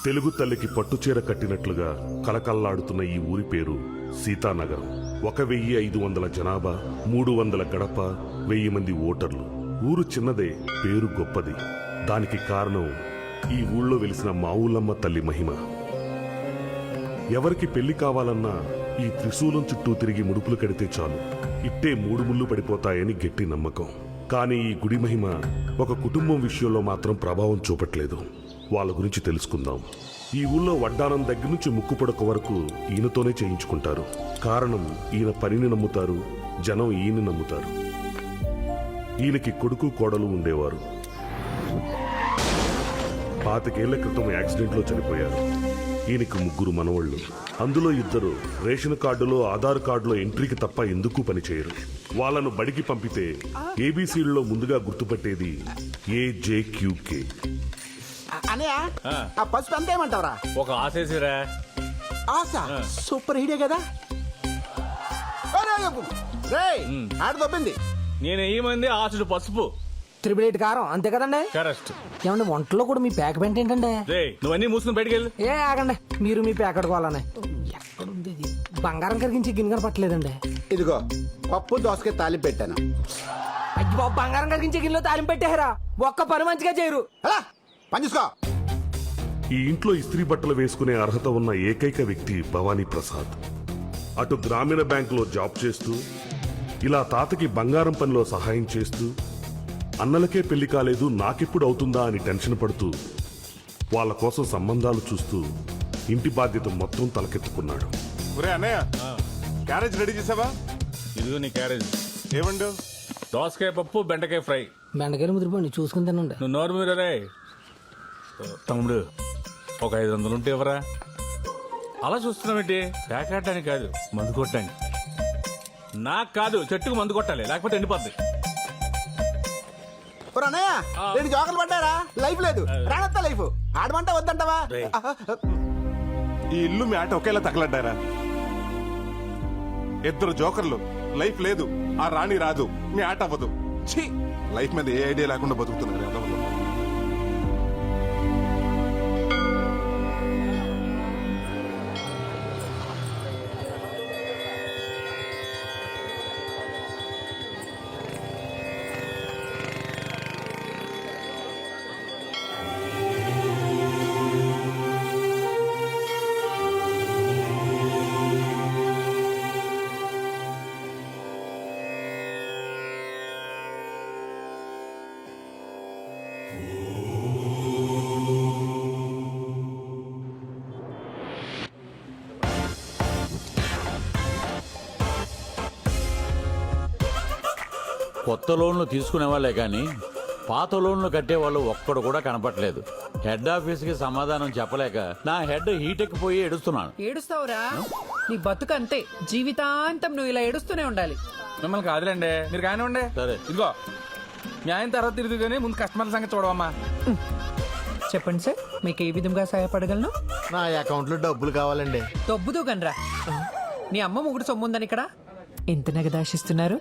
తెలుగు తల్లికి పట్టుచీర కట్టినట్లుగా కలకల్లాడుతున్న ఈ ఊరి పేరు సీతానగరం. 1500 జనాభా, 300 గడప, 1000 మంది ఓటర్లు. ఊరు చిన్నదే, పేరు గొప్పది. దానికి కారణం ఈ ఊళ్ళో వెలిసిన మావులమ్మ తల్లి మహిమ. ఎవరికి పెళ్లి కావాలన్నా ఈ త్రిశూలం చుట్టూ తిరిగి ముడుపులు కడితే చాలు, ఇట్టే 3 ముళ్ళు పడిపోతాయని గట్టి నమ్మకం. కానీ ఈ గుడి మహిమ ఒక కుటుంబం విషయంలో మాత్రం ప్రభావం చూపట్లేదు. వాళ్ళ గురించి తెలుసుకుందాం. ఈ ఊళ్ళో వడ్డానం దగ్గర నుంచి ముక్కుపొడక వరకు ఈయనతోనే చేయించుకుంటారు. కారణం, ఈయన పనిని నమ్ముతారు, జనం ఈయన నమ్ముతారు. ఈయనకి కొడుకు కోడలు ఉండేవారు. 25 ఏళ్ల క్రితం యాక్సిడెంట్లో చనిపోయారు. ఈయనకి 3 మనవళ్లు. అందులో 2 రేషన్ కార్డులో, ఆధార్ కార్డులో ఎంట్రీకి తప్ప ఎందుకు పనిచేయరు. వాళ్ళను బడికి పంపితే ఏబీసీల్లో ముందుగా గుర్తుపట్టేది AJQK. అనయ్య, ఆ పసుపు అంత ఏమంటావరా? ఒక ఆశేసిరా. ఆశ సూపర్ ఐడియా కదా. ఆడ దొబ్బింది. నేను ఏమంది ఆశుడు పసుపు 8 కారం అంతే కదండి. కరెక్ట్. ఏమండి వంటలో కూడా మీ ప్యాక్ పెంట ఏంటండి? రే నువ్వన్నీ మూసుకుని బయటికి వెళ్ళు. ఏ ఆగండి, మీరు మీ ప్యాక్ అడుకోవాలని. ఎక్కడుంది ఇది? బంగారం కరిగించి గిన్నె కనపట్లేదండి. ఇదిగో పప్పు దోసకాయ తాలింపు పెట్టాను. అయ్యి బాబు, బంగారం కరిగించే గిన్నెలో తాలింపు పెట్టారా? ఒక్క పని మంచిగా చేయరు. అలా పని చూసుకో. ఈ ఇంట్లో ఇస్త్రీ బట్టలు వేసుకునే అర్హత ఉన్న ఏకైక వ్యక్తి భవానీ ప్రసాద్. అటు గ్రామీణ బ్యాంకులో జాబ్ చేస్తూ, ఇలా తాతకి బంగారం పనిలో సహాయం చేస్తూ, అన్నలకే పెళ్లి కాలేదు నాకెప్పుడు అవుతుందా అని టెన్షన్ పడుతూ, వాళ్ళ కోసం సంబంధాలు చూస్తూ ఇంటి బాధ్యత మొత్తం తలకెత్తుకున్నాడు. ఒరే అన్నయ్య, క్యారేజ్ రెడీ చేసావా? ఇదిగో నీ క్యారేజ్. ఏమండు? దోసకాయ పప్పు, బెండకాయ ఫ్రై. బెండకాయలు ముదిరిపోండి, చూసుకుని తినండి. నువ్వు నోరు మీద రే. తమ్ముడు, ఒక 500 ఉంటే ఎవరా? అలా చూస్తున్నావేంటి? ప్యాకెట్టానికి కాదు, మందు కొట్టడానికి. నాకు కాదు, చెట్టుకు మందు కొట్టాలి, లేకపోతే ఎండిపోద్ది. అన్నయ్య, 2 జోకర్లు పడ్డారా? లైఫ్ లేదు, రానత్తా లైఫ్. ఆడమంటా వద్దంటావా? ఈ ఇల్లు మీ ఆట ఒకేలా తగలడ్డారా? 2 జోకర్లు, లైఫ్ లేదు, ఆ రాణి రాదు, మీ ఆట అవ్వదు. ఛీ, లైఫ్ మీద ఏ ఐడియా లేకుండా బతుకుతున్నారు ఎవరు. కొత్త లోన్లు తీసుకునే వాళ్ళే కానీ పాత లోన్లు కట్టేవాళ్ళు ఒక్కడు కూడా కనపట్లేదు. హెడ్ ఆఫీస్కి సమాధానం చెప్పలేక నా హెడ్ హీటెక్కిపోయి ఏడుస్తున్నాను. ఏడుస్తావురా? నీ బతుకు అంతే, జీవితాంతం నువ్వు ఇలా ఏడుస్తూనే ఉండాలి. మిమ్మల్ని కాదులేండి, మీరు కానివ్వండి. సరే ఇదిగో న్యాయం తర్వాత తిరిగి కానీ ముందు కస్టమర్ల సంగతి చూడవమ్మా. చెప్పండి సార్, మీకు ఏ విధంగా సహాయపడగలను? నా అకౌంట్ లో డబ్బులు కావాలండి. దొబ్బుదు గనరా. నీ అమ్మ ముగుడు సొమ్ముందని ఇక్కడ ఎంత నగదాశిస్తున్నారు?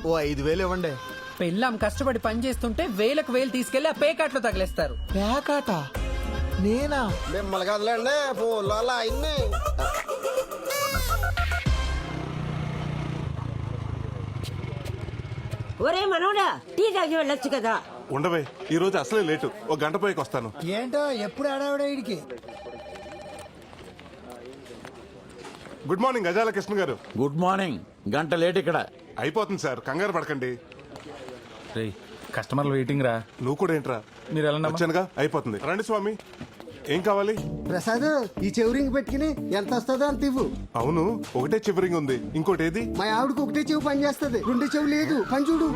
ఓ 5,000 ఇవ్వండి. పెళ్ళాం కష్టపడి పని చేస్తుంటే 1000 తీసుకెళ్లి ఆ పేకాట్లో తగిలేస్తారు. పేకాట? నేనా? మిమ్మల్ని కదలండి, ఫోన్లో అలా అయింది. ఒరే మనోడా, టీ తాగి వెళ్ళొచ్చు కదా. ఉండవే, ఈ రోజు అసలే లేటు, 1 గంట పోయికి వస్తాను. ఏంటో ఎప్పుడు ఆడావిడ ఇడికి. గుడ్ మార్నింగ్ గజాల కృష్ణ గారు. Good morning. గంట లేట్ ఇక్కడ. అయిపోతుంది సార్, కంగారు పడకండి. రే కస్టమర్లు వెయిటింగ్ రా. నువ్వు కూడా ఏంట్రా? మీరు వెళ్ళండి. వచ్చానుగా, అయిపోతుంది. రండి స్వామి, ఏం కావాలి? ప్రసాద్, ఈ చెవురింగ్ పెట్టుకుని ఎంత వస్తుందో అంత ఇవ్వు. అవును, ఒకటే చివరింగ్ ఉంది, ఇంకోటి ఏది? మా ఆవిడకి ఒకటే చెవు పని చేస్తుంది, 2 చెవు లేదు. పని చూడు.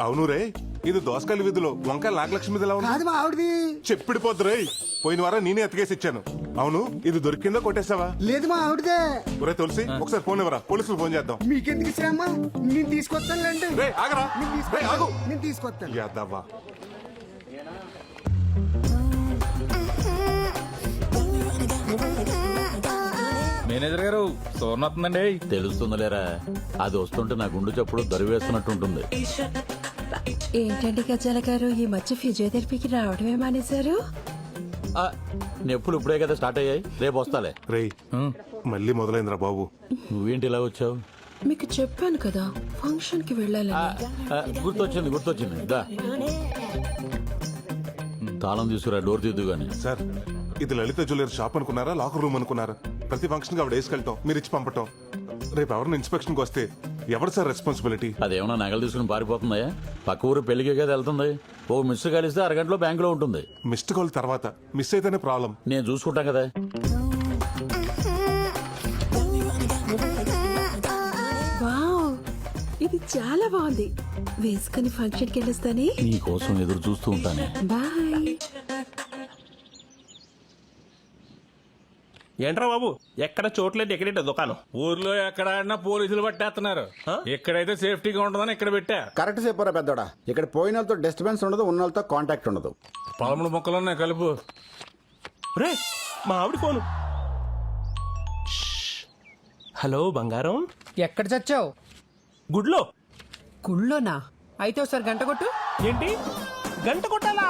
అవును రే, ఇది దోసకాయల వీధిలో వంకాయ నాగలక్ష్మి ఎలా ఉంది? కాదు, మా ఆవిడది. చెప్పిడిపోద్దు రే, పోయిన వారం నేనే ఎత్తుకేసి ఇచ్చాను. అవును, ఇది దొరికిందో కొట్టేసావా? లేదు, మా ఆవిడదే. ఒరే తులసి, ఒకసారి ఫోన్ ఇవ్వరా, పోలీసులు ఫోన్ చేద్దాం. మీకెందుకు శ్రమ? నేను తీసుకొస్తానులేండి. రే ఆగరా, రే ఆగు. నేను తీసుకొస్తాను. యాదవ్వా. మేనేజర్ గారు, సోర్ణ వస్తుందండి. తెలుస్తుందిలేరా, అది వస్తుంటే నా గుండు చప్పుడు దరివేస్తున్నట్టుంటుంది. ఏంటండి గజాల గారు ఈ మధ్య ఫిజియోథెరపీకి రావడమే మానేశారు? ఆ, నొప్పులు ఇప్పుడే కదా స్టార్ట్ అయ్యాయి, రేపు వస్తాలే. రేయ్ మళ్ళీ మొదలైందిరా బాబు. నువ్వేంటి ఇలా వచ్చావు? మీకు చెప్పాను కదా ఫంక్షన్ కి వెళ్ళాలని. గుర్తొచ్చింది దా. తాళం తీసుకురా, డోర్ తీద్దు గాని. సార్ ఇది లలిత జ్యువెలరీ షాప్ అనుకున్నారా, లాకర్ రూమ్ అనుకున్నారా? ప్రతి ఫంక్షన్ కి ఆవిడ వేసుకెళ్ళటం, మీరు ఇచ్చి పంపటం. రేపు ఎవరిని ఇన్స్పెక్షన్ కి వస్తే ఎవరు సార్ రెస్పాన్సిబిలిటీ? అదేమన్నా నగలు తీసుకుని పారిపోతుందా? పక్క ఊరు పెళ్లికే కదా వెళ్తుంది. ఓ మిస్ కలిస్తే అరగంటలో బ్యాంకులో ఉంటుంది. మిస్డ్ కాల్ తర్వాత మిస్ అయితేనే ప్రాబ్లం. నేను చూసుకుంటాం కదా. వావ్, ఇది చాలా బాగుంది. వేసుకుని ఫంక్షన్ కి వెళ్ళొస్తానే. నీ కోసం ఎదురు చూస్తూ ఉంటాను. బాయ్. ఏంట్రా బాబు, ఎక్కడ చోట్లేదు, ఎక్కడేంటో దుకాణం? ఊర్లో ఎక్కడ ఆడినా పోలీసులు పట్టేస్తున్నారు. ఎక్కడైతే సేఫ్టీగా ఉంటుందని ఇక్కడ పెట్టా. కరెక్ట్ చెప్పారా పెద్దోడా. ఇక్కడ పోయిన వాళ్ళతో డిస్టర్బెన్స్ ఉండదు, ఉన్న వాళ్ళతో కాంటాక్ట్ ఉండదు. 13 మొక్కలున్నాయి కలుపు. రే మా ఆవిడ ఫోను. హలో బంగారం, ఎక్కడ చచ్చావు? గుడ్లో. గుళ్ళోనా? అయితే ఒకసారి గంట కొట్టు. ఏంటి గంట కొట్టాలా?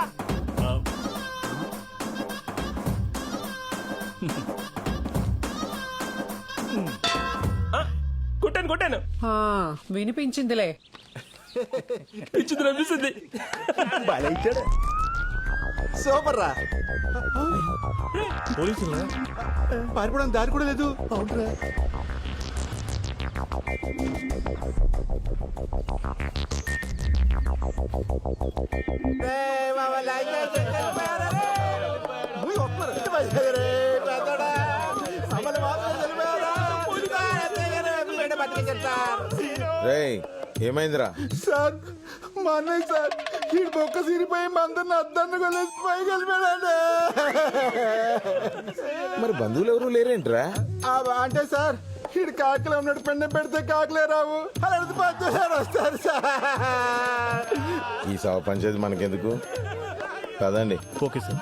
కొట్టాను. ఆ, వినిపించిందిలే. పిచ్చింది అనిపిస్తుంది. సూపర్ రా. పోలీసులు పారిపోవడం దారి కూడా లేదు. రేయ్ ఏమైందిరా? సార్ మా అన్నయ్య సార్ ఈ బొక్క సిరిపోయి మందరిని అద్దాన్ని కొలేసి పైకి వెళ్ళిపోయాడు. మరి బంధువులు ఎవరు లేరేంట్రా? అంటే సార్ ఈడు కాకలే ఉన్నాడు, పెండ పెడితే కాకలే రావు, అలాంటి పద్దెసారి వస్తారు సార్. ఈ సవ పంచేది మనకెందుకు కదండి. Okay sir.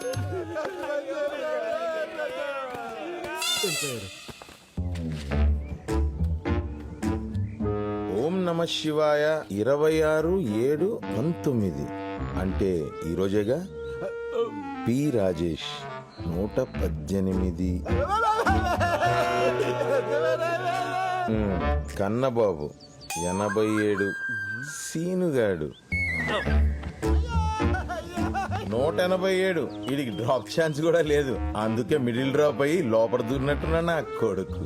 ఓం నమ శివాయ 26/7/19 అంటే ఈ రోజేగా. పి రాజేష్ 118. కన్నబాబు 87. సీనుగాడు 187. వీడికి డ్రాప్ ఛాన్స్ కూడా లేదు, అందుకే మిడిల్ డ్రాప్ అయ్యి లోపల దూరినట్టున్నా నా కొడుకు.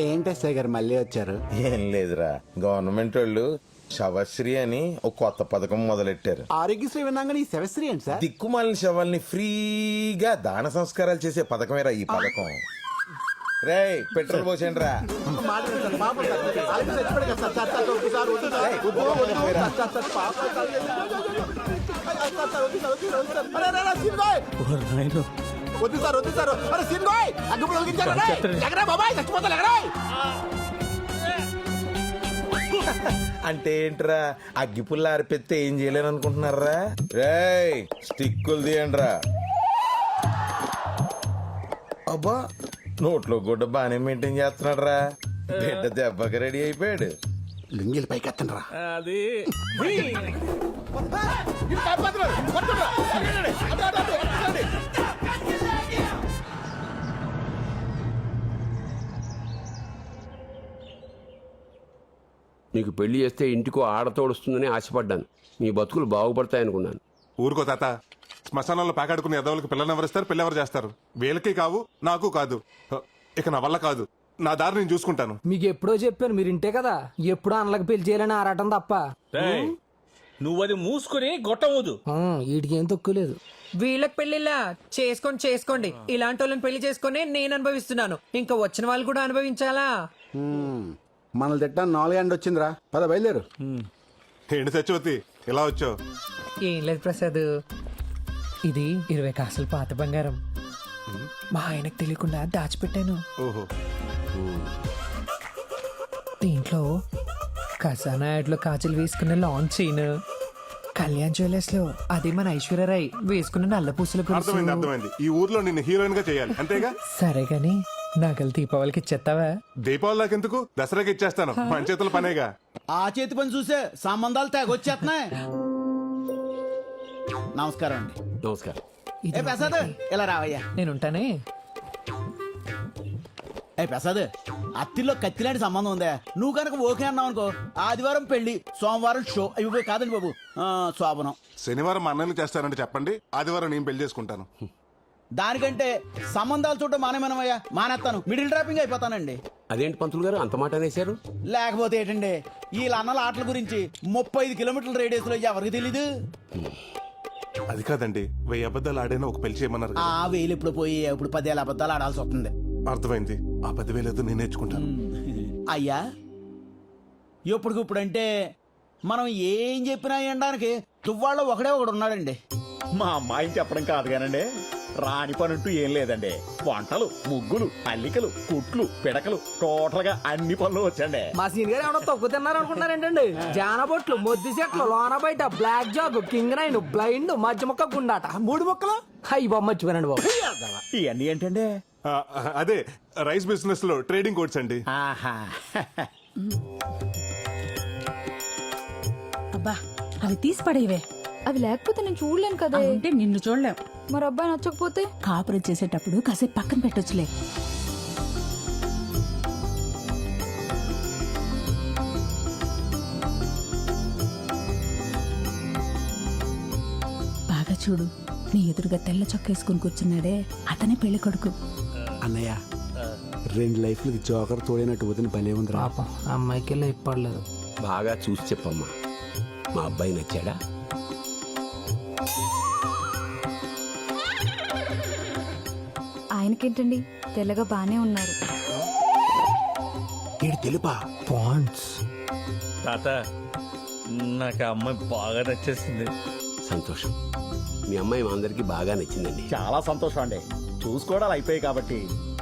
ఏంటి ఎస్ఐ గారు మళ్ళీ వచ్చారు? ఏం లేదురా, గవర్నమెంట్ వాళ్ళు శవశ్రీ అని ఒక కొత్త పథకం మొదలెట్టారు. ఆరోగ్యశ్రీ విన్నాగా ఈ శవశ్రీ ఏంటి సార్? దిక్కుమాలిన శవాల్ని ఫ్రీగా దాన సంస్కారాలు చేసే పథకమేరా ఈ పథకం. రేయ్ పెట్రోల్ పోసేయండి రా. వద్దు సార్, వద్దు సార్. అరే సిన్గోయ్ అగ్గిపుల్ల వెలిగించారు. ఎగరా బాబాయ్, చచ్చిపోతా ఎగరా. అంటే ఏంట్రా, అగ్గిపుల్ల ఆరిపెత్తే ఏం చేయలేను అనుకుంటున్నారా? రేయ్ స్టిక్కులు తీయండి రా. అబ్బా నోట్లో గుడ్డ బానే మెయింటైన్ చేస్తున్నాడు రా. బిడ్డ దెబ్బకి రెడీ అయిపోయాడు. లింగిల్ పైకి ఎత్తండి రా. అది నీకు పెళ్లి చేస్తే ఇంటికో ఆడతోడుస్తుందని ఆశపడ్డాను. మీ బతుకులు బాగుపడతాయనుకున్నాను. ఊరుకో తాత, శ్మశానంలో ప్యాకాడుకునే ఎదవులకు పిల్లలు ఎవరిస్తారు, పిల్లెవరు చేస్తారు? వీళ్ళకి కావు, నాకు కాదు. ఇక నా వల్ల కాదు, నా దారి నేను చూసుకుంటాను. మీకు ఎప్పుడో చెప్పాను, మీరు ఇంటే కదా. ఎప్పుడో అన్నలకు పెళ్లి చేయాలని ఆరాటం తప్ప. నువ్వు అది మూసుకుని గొట్టవద్దు. వీటికి ఏం తక్కువలేదు. వీళ్ళకి పెళ్లిలా చేసుకోండి. ఇలాంటి వాళ్ళని పెళ్లి చేసుకుని నేను అనుభవిస్తున్నాను, ఇంకా వచ్చిన వాళ్ళు కూడా అనుభవించాలా? మనల్ని తిట్టా 4 గంటలు వచ్చిందిరా. పద బయలుదేరు. ఏంటి సత్యవతి ఇలా వచ్చావు? ఏం లేదు ప్రసాద్, ఇది 20 కాసులు పాత బంగారం మా ఆయనకు తెలియకుండా దాచిపెట్టాను. ఓహో. దీంట్లో ఖజానా యాడ్లో కాజులు వేసుకున్న లాంగ్ చైన్, కళ్యాణ్ జ్యువెలర్స్ లో అది మన ఐశ్వర్యరాయ్ వేసుకున్న నల్ల పూసల అర్థమైంది. ఈ ఊర్లో నిన్ను హీరోయిన్ గా చేయాలి అంతేగా? సరే గాని నాకల్ దీపావళికి ఇచ్చేస్తావా? దీపావళి దాకెందుకు, దసరాకి ఇచ్చేస్తాను. మన చేతుల పనేగా. ఆ చేతి పని చూసే సంబంధాలు తెగొచ్చేస్తున్నాయి. నమస్కారం అండి. నమస్కారం. ఏ ప్రసాద్ ఇలా రావయ్యా. నేను ఉంటానే. ఏ ప్రసాద్, అత్తిల్లో కత్తిలాంటి సంబంధం ఉందా? నువ్వు కనుక ఓకే అన్నావు అనుకో, ఆదివారం పెళ్లి, సోమవారం షో. ఇవి కాదండి బాబు, శోభనం. శనివారం మా అన్నయ్యలు చేస్తారంటే చెప్పండి, ఆదివారం నేను పెళ్లి చేసుకుంటాను. దానికంటే సంబంధాలు చూడటం మానేమనమయ్యా. మానేస్తాను, మిడిల్ డ్రాపింగ్ అయిపోతానండి. అదేంటి పంతులు గారు అంత మాట అనేశారు? లేకపోతే ఏంటండి, వీళ్ళ అన్నల ఆటల గురించి 35 కిలోమీటర్ల రేడియస్ లో ఎవరికి తెలీదు. అది కాదండి, 1000 అబద్ధాలు ఆడైనా ఒక పెళ్లి చేయమన్నారు కదా. ఆ వేలు ఇప్పుడు పోయి ఇప్పుడు 10,000 అబద్ధాలు ఆడాల్సి వస్తుంది. అర్థమైంది. ఆ 10,000 ఏదో నేను నేర్చుకుంటాను. అయ్యా, ఇప్పుడుకిప్పుడంటే మనం ఏం చెప్పినా వినడానికి తువ్వాళ్ళలో ఒకడే ఒకడు ఉన్నాడండి. మా అమ్మాయిని చెప్పడం కాదు కానండి, రాని పనంటూ ఏం లేదండి. వంటలు, ముగ్గులు, అల్లికలు, కుట్లు, పిడకలు, టోటల్ గా అన్ని పనులు వచ్చండి. మా సీన్ గారు ఏమన్నా తక్కువ తిన్నారు అనుకుంటారేంటండి? జానబొట్లు, మొద్దు చెట్లు, లోన బయట, black jack, king nine, blind, మధ్య మొక్క, గుండాట, 3 మొక్కలు. అయ్యి బాబు మర్చిపోయానండి బాబు. ఇవన్నీ ఏంటండి? అదే రైస్ బిజినెస్ లో ట్రేడింగ్ కోడ్స్ అండి. ఆహా. అబ్బా అవి తీసి పడేవే. అవి లేకపోతే నేను చూడలేను కదా. అంటే నిన్ను చూడలేం. మరి అబ్బాయి నచ్చకపోతే కాపురం చేసేటప్పుడు కాసేపు పక్కన పెట్టొచ్చులే. బాగా చూడు, నీ ఎదురుగా తెల్ల చొక్కేసుకుని కూర్చున్నాడే, అతనే పెళ్లి కొడుకు. అన్నయ్య 2 లైఫ్లకి జోకర్ తోడైనట్టు వదిన భలే ఉంది. పాపం అమ్మాయికి వెళ్ళి ఇప్పడలేదు. బాగా చూసి చెప్పమ్మా, మా అబ్బాయి నచ్చాడా? ఆయనకేంటండి, తెల్లగా బానే ఉన్నారు. తెలుపా పాయింట్స్. తాత, నాకు ఆ అమ్మాయి బాగా నచ్చేసింది. సంతోషం. మీ అమ్మాయి మా అందరికి బాగా నచ్చిందండి. చాలా సంతోషం అండి. చూసుకోవడాలు అయిపోయాయి కాబట్టి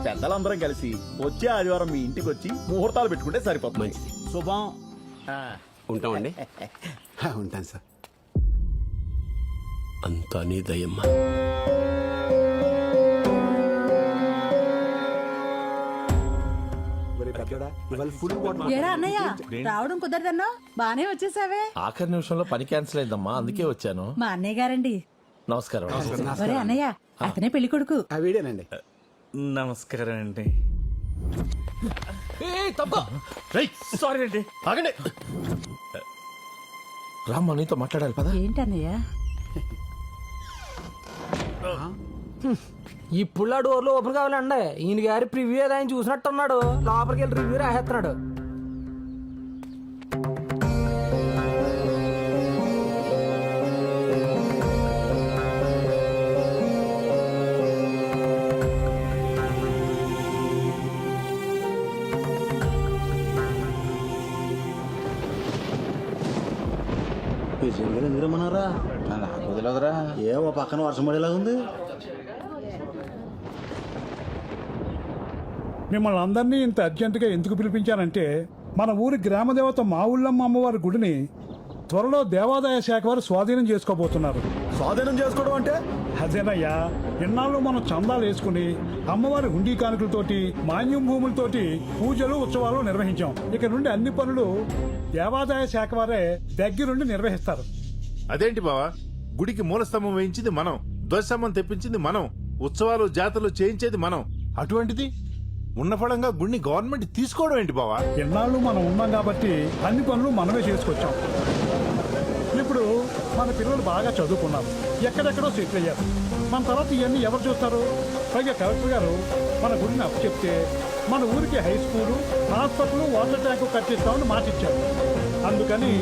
పెద్దలందరం కలిసి వచ్చే ఆదివారం మీ ఇంటికి వచ్చి ముహూర్తాలు పెట్టుకుంటే సరిపోతుంది. మంచిది. శుభం. ఉంటామండి. ఉంటాను సార్. అంతా నీ దయమ్మా. ఏరా అన్నయ్య, రావడం కుదరదన్నా బానే వచ్చేసావే. ఆఖరి నిమిషంలో పని క్యాన్సిల్ అయిందమ్మా, అందుకే వచ్చాను. మా అన్నయ్య గారండి. నమస్కారం. ఒరే అన్నయ్య, అతనే పెళ్లి కొడుకు. ఆ వీడేనండి. నమస్కారం అండి. సారీ అండి, ఆగండి. రామ్మా, నీతో మాట్లాడాలి పదా. ఏంటన్నయ్య? ఇప్పుడు ఆ డోర్లు ఓపెన్ కావాలండి. ఈయన గారి ప్రివ్యూ ఏదో ఆయన చూసినట్టున్నాడు, లోపలికి వెళ్ళి రివ్యూ రాసేస్తున్నాడు. ఎందుకు రమ్మన్నారా? నాకు వదిలేదురా. ఏమో పక్కన వర్షం పడేలా ఉంది. మిమ్మల్ని అందరినీ ఇంత అర్జెంటుగా ఎందుకు పిలిపించానంటే, మన ఊరి గ్రామదేవత మా ఊళ్ళమ్మ అమ్మవారి గుడిని త్వరలో దేవాదాయ శాఖ వారు స్వాధీనం చేసుకోబోతున్నారు. స్వాధీనం చేసుకోవడం అంటే? అదేనయ్యా, ఇన్నాళ్ళు మనం చందాలు వేసుకుని అమ్మవారి హుండీ కానుకలతోటి, మాన్యం భూములతోటి పూజలు, ఉత్సవాలు నిర్వహించాం. ఇక నుండి అన్ని పనులు దేవాదాయ శాఖ వారే దగ్గరుండి నిర్వహిస్తారు. అదేంటి బావా, గుడికి మూలస్తంభం వేయించింది మనం, ధ్వజస్తంభం తెప్పించింది మనం, ఉత్సవాలు జాతరలు చేయించేది మనం. అటువంటిది ఉన్న ఫలంగా గుడిని గవర్నమెంట్ తీసుకోవడం ఏంటి బావా? ఎన్నాళ్ళు మనం ఉన్నాం కాబట్టి అన్ని పనులు మనమే చేసుకొచ్చాం. ఇప్పుడు మన పిల్లలు బాగా చదువుకున్నారు, ఎక్కడెక్కడో సెటిల్ అయ్యారు. మన తర్వాత ఇవన్నీ ఎవరు చూస్తారు? పైగా కలెక్టర్ గారు మన గుడిని అప్పు చెప్తే మన ఊరికి high school, hospital, water tank కట్టిస్తామని మాటిచ్చారు. అందుకని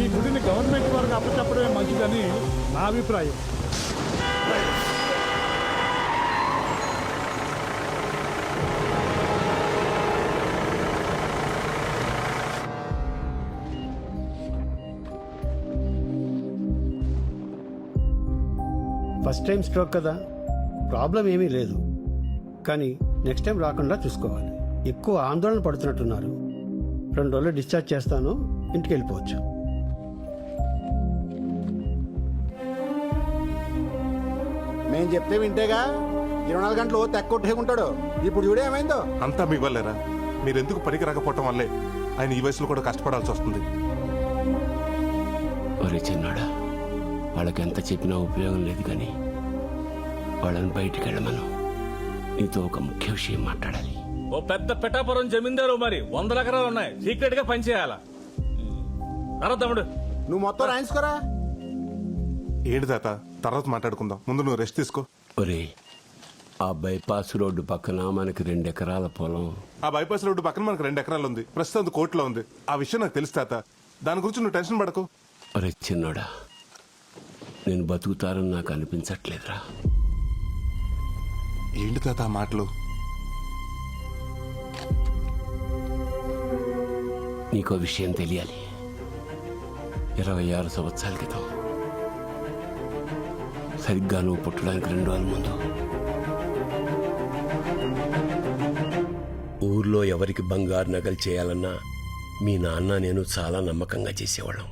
ఈ గుడిని గవర్నమెంట్ వారికి అప్పచెప్పడమే మంచిదని నా అభిప్రాయం. ఫస్ట్ టైం స్ట్రోక్ కదా, ప్రాబ్లం ఏమీ లేదు. కానీ నెక్స్ట్ టైం రాకుండా చూసుకోవాలి. ఎక్కువ ఆందోళన పడుతున్నట్టున్నారు. 2 రోజులు డిశ్చార్జ్ చేస్తాను, ఇంటికి వెళ్ళిపోవచ్చు. మేం చెప్తే వింటేగా, 24 గంటలు తెక్కొట్టేకుంటాడు. ఇప్పుడు చూడే ఏమైందో. అంతా మీ వల్లేరా? మీరెందుకు పనికి రాకపోవటం వల్లే ఆయన ఈ వయసులో కూడా కష్టపడాల్సి వస్తుంది. ఒరే చిన్నాడా, వాళ్ళకి ఎంత చెప్పినా ఉపయోగం లేదు కానీ వాళ్ళని బయటికి వెళ్ళమను. నీతో ఒక ముఖ్య విషయం మాట్లాడాలి. ఓ పెద్ద పిఠాపురం జమీందారు, మరి 100 ఎకరాలు ఉన్నాయి, సీక్రెట్ గా పనిచేయాలా? అరా తమ్ముడు, నువ్వు మొత్తం రాయించుకోరా. ఏంటి తాత, తర్వాత మాట్లాడుకుందాం, ముందు నువ్వు రెస్ట్ తీసుకో. ఒరే, ఆ బైపాస్ రోడ్డు పక్కన మనకి 2 ఎకరాల పొలం. ఆ బైపాస్ రోడ్డు పక్కన మనకు 2 ఎకరాలు ఉంది, ప్రస్తుతం అది కోర్టులో ఉంది. ఆ విషయం నాకు తెలుసు తాత, దాని గురించి నువ్వు టెన్షన్ పడకు. ఒరే చిన్నోడా, నేను బతుకుతారని నాకు అనిపించట్లేదురా. ఏంటి తాత ఆ మాటలు? నీకో విషయం తెలియాలి. 26 సంవత్సరాల క్రితం సరిగ్గా నువ్వు పుట్టడానికి 2 రోజుల ముందు ఊర్లో ఎవరికి బంగారు నగలు చేయాలన్నా మీ నాన్న నేను చాలా నమ్మకంగా చేసేవాళ్ళం.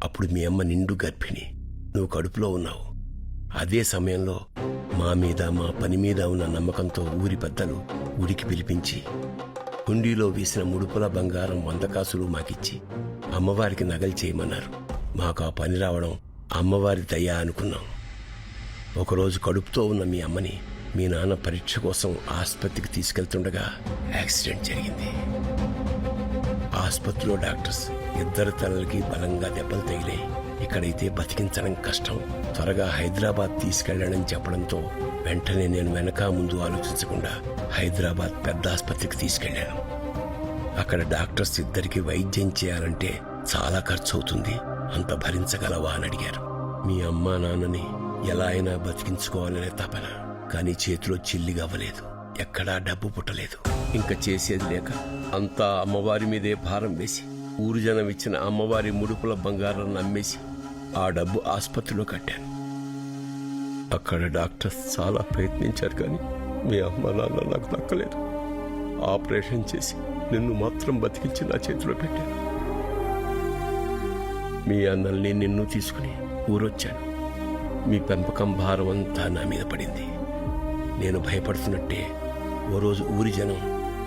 అప్పుడు మీ అమ్మ నిండు గర్భిణి, నువ్వు కడుపులో ఉన్నావు. అదే సమయంలో మా మీద మా పని మీద ఉన్న నమ్మకంతో ఊరి పెద్దలు గుడికి పిలిపించి హుండీలో వేసిన ముడుపుల బంగారం 100 కాసులు మాకిచ్చి అమ్మవారికి నగలు చేయమన్నారు. మాకు ఆ పని రావడం అమ్మవారి దయ అనుకున్నాం. ఒకరోజు కడుపుతో ఉన్న మీ అమ్మని మీ నాన్న పరీక్ష కోసం ఆసుపత్రికి తీసుకెళ్తుండగా యాక్సిడెంట్ జరిగింది. ఆసుపత్రిలో డాక్టర్స్ 2 తలలకి బలంగా దెబ్బలు తగిలాయి. ఇక్కడైతే బతికించడం కష్టం, త్వరగా హైదరాబాద్ తీసుకెళ్లడం చెప్పడంతో వెంటనే నేను వెనక ముందు ఆలోచించకుండా హైదరాబాద్ పెద్ద ఆసుపత్రికి తీసుకెళ్లాను. అక్కడ డాక్టర్స్ 2కి వైద్యం చేయాలంటే చాలా ఖర్చు అవుతుంది, అంత భరించగలవా అని అడిగారు. మీ అమ్మా నాన్నని ఎలా అయినా బతికించుకోవాలనే తపన, కానీ చేతిలో చిల్లిగా అవ్వలేదు, ఎక్కడా డబ్బు పుట్టలేదు. ఇంకా చేసేది లేక అంతా అమ్మవారి మీదే భారం వేసి ఊరు జనం ఇచ్చిన అమ్మవారి ముడుపుల బంగారాన్ని అమ్మేసి ఆ డబ్బు ఆసుపత్రిలో కట్టాను. అక్కడ డాక్టర్స్ చాలా ప్రయత్నించారు, కానీ మీ అమ్మ నాన్న నాకు దక్కలేదు. ఆపరేషన్ చేసి నిన్ను మాత్రం బతికించి నా చేతిలో పెట్టాను. మీ అన్నల్ని నిన్ను తీసుకుని ఊరొచ్చాను. మీ పెంపకం భారం అంతా నా మీద పడింది. నేను భయపడుతున్నట్టే ఓ రోజు ఊరి జనం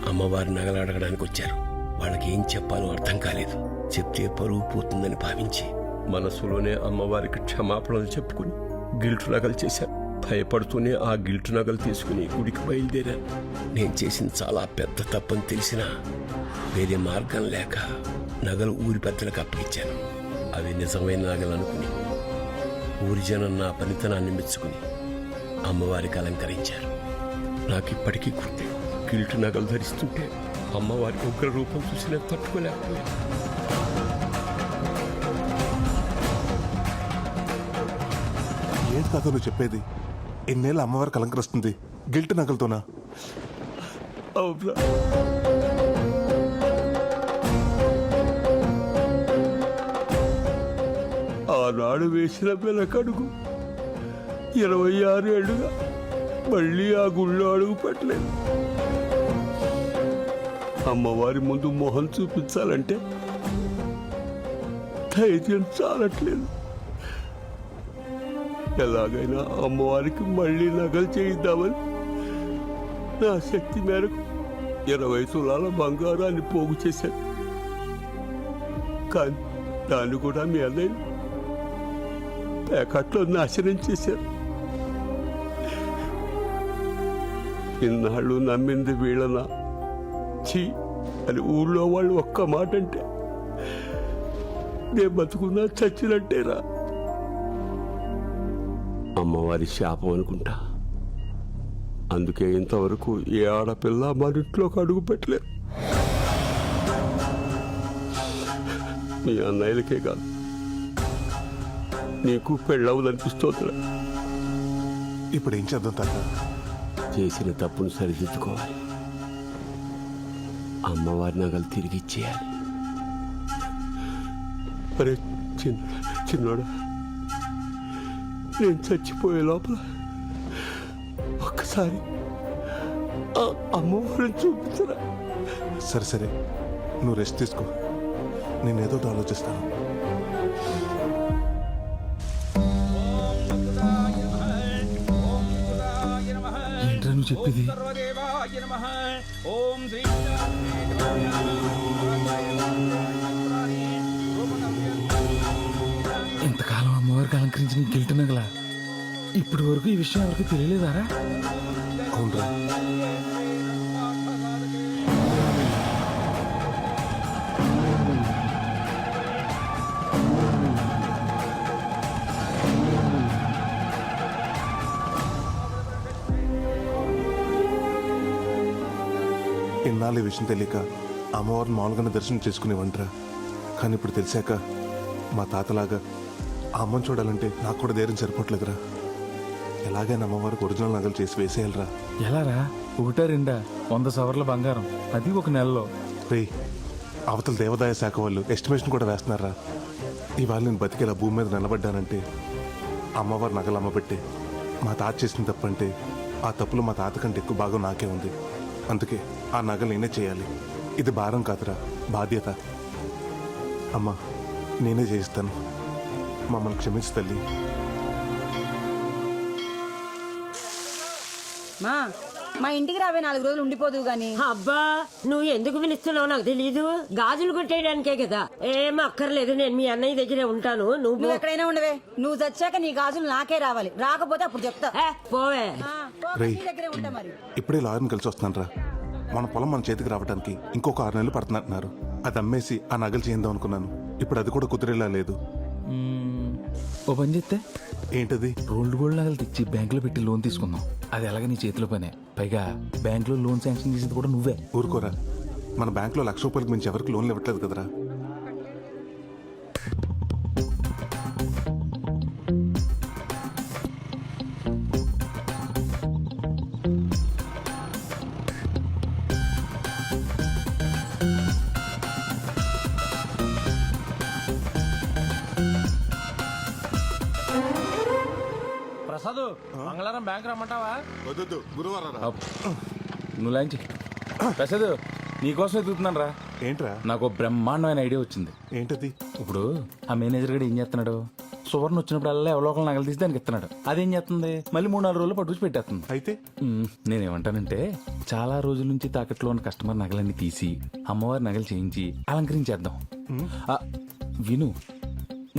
అమ్మవారి నగలు అడగడానికి వచ్చారు. వాళ్ళకి ఏం చెప్పాలో అర్థం కాలేదు. చెప్తే పరువు పోతుందని భావించి మనసులోనే అమ్మవారికి క్షమాపణలు చెప్పుకుని గిల్టు నగలు చేశాను. భయపడుతూనే ఆ గిల్టు నగలు తీసుకుని గుడికి బయలుదేరాను. నేను చేసిన చాలా పెద్ద తప్పని తెలిసినా వేరే మార్గం లేక నగలు ఊరి పెద్దలకు అప్పగించాను. అవి నిజమైన నగలు అనుకుని ఊరి జనం నా పనితనాన్ని మెచ్చుకుని అమ్మవారికి అలంకరించారు. నాకిప్పటికీ గుర్తే, గిల్టు నగలు ధరిస్తుంటే అమ్మవారికి ఉగ్ర రూపం చూసి నేను తట్టుకోలేకపోయాను. ఏంటి తాత నువ్వు చెప్పేది? ఎన్నేళ్ళ అమ్మవారికి అలంకరిస్తుంది గిల్ట్ నగలతోనా? ఆనాడు వేసిన వెనకడుగు 26 ఏళ్లుగా మళ్ళీ ఆ గుళ్ళో అడుగు పెట్టలేదు. అమ్మవారి ముందు మొహం చూపించాలంటే ధైర్యం చాలట్లేదు. ఎలాగైనా అమ్మవారికి మళ్ళీ నగలు చేయిద్దామని నా శక్తి మేరకు 20 తులాల బంగారాన్ని పోగు చేశాను. కానీ దాన్ని కూడా మీ అన్నయ్య ప్యాకెట్లో నాశనం చేశారు. ఇన్నాళ్ళు నమ్మింది వీళ్ళనా ఛీ అని ఊళ్ళో వాళ్ళు ఒక్క మాట అంటే నేను బతుకున్నా చచ్చినట్టేరా. అమ్మవారి శాపం అనుకుంటా. అందుకే ఇంతవరకు ఏ ఆడపిల్ల మన ఇంట్లోకి అడుగు పెట్టలేదు. మీ అన్నయ్యలకే కాదు, నీకు పెళ్ళవుదనిపిస్తోందిరా. ఇప్పుడు ఏం చేద్దాం తాత? చేసిన తప్పును సరిదిద్దుకోవాలి. అమ్మవారి నగలు తిరిగి ఇచ్చేయాలి. అరే చిన్నోడా, నేను చచ్చిపోయే లోపల ఒక్కసారి అమ్మవారిని చూపించరా. సరే సరే, నువ్వు రెస్ట్ తీసుకో, నేనేదో ఆలోచిస్తాను. ఏంట్రా నువ్వు చెప్పేది? ఓం శ్రీ ఇంతకాలం అమ్మవారికి అలంకరించిన గిల్ట్ నగల ఇప్పటి వరకు ఈ విషయం ఎవరికి తెలియలేదారా? అవునరా. ఇన్నాళ్ళు ఈ విషయం తెలియక అమ్మవారిని మామూలుగానే దర్శనం చేసుకునేవంటరా. కానీ ఇప్పుడు తెలిసాక మా తాతలాగా ఆ అమ్మని చూడాలంటే నాకు కూడా ధైర్యం సరిపోవట్లేదురా. ఎలాగైనా అమ్మవారికి ఒరిజినల్ నగలు చేసి వేసేయాలరా. ఎలారా? ఒకటా రెండా? 100 సవర్ల బంగారం, అది ఒక నెలలో. రే, అవతల దేవాదాయ శాఖ వాళ్ళు ఎస్టిమేషన్ కూడా వేస్తున్నారా. ఇవాళ నేను బతికేలా భూమి మీద నిలబడ్డానంటే అమ్మవారి నగలు అమ్మబెట్టే. మా తాత చేసిన తప్పంటే ఆ తప్పులు మా తాత కంటే ఎక్కువ భాగం నాకే ఉంది. అందుకే ఆ నగలు నేనే చేయాలి. ఇది భారం కాదురా, బాధ్యత. అమ్మా, నేనే చేయిస్తాను. మమ్మల్ని క్షమించు తల్లి. మా ఇంటికి రావే 4 రోజులు ఉండిపోదు గాని. అబ్బా, నువ్వు ఎందుకు పిలుస్తున్నావు నాకు తెలీదు. గాజులు కొట్టేయడానికే కదా. ఏం అక్కర్లేదు, నేను మీ అన్నయ్య దగ్గరే ఉంటాను. నువ్వు ఎక్కడైనా ఉండవే. నువ్వు చచ్చాక నీ గాజులు నాకే రావాలి. రాకపోతే అప్పుడు చెప్తా. పోవే. రేయ్, దగ్గరే ఉంటా మరి. ఇప్పుడే లాయర్ని కలిసి వస్తాను రా. మన పొలం మన చేతికి రావడానికి ఇంకొక 6 నెలలు పడుతున్నట్టున్నారు. అది అమ్మేసి ఆ నగలు చేద్దాం అనుకున్నాను. ఇప్పుడు అది కూడా కుదిరేలా లేదు. ఓ పని చేస్తే ఏంటది? రోల్డ్ గోల్డ్ నగలు తెచ్చి బ్యాంకులో పెట్టి లోన్ తీసుకుందాం. అది ఎలాగ నీ చేతిలో పనే. పైగా బ్యాంకులో లోన్ శాంక్షన్ చేసేది కూడా నువ్వే. ఊరుకోరా, మన బ్యాంకులో ₹1,00,000 మించి ఎవరికి లోన్లు ఇవ్వట్లేదు కదరా. ప్రసాద్, మంగళవారం బ్యాంక్ రమ్మంటావా? వద్దు, గురువారం రా. నువ్వు లాంచి. ప్రసాద్, నీకోసం ఎదుగుతున్నాను రా. ఏంట్రా? నాకు బ్రహ్మాండమైన ఐడియా వచ్చింది. ఏంటది? ఇప్పుడు ఆ మేనేజర్ గడు ఏం చేస్తున్నాడు? సువర్ణ వచ్చినప్పుడల్లా ఎవరో ఒకరు నగలు తీసి దానికి ఇస్తున్నాడు. అదేం చేస్తుంది? మళ్ళీ 3-4 రోజులు పట్టుకుని పెట్టేస్తుంది. అయితే నేనేమంటానంటే, చాలా రోజుల నుంచి తాకట్లో ఉన్న కస్టమర్ నగలన్నీ తీసి అమ్మవారి నగలు చేయించి అలంకరించేద్దాం. విను,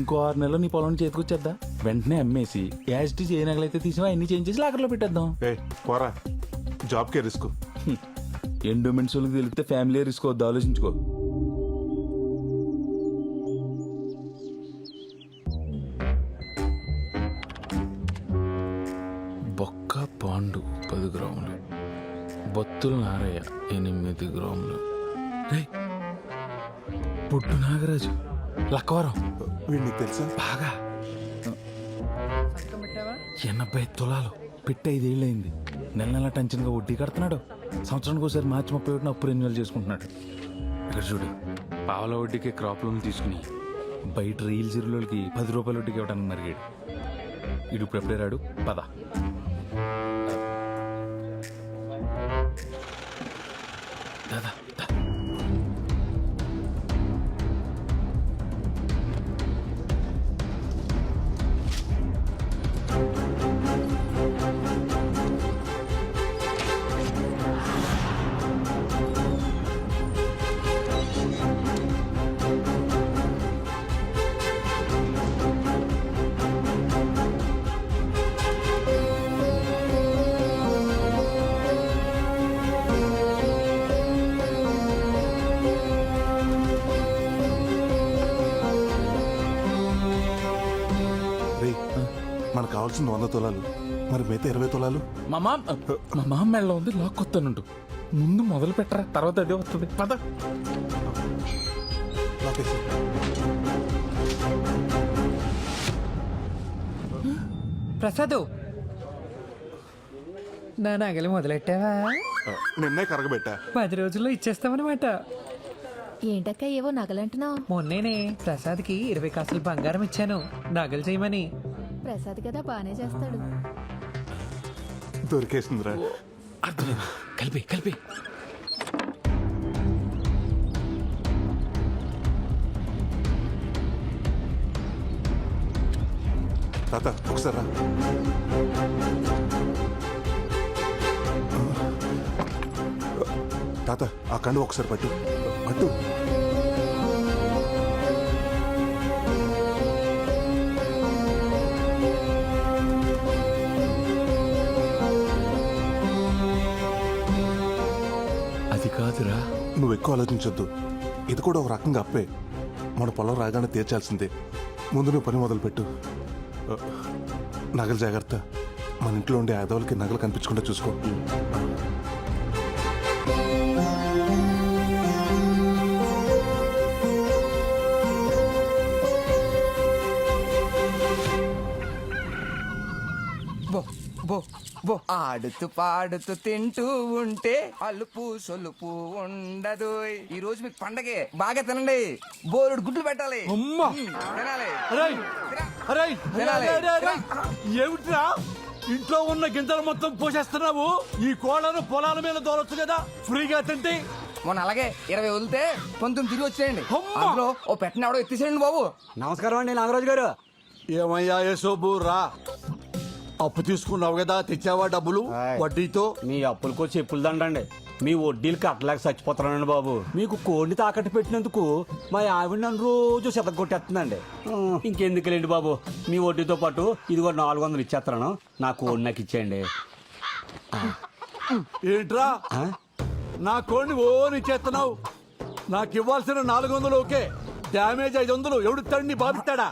ఇంకో 6 నెలలు నీ పొలం చేతికొచ్చేద్దా. వెంటనే అమ్మేసి యాజిటీ ఏ నగలైతే తీసినా అన్ని చేంజ్ చేసి లాకర్లో పెట్టేద్దాం. పోరా, జాబ్కే రిస్క్. ఎండోమెంట్స్ వాళ్ళకి తెలిస్తే ఫ్యామిలీ రిస్క్ వద్దు, ఆలోచించుకో. బొక్క పాండు 10 గ్రాములు, బొత్తుల నారయ్య 8 గ్రాములు, పుట్టు నాగరాజు లక్కవరం. వీడిని తెలుసా? బాగా 80 తులాలు పెట్టి 5 ఏళ్ళయింది. నెల టెన్షన్గా వడ్డీ కడుతున్నాడు. సంవత్సరానికి ఒకసారి మార్చి 31 అప్పు రెన్యువల్ చేసుకుంటున్నాడు. ఇక్కడ చూడు, పావుల వడ్డీకి క్రాప్ లోన్ తీసుకుని బయట రీల్ జీరోలకి 10 రూపాయల వడ్డీకి ఇవ్వడానికి మరిగాడు. ఇడు ఇప్పుడు ఎప్పుడే రాడు. పద. దాదా మనకు కావాల్సిన 100 తులాలు, మరి మిగతా 20 తులాలు మా మామ మెళ్ళలో ఉంది. లాక్ కొత్తానుండు. ముందు మొదలు పెట్టరా, తర్వాత అదే వస్తుంది. పద. ప్రసాద్, నా నగలు మొదలెట్టావా? నిన్నే కరగబెట్టా. 10 రోజుల్లో ఇచ్చేస్తామన్నమాట. ఏంటక్క ఏవో నగలంటున్నావు? మొన్నేనే ప్రసాద్కి 20 కాసులు బంగారం ఇచ్చాను నగలు చేయమని. ప్రసాద్ కదా, బానే చేస్తాడు. దొరికేసిందిరా. కలిపి కలిపి. తాత, ఒకసారి రా. తాత ఆ కండు ఒకసారి పట్టు పట్టు. అది కాదురా. నువ్వు ఎక్కువ ఆలోచించొద్దు. ఇది కూడా ఒక రకంగా అప్పే. మన పొలం రాగానే తీర్చాల్సిందే. ముందు నువ్వు పని మొదలుపెట్టు. నగలు జాగ్రత్త. మన ఇంట్లో ఉండే ఆదవులకి నగలు కనిపించకుండా చూసుకో. ఆడుతూ పాడుతూ తింటూ ఉంటే అలుపు సొలుపు ఉండదు. ఈ రోజు మీకు పండగే, బాగా తినండి. బోరుడు గుడ్లు పెట్టాలి. తినాలి. తినాలి. ఏమిట్రా ఇంట్లో ఉన్న గింజలు మొత్తం పోసేస్తున్నావు? ఈ కోళ్ళను పొలాల మీద దోలొచ్చు కదా, ఫ్రీగా తింటే. మొన్న అలాగే 20 వదిలితే 19 తిరిగి వచ్చేయండి. అందులో ఓ పెట్టిన ఎవడో ఎత్తిసేయండి బాబు. నమస్కారం అండి నాగరాజు గారు. ఏమయ్యా యశోబు రా, అప్పు తీసుకున్నావు కదా, తెచ్చావా డబ్బులు వడ్డీతో? మీ అప్పులకో చెప్పులు దండండి. మీ వడ్డీలు కట్టలేక చచ్చిపోతున్నానండి బాబు. మీకు కోడిని తాకట్టు పెట్టినందుకు మా ఆవిడ నన్ను రోజు కొట్టేస్తుందండి. ఇంకెందుకులేండి బాబు, మీ వడ్డీతో పాటు ఇదిగో 400 ఇచ్చేస్తున్నాను. నా కోడి నాకు ఇచ్చేయండి. ఏంట్రా నా కోడిని ఓని ఇచ్చేస్తున్నావు? నాకు ఇవ్వాల్సిన 400 ఓకే, డ్యామేజ్ 500 ఎవడుతాడు? నీ బాబిస్తాడా?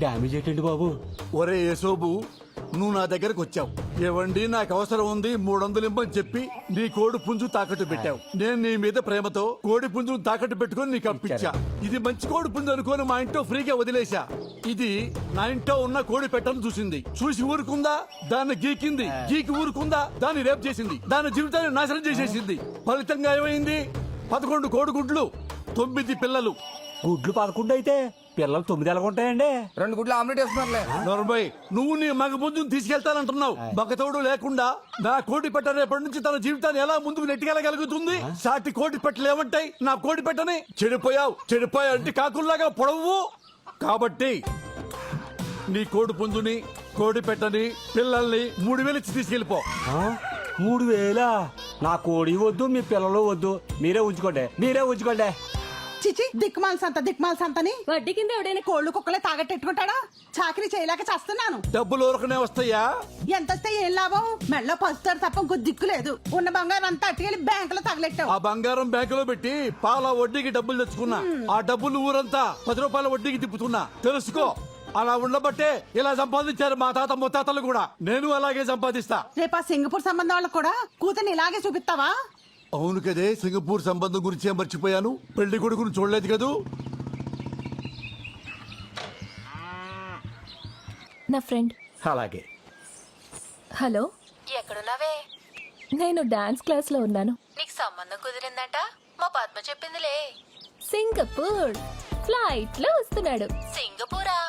డ్యామేజ్ ఏంటండి బాబు? ఒరే యేసోబు, నువ్వు నా దగ్గరకు వచ్చావు. ఏవండి నాకు అవసరం ఉంది 300 ఇమ్మని చెప్పి నీ కోడి పుంజు తాకట్టు పెట్టావు. నేను నీ మీద ప్రేమతో కోడి పుంజును తాకట్టు పెట్టుకుని నీకు అప్పించా. ఇది మంచి కోడి పుంజు అనుకోని మా ఇంట్లో ఫ్రీగా వదిలేశా. ఇది నా ఇంట్లో ఉన్న కోడి పెట్టను చూసింది, చూసి ఊరుకుందా? దాన్ని గీకింది, గీకి ఊరుకుందా? దాన్ని రేపు చేసింది, దాని జీవితాన్ని నాశనం చేసేసింది. ఫలితంగా ఏమైంది? 11 కోడిగుడ్లు, 9 పిల్లలు. గుడ్లు 11 అయితే పిల్లలు 9 ఎలాగుంటాయండి? 2 గుడ్లు ఆమ్లెట్ వేస్తున్నారులే. నర్మయ్, నువ్వు నీ మగ పుంజుని తీసుకెళ్తానంటున్నావు. మగతోడు లేకుండా నా కోడి పెట్ట రేపటి నుంచి తన జీవితాన్ని ఎలా ముందుకు నెట్టుకెళ్ళగలుగుతుంది? సాటి కోడి పెట్టలు ఏమంటాయి నా కోడి పెట్టని? చెడిపోయావు అంటే కాకుల్లాగా పొడవు. కాబట్టి నీ కోడి పుంజుని, కోడి పెట్టని, పిల్లల్ని 3000 ఇచ్చి తీసుకెళ్ళిపో. 3000? నా కోడి వద్దు, మీ పిల్లలు వద్దు. మీరే ఉంచుకోండి. చిచి దిక్మాల సంతని వడ్డీ కింద ఎవడైనా కోళ్ళు కుక్కలే తాగట్టెట్టుకుంటాడా? చాకరీ చేయలేక చేస్తున్నాను. డబ్బులు ఊరకనే వస్తాయా? ఎంత వస్తే ఏం లాభం? మెళ్ళో పసుతాడు తప్ప ఇంకో దిక్కు లేదు. ఉన్న బంగారం అంతా అట్టుకెళ్ళి బ్యాంకులో తగలెట్టావు. ఆ బంగారం బ్యాంకులో పెట్టి పాల వడ్డీకి డబ్బులు తెచ్చుకున్నా. ఆ డబ్బులు ఊరంతా 10 రూపాయల వడ్డీకి తిప్పుతున్నా. తెలుసుకో, అలా ఉండబట్టే ఇలా సంపాదించారు మా తాత ముత్తాతలు కూడా. నేను అలాగే సంపాదిస్తా. రేపు ఆ సింగపూర్ సంబంధం వాళ్ళకు కూడా కూతుర్ని ఇలాగే చూపిస్తావా? అవును కదే, సింగపూర్ సంబంధం గురించి మర్చిపోయాను. పెళ్లి కొడుకును చూడలేదు కదూ. నా ఫ్రెండ్. అలాగే. హలో, ఎక్కడున్నావే? నేను డాన్స్ క్లాస్ లో ఉన్నాను. నీకు సంబంధం కుదిరిందంట మా పద్మ చెప్పిందిలే. సింగపూర్ ఫ్లైట్ లో వస్తున్నాడు. సింగపూరా?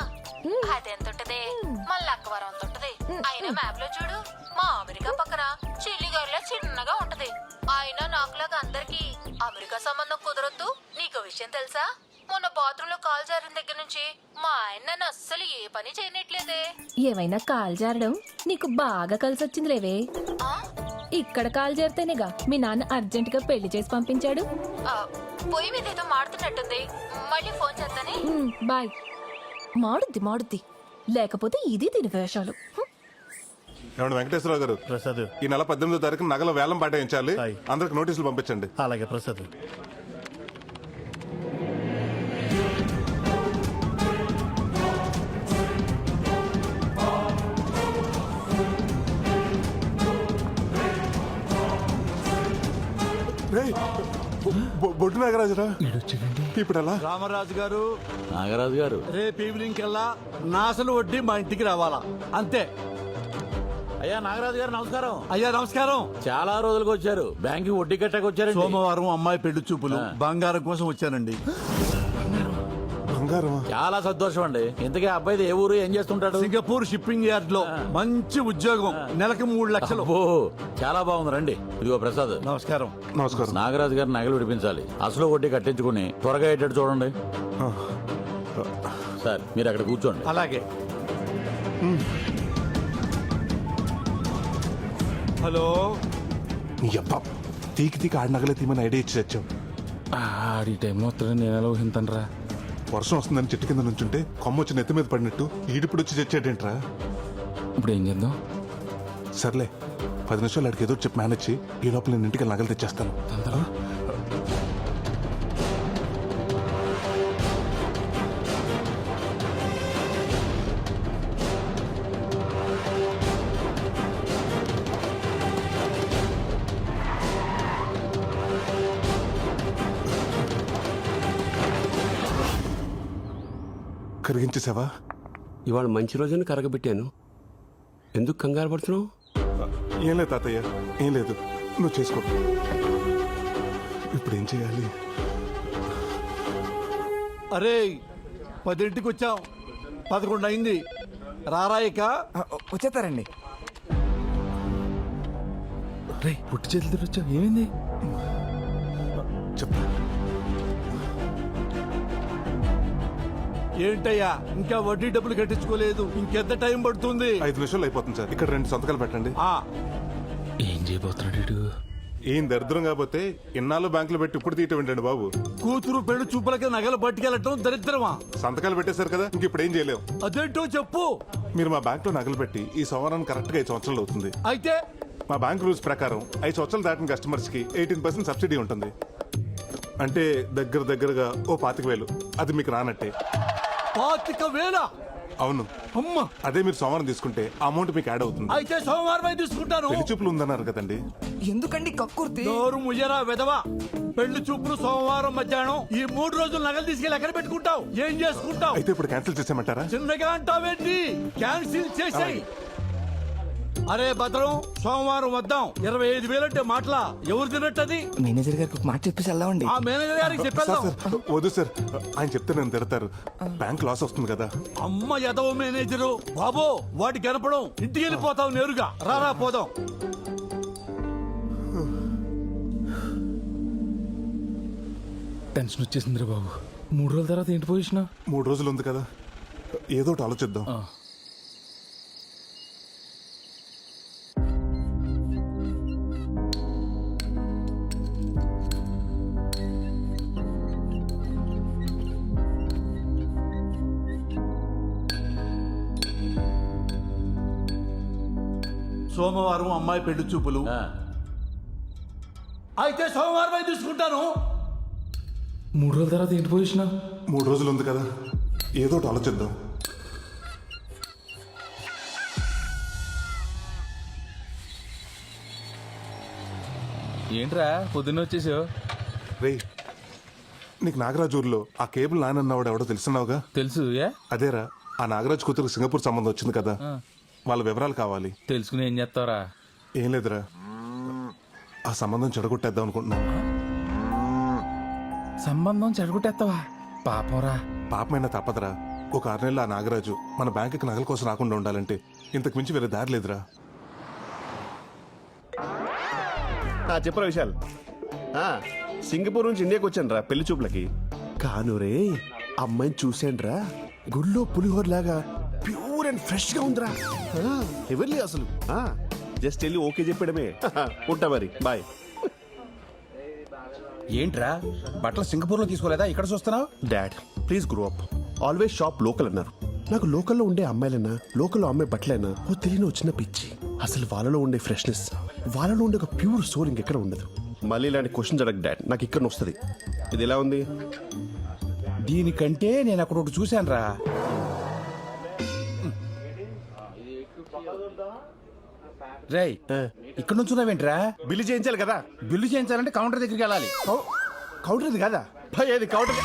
అదెంత ఉంటది? మన లక్కవరం అంత ఉంటది. అయినా మ్యాప్ లో చూడు, మా అమెరికా పక్కన చిల్లిగారిలా చిన్నగా ఉంటది. అయినా నాకులాగా అందరికి అమెరికా సంబంధం కుదరొద్దు. నీకు విషయం తెలుసా? మొన్న బాత్రూమ్ లో కాల్ జారిన దగ్గర నుంచి మా ఆయన నన్ను అస్సలు ఏ పని చేయనట్లేదే. ఏమైనా కాల్ జారడం నీకు బాగా కలిసి వచ్చింది లేవే. ఇక్కడ కాల్ జారితేనేగా మీ నాన్న అర్జెంట్ గా పెళ్లి చేసి పంపించాడు. పొయ్యి మీద ఏదో మాడుతున్నట్టుంది. మళ్ళీ ఫోన్ చేస్తానే. బాయ్. మాడుద్ది లేకపోతే ఇది దీని వేషాలు. ఏమండి వెంకటేశ్వరరావు గారు, ప్రసాద్, ఈ నెల 18వ తారీఖు నగల వేలం పాటించాలి. అందరికి నోటీసులు పంపించండి. అలాగే ప్రసాద్. బొడ్డు నాగరాజురా, ఇప్పుడు ఎలా? రామరాజు గారు, నాగరాజు గారు, రేపు ఈవినింగ్ కల్లా నా అసలు వడ్డీ మా ఇంటికి రావాలా, అంతే. అయ్యా నాగరాజు గారు నమస్కారం. అయ్యా నమస్కారం. చాలా రోజులకు వచ్చారు. బ్యాంక్ వడ్డీ కట్టకు వచ్చారు. సోమవారం అమ్మాయి పెళ్లి చూపులు, బంగారం కోసం వచ్చానండి. బంగారం? చాలా సంతోషం అండి. ఇంతకీ అబ్బాయిది ఏ ఊరు, ఏం చేస్తుంటాడు? సింగపూర్ షిప్పింగ్ యార్డ్ లో మంచి ఉద్యోగం, నెలకి 3 లక్షలు. చాలా బాగుంది. రండి. ఇదిగో ప్రసాద్. నమస్కారం. నమస్కారం. నాగరాజు గారు నగలు విడిపించాలి. అసలు వడ్డీ కట్టించుకుని త్వరగా అయ్యేటట్టు చూడండి. సార్ మీరు అక్కడ కూర్చోండి. అలాగే. హలో. తీకి ఆడి నగలే తీమని ఐడియా ఇచ్చి తెచ్చాం. ఆడి టైంలో వస్తాడని నేను ఎలా ఊహింతనరా? వర్షం వస్తుందని చెట్టు కింద నుంచుంటే కొమ్మ వచ్చి నెత్తి మీద పడినట్టు ఈడిప్పుడు వచ్చి తెచ్చాడేంట్రా? ఇప్పుడు ఏం చేద్దాం? సర్లే 10 నిమిషాలు ఆడికి ఏదో ఒకటి చెప్పి మేనేజ్ చేయి. ఈ లోపల నేను ఇంటికి నగలు తెచ్చేస్తాను. కరిగించేసావా? ఇవాళ మంచి రోజున కరగబెట్టాను. ఎందుకు కంగారు పడుతున్నావు? ఏం లేదు తాతయ్య, ఏం లేదు. నువ్వు చేసుకో. ఇప్పుడు ఏం చేయాలి? అరే 10ంటికి వచ్చాం, 11 అయింది. రారాయిక వచ్చేస్తారండి. రే పుట్టి చేతులతో వచ్చావు, ఏమైంది? చెప్పు. ఏంటయ్యా ఇంకా వడ్డీ డబ్బులు కట్టించుకోలేదు? ఇంకెంత టైం పడుతుంది? 5 నిమిషాలు అయిపోతుంది సార్. ఇక్కడ 2 సంతకాలు పెట్టండి. ఏం చేయబోతున్నాడు? ఏం దరిద్రం కాకపోతే ఇన్నాళ్ళు బ్యాంకులో పెట్టి ఇప్పుడు తీయటం ఏంటండి బాబు? కూతురు పెళ్లి చూపులకి నగలు పట్టుకెళ్ళటం దరిద్రమా? సంతకాలు పెట్టేశారు కదా, ఇంక ఇప్పుడు ఏం చేయలేం. అదేంటో చెప్పు. మీరు మా బ్యాంక్ లో నగలు పెట్టి ఈ సంవత్సరానికి కరెక్ట్ గా 5 సంవత్సరాలు అవుతుంది. అయితే మా బ్యాంక్ రూల్స్ ప్రకారం 5 సంవత్సరాలు దాటిన కస్టమర్స్ కి 18% సబ్సిడీ ఉంటుంది. అంటే దగ్గరగా ఓ 25,000. అది మీకు రానట్టే. 25,000? అవును. అమ్మ, అదే మీరు సోమవారం తీసుకుంటే అమౌంట్ మీకు యాడ్ అవుతుంది. అయితే సోమవారం తీసుకుంటాను. పెళ్లి చూపులు ఉందన్నారు కదండి. ఎందుకండి కక్కుర్తి? నోరు ముయ్యరా వెదవా. పెళ్లి చూపులు సోమవారం మధ్యాహ్నం. ఈ 3 రోజులు నగలు తీసుకెళ్ళి ఎక్కడ పెట్టుకుంటావు? ఏం చేసుకుంటావు? అయితే ఇప్పుడు క్యాన్సిల్ చేసేయమంటారా? చిన్నగా అంటావేంటి? క్యాన్సిల్ చేసాయి. అరే భద్రం, సోమవారం వద్దాం. 25,000 అంటే మాటలా? ఎవరు తినట్టది? మేనేజర్ గారికి ఒక మాట చెప్పేసి వెళ్దామండి. ఆ మేనేజర్ గారికి చెప్పేద్దాం. సార్, వద్దు సార్, ఆయన చెప్తే నేను తిడతారు. బ్యాంక్ లాస్ వస్తుంది కదా. అమ్మ ఎదవ మేనేజరు బాబో, వాటి కనపడం. ఇంటికి వెళ్ళిపోతావు నేరుగా. రారా పోదాం. టెన్షన్ వచ్చేసింది రా బాబు. 3 రోజుల తర్వాత ఏంటి పొజిషన్? 3 రోజులు ఉంది కదా, ఏదో ఒకటి ఆలోచిద్దాం. సోమవారం అమ్మాయి పెళ్లి చూపులు. అయితే సోమవారం తీసుకుంటాను. 3 రోజుల తర్వాత ఏంటి పొజిషన్? 3 రోజులు ఉంది కదా, ఏదో ఒకటి ఆలోచిద్దాం. ఏంట్రా పొద్దున్న వచ్చేసావు? రే, నీకు నాగరాజ్ ఊర్లో ఆ కేబుల్ నానన్నవాడు ఎవడో తెలుసున్నావుగా? తెలుసు. ఏ అదేరా, ఆ నాగరాజ్ కూతురు సింగపూర్ సంబంధం వచ్చింది కదా, వాళ్ళ వివరాలు కావాలి. తెలుసుకుని ఏం చేస్తావరా? ఏం లేదురా, ఆ సంబంధం చెడగొట్టేద్దాం అనుకుంటున్నాను. సంబంధం చెడగొట్టేస్తావా? పాపంరా. పాపమైనా తప్పదురా. ఒక 6 నెలలు ఆ నాగరాజు మన బ్యాంకుకి నగల కోసం రాకుండా ఉండాలంటే ఇంతకు మించి వేరే దారి లేదురా. చెప్పరా విశాల్. సింగపూర్ నుంచి ఇండియాకి వచ్చాను రా పెళ్లి చూపులకి. కానురే, అమ్మాయిని చూశాను రా, గుళ్ళో పులిహోర లాగా ప్యూర్ అండ్ ఫ్రెష్ గా ఉందిరా. ఎవరి అసలు జస్ట్ వెళ్ళి ఓకే చెప్పడమే. ఉంటా మరి, బాయ్. ఏంట్రా బట్టలు సింగపూర్ లో తీసుకోలేదా, ఇక్కడ చూస్తున్నావు? Dad please grow up. Always shop local అన్నారు. నాకు లోకల్లో ఉండే అమ్మాయిలైనా, లోకల్లో అమ్మాయి బట్టలైనా ఓ తెలియని వచ్చిన పిచ్చి. అసలు వాళ్ళలో ఉండే ఫ్రెష్నెస్, వాళ్ళలో ఉండే ఒక ప్యూర్ సోల్ ఇంకెక్కడ ఉండదు. మళ్ళీ ఇలాంటి క్వశ్చన్ అడగ డాడ్, నాకు ఇక్కడ వస్తుంది. ఇది ఎలా ఉంది? దీనికంటే నేను అక్కడ ఒకటి చూశాను రా. రేయ్, ఇక్కడ నుంచి ఉన్నావేంట్రా? బిల్లు చేయించాలి కదా. బిల్లు చేయించాలంటే కౌంటర్ దగ్గరికి వెళ్ళాలి. కౌంటర్ ఇది కదా భయ్, అది కౌంటర్.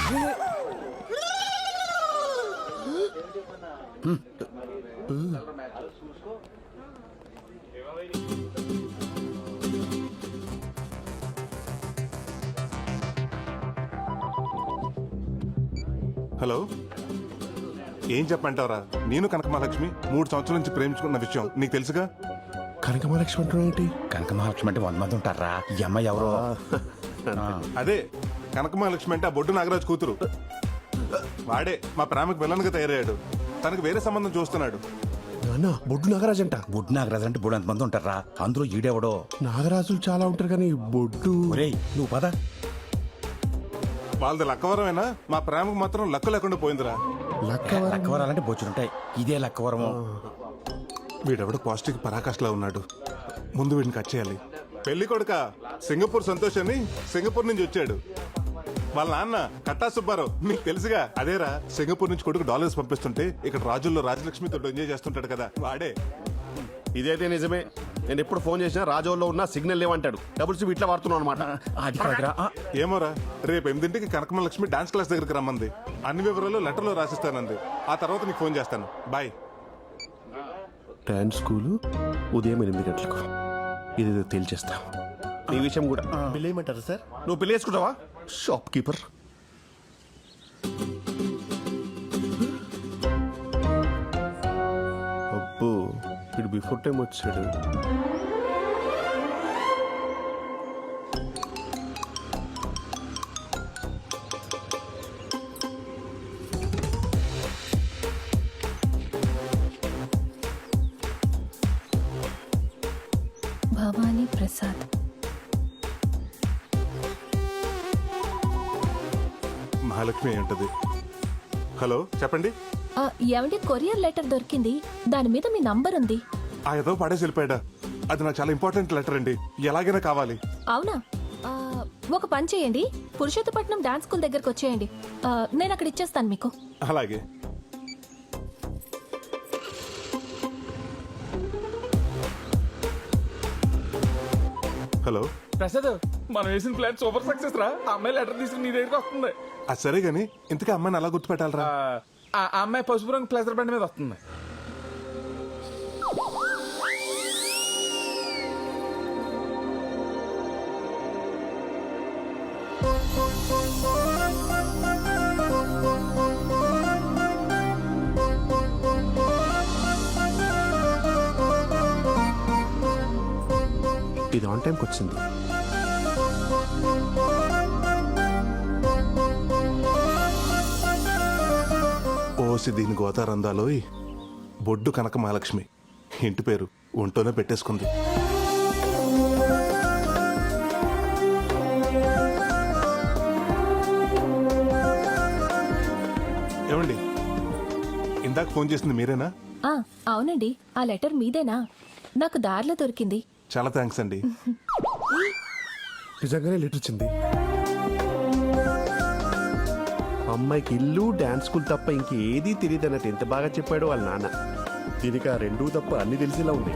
హలో, ఏం చెప్పంటావరా? నేను కనకమహాలక్ష్మి 3 సంవత్సరాల నుంచి ప్రేమించుకున్న విషయం నీకు తెలుసుగా. కనకమహాలక్ష్మి అంటున్నావు ఏంటి? కనకమహాలక్ష్మి అంటే 100 మంది ఉంటారా? ఈ అమ్మాయి ఎవరో? అదే కనకమహాలక్ష్మి అంటే ఆ బొడ్డు నాగరాజు కూతురు. వాడే మా ప్రేమకు విలన్గా తయారయ్యాడు. తనకు వేరే సంబంధం చూస్తున్నాడు. అన్న బొడ్డు నాగరాజు అంట. బుడ్ నాగరాజు అంటే బుడ్ మంది ఉంటారా, అందులో ఈడెవడో. నాగరాజులు చాలా ఉంటారు కానీ బొడ్డు. ఒరేయ్ నువ్వు పద. వాళ్ళది లక్కవరమేనా? మా ప్రేమకు మాత్రం లక్క లేకుండా పోయిందిరా. లక్కవరాలంటే బొచ్చులుంటాయి, ఇదే లక్కవరము. వీడెవడో పాజిటివ్ పరాకాష్లా ఉన్నాడు. ముందు వీడిని కట్ చేయాలి. పెళ్లి కొడుక సింగపూర్ సంతోష్ అని సింగపూర్ నుంచి వచ్చాడు. వాళ్ళ నాన్న కట్టా సుబ్బారావు నీకు తెలుసుగా, అదేరా సింగపూర్ నుంచి కొడుకు డాలర్స్ పంపిస్తుంటే ఇక్కడ రాజుల్లో రాజలక్ష్మితో ఎంజాయ్ చేస్తుంటాడు కదా వాడే. ఇదైతే నిజమే. నేను ఎప్పుడు ఫోన్ చేసినా రాజోల్లో ఉన్న సిగ్నల్ లేవంటాడు. డబుల్స్ ఇట్లా వాడుతున్నావు అనమాట. ఏమోరా, రేపు 8ంటికి కనకమ్మ లక్ష్మి డాన్స్ క్లాస్ దగ్గరికి రమ్మంది. అన్ని వివరాలు లెటర్లో రాసిస్తానంది. ఆ తర్వాత నీకు ఫోన్ చేస్తాను. బాయ్. డాన్స్ స్కూలు ఉదయం 8 గంటలకు. ఇదేదో తేల్చేస్తా. ఈ విషయం కూడా బిల్ వేయమంటారా సార్? నువ్వు బిల్ వేసుకుంటావా షాప్ కీపర్? అబ్బో ఇడు బిఫోర్ టైం వచ్చాడు. భవానీ ప్రసాద్. మహాలక్ష్మి అయి ఉంటది. హలో చెప్పండి. ఏమండి, కొరియర్ లెటర్ దొరికింది, దాని మీద మీ నంబర్ ఉంది. ఆ ఏదో పడేసి వెళ్ళిపోయాడా? అది నాకు చాలా ఇంపార్టెంట్ లెటర్ అండి, ఎలాగైనా కావాలి. అవునా? ఒక పని చేయండి, పురుషోత్తపట్నం డాన్స్ స్కూల్ దగ్గరకు వచ్చేయండి, నేను అక్కడ ఇచ్చేస్తాను మీకు. అలాగే. హలో ప్రసాద్, మనం వేసిన ప్లాన్ సూపర్ సక్సెస్ రా. ఆ అమ్మాయి లెటర్ తీసుకుని నీ దగ్గరికి వస్తుంది. అది సరే గాని ఇంతకీ అమ్మాయిని అలా గుర్తుపెట్టాలరా? ఆ అమ్మాయి పసుపు రంగు ప్లేసర్ బండి మీద వస్తుంది. ఇది ఆన్ టైంకి వచ్చింది. ఓసి దీని గోతారందాలోయ్ బొడ్డు కనక మహాలక్ష్మి. ఇంటి పేరు ఒంటోనే పెట్టేసుకుంది. ఏమండి, ఇందాక ఫోన్ చేసింది మీరేనా? అవునండి, ఆ లెటర్ మీదేనా? నాకు దారిలో దొరికింది. చాలా థ్యాంక్స్ అండి. నిజంగానే లెటర్ వచ్చింది. అమ్మాయికి ఇల్లు డాన్స్ స్కూల్ తప్ప ఇంకేదీ తెలియదు అన్నట్టు ఎంత బాగా చెప్పాడు వాళ్ళ నాన్న. దీనికి ఆ రెండూ తప్ప అన్ని తెలిసేలా ఉంది.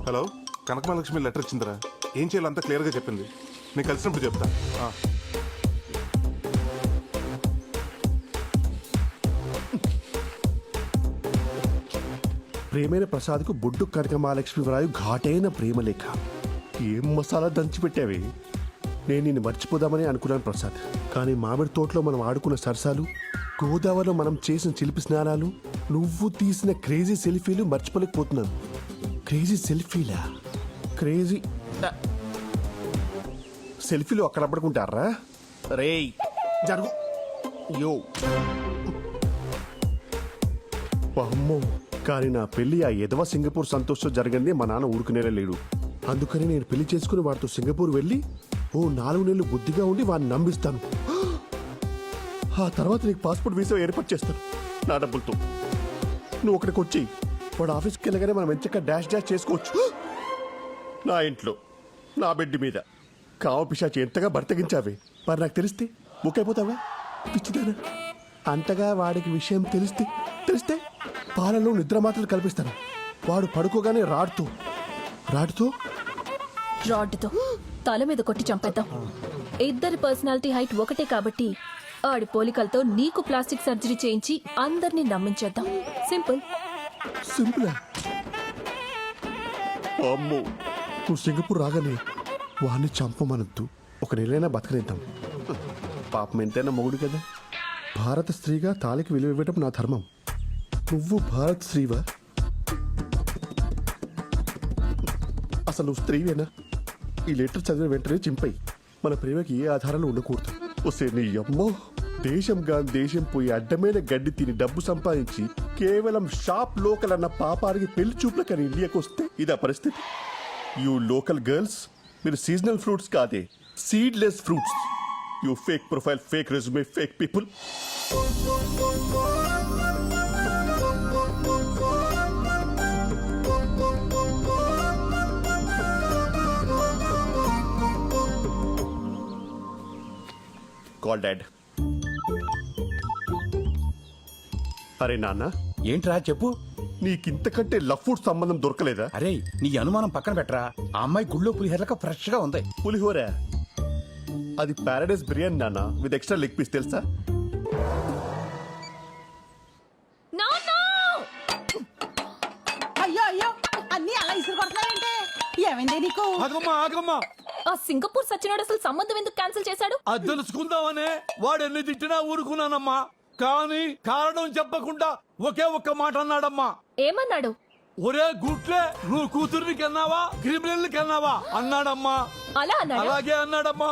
హలో, కనకమహాలక్ష్మి లెటర్ వచ్చిందిరా. ఏం చేయాలో అంతా క్లియర్గా చెప్పింది. నేను కలిసినప్పుడు చెప్తా. ప్రేమైన ప్రసాద్కు బొడ్డు కనక మహాలక్ష్మి వ్రాయు ఘాటైన ప్రేమలేఖ. ఏం మసాలా దంచిపెట్టావి. నేను నిన్ను మర్చిపోదామని అనుకున్నాను ప్రసాద్, కానీ మామిడి తోటలో మనం ఆడుకున్న సరసాలు, గోదావరిలో మనం చేసిన చిలిపి స్నానాలు, నువ్వు తీసిన క్రేజీ సెల్ఫీలు మర్చిపోలేకపోతున్నాను. క్రేజీ సెల్ఫీలా? క్రేజీ సెల్ఫీలు అక్కడ పడుకుంటారా? రేయ్ జరుగు. యో అమ్మో, కానీ నా పెళ్లి ఆ ఎదవ సింగపూర్ సంతోషం జరిగింది మా నాన్న ఊరుకునేలా లేడు. అందుకని నేను పెళ్లి చేసుకుని వాడితో సింగపూర్ వెళ్ళి 4 నెలలు బుద్ధిగా ఉండి వాడిని నమ్మిస్తాను. ఆ తర్వాత నీకు పాస్పోర్ట్ వీసా ఏర్పాటు చేస్తాను నా డబ్బులతో. నువ్వు అక్కడికి వచ్చి వాడు ఆఫీస్కి వెళ్ళగానే మనం ఎంచక్క డాష్ చేసుకోవచ్చు. నా ఇంట్లో నా బెడ్ మీద కావ పిశాచి ఎంతగా బర్తగించావే. మరి నాకు తెలిస్తే బుక్ అయిపోతావా? పిచ్చిదానా. అంతగా వాడికి విషయం తెలిస్తే పాలలో నిద్ర మాత్రలు కల్పిస్తాను. వాడు పడుకోగానే రాడ్తో తల మీద కొట్టి చంపేద్దాం. ఇద్దరి పర్సనాలిటీ హైట్ ఒకటే కాబట్టి ఆడి పోలికలతో నీకు ప్లాస్టిక్ సర్జరీ చేయించి అందరినీ నమ్మించేద్దాం. సింపుల్. అమ్మో, నువ్వు సింగపూర్ రాగానే వాడిని చంపమనొద్దు, ఒక నెలైనా బతకనిద్దాం. పాపం ఎంతైనా మొగుడు కదా. భారత స్త్రీగా తాళికి విలువ ఇవ్వడం నా ధర్మం. నువ్వు భారత స్త్రీవా? అసలు నువ్వు స్త్రీవేనా? ఈ లెటర్ చదివిన వెంటనే చింపై. మన ప్రేమకి ఏ ఆధారాలు ఉండకూడదు. వస్తే నీ అమ్మో, దేశంగా దేశం పోయి అడ్డమైన గడ్డి తిని డబ్బు సంపాదించి కేవలం షాప్ లోకల్ అన్న పాపానికి పెళ్లి చూపులకని ఇండియాకి వస్తే ఇదా పరిస్థితి. యూ లోకల్ గర్ల్స్, మీరు సీజనల్ ఫ్రూట్స్ కాదే, seedless fruits. You fake profile, fake resume, fake people. Call dad. అరే నాన్న, ఏంట్రా చెప్పు. నీకింతకంటే లవ్ ఫుడ్ సంబంధం దొరకలేదా? అరే నీ అనుమానం పక్కన పెట్టరా, ఆ అమ్మాయి గుళ్ళో పులిహోరలక ఫ్రెష్ గా ఉంది. పులిహోర అది పారాడైస్ బిర్యానీ నాన్న, విత్ ఎక్స్ట్రా లెగ్ పీస్, తెలుసా? అయ్యో అయ్యో, అన్ని అలా ఇసురు కొడుతున్నావేంటి? ఏమైంది నీకు? ఆగమ్మా ఆగమ్మా, ఆ సింగపూర్ సచ్చినోడు అసలు సంబంధం ఎందుకు క్యాన్సిల్ చేశాడు? అది తెలుసుకుందామనే వాడు ఎన్ని తిట్టినా ఊరుకున్నానమ్మా. కానీ కారణం చెప్పకుండా ఒకే ఒక్క మాట అన్నాడమ్మా. ఏమన్నాడు? ఒరే గుట్లే, నువ్వు కూతుర్ని కన్నావా క్రిమినల్ కన్నావా అన్నాడమ్మా. అలా అన్నాడు? అలాగే అన్నాడమ్మా.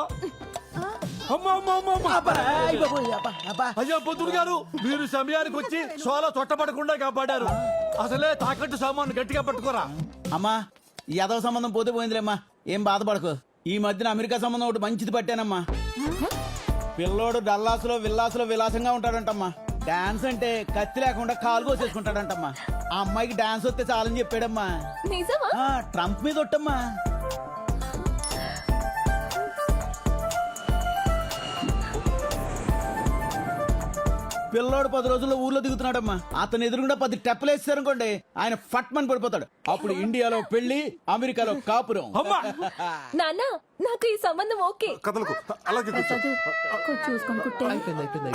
అమ్మా అమ్మా అమ్మా అమ్మా. అయ్యో పొద్దుడు గారు, మీరు సమయానికి వచ్చి సోల తొట్టపడకుండా కాపాడారు. అసలే తాకట్టు సామాను గట్టిగా పట్టుకోరా. అమ్మా, ఈ యాదవ సంబంధం పోతే పోయిందిలేమ్మా, ఏం బాధపడకు. ఈ మధ్యన అమెరికా సంబంధం ఒకటి మంచిది పట్టానమ్మా. పిల్లోడు డల్లాసులో విల్లాసులో విలాసంగా ఉంటాడంటమ్మా. డాన్స్ అంటే కత్తి లేకుండా కాలు కోసేసుకుంటాడంటమ్మా. ఆ అమ్మాయికి డాన్స్ వస్తే చాలని చెప్పాడమ్మా. నిజమా? ట్రంప్ మీద ఒట్టమ్మా. పిల్లోడు 10 రోజుల్లో ఊర్లో దిగుతున్నాడమ్మా. అతను ఎదురుగుండా 10 టెప్పలు వేస్తారనుకోండి, ఆయన ఫట్ మని పడిపోతాడు. అప్పుడు ఇండియాలో పెళ్లి, అమెరికాలో కాపురం. నాన్న, నాకు ఈ సంబంధం ఓకే. కథలకు అలాగే కూర్చో. చూసుకొని కుట్టే.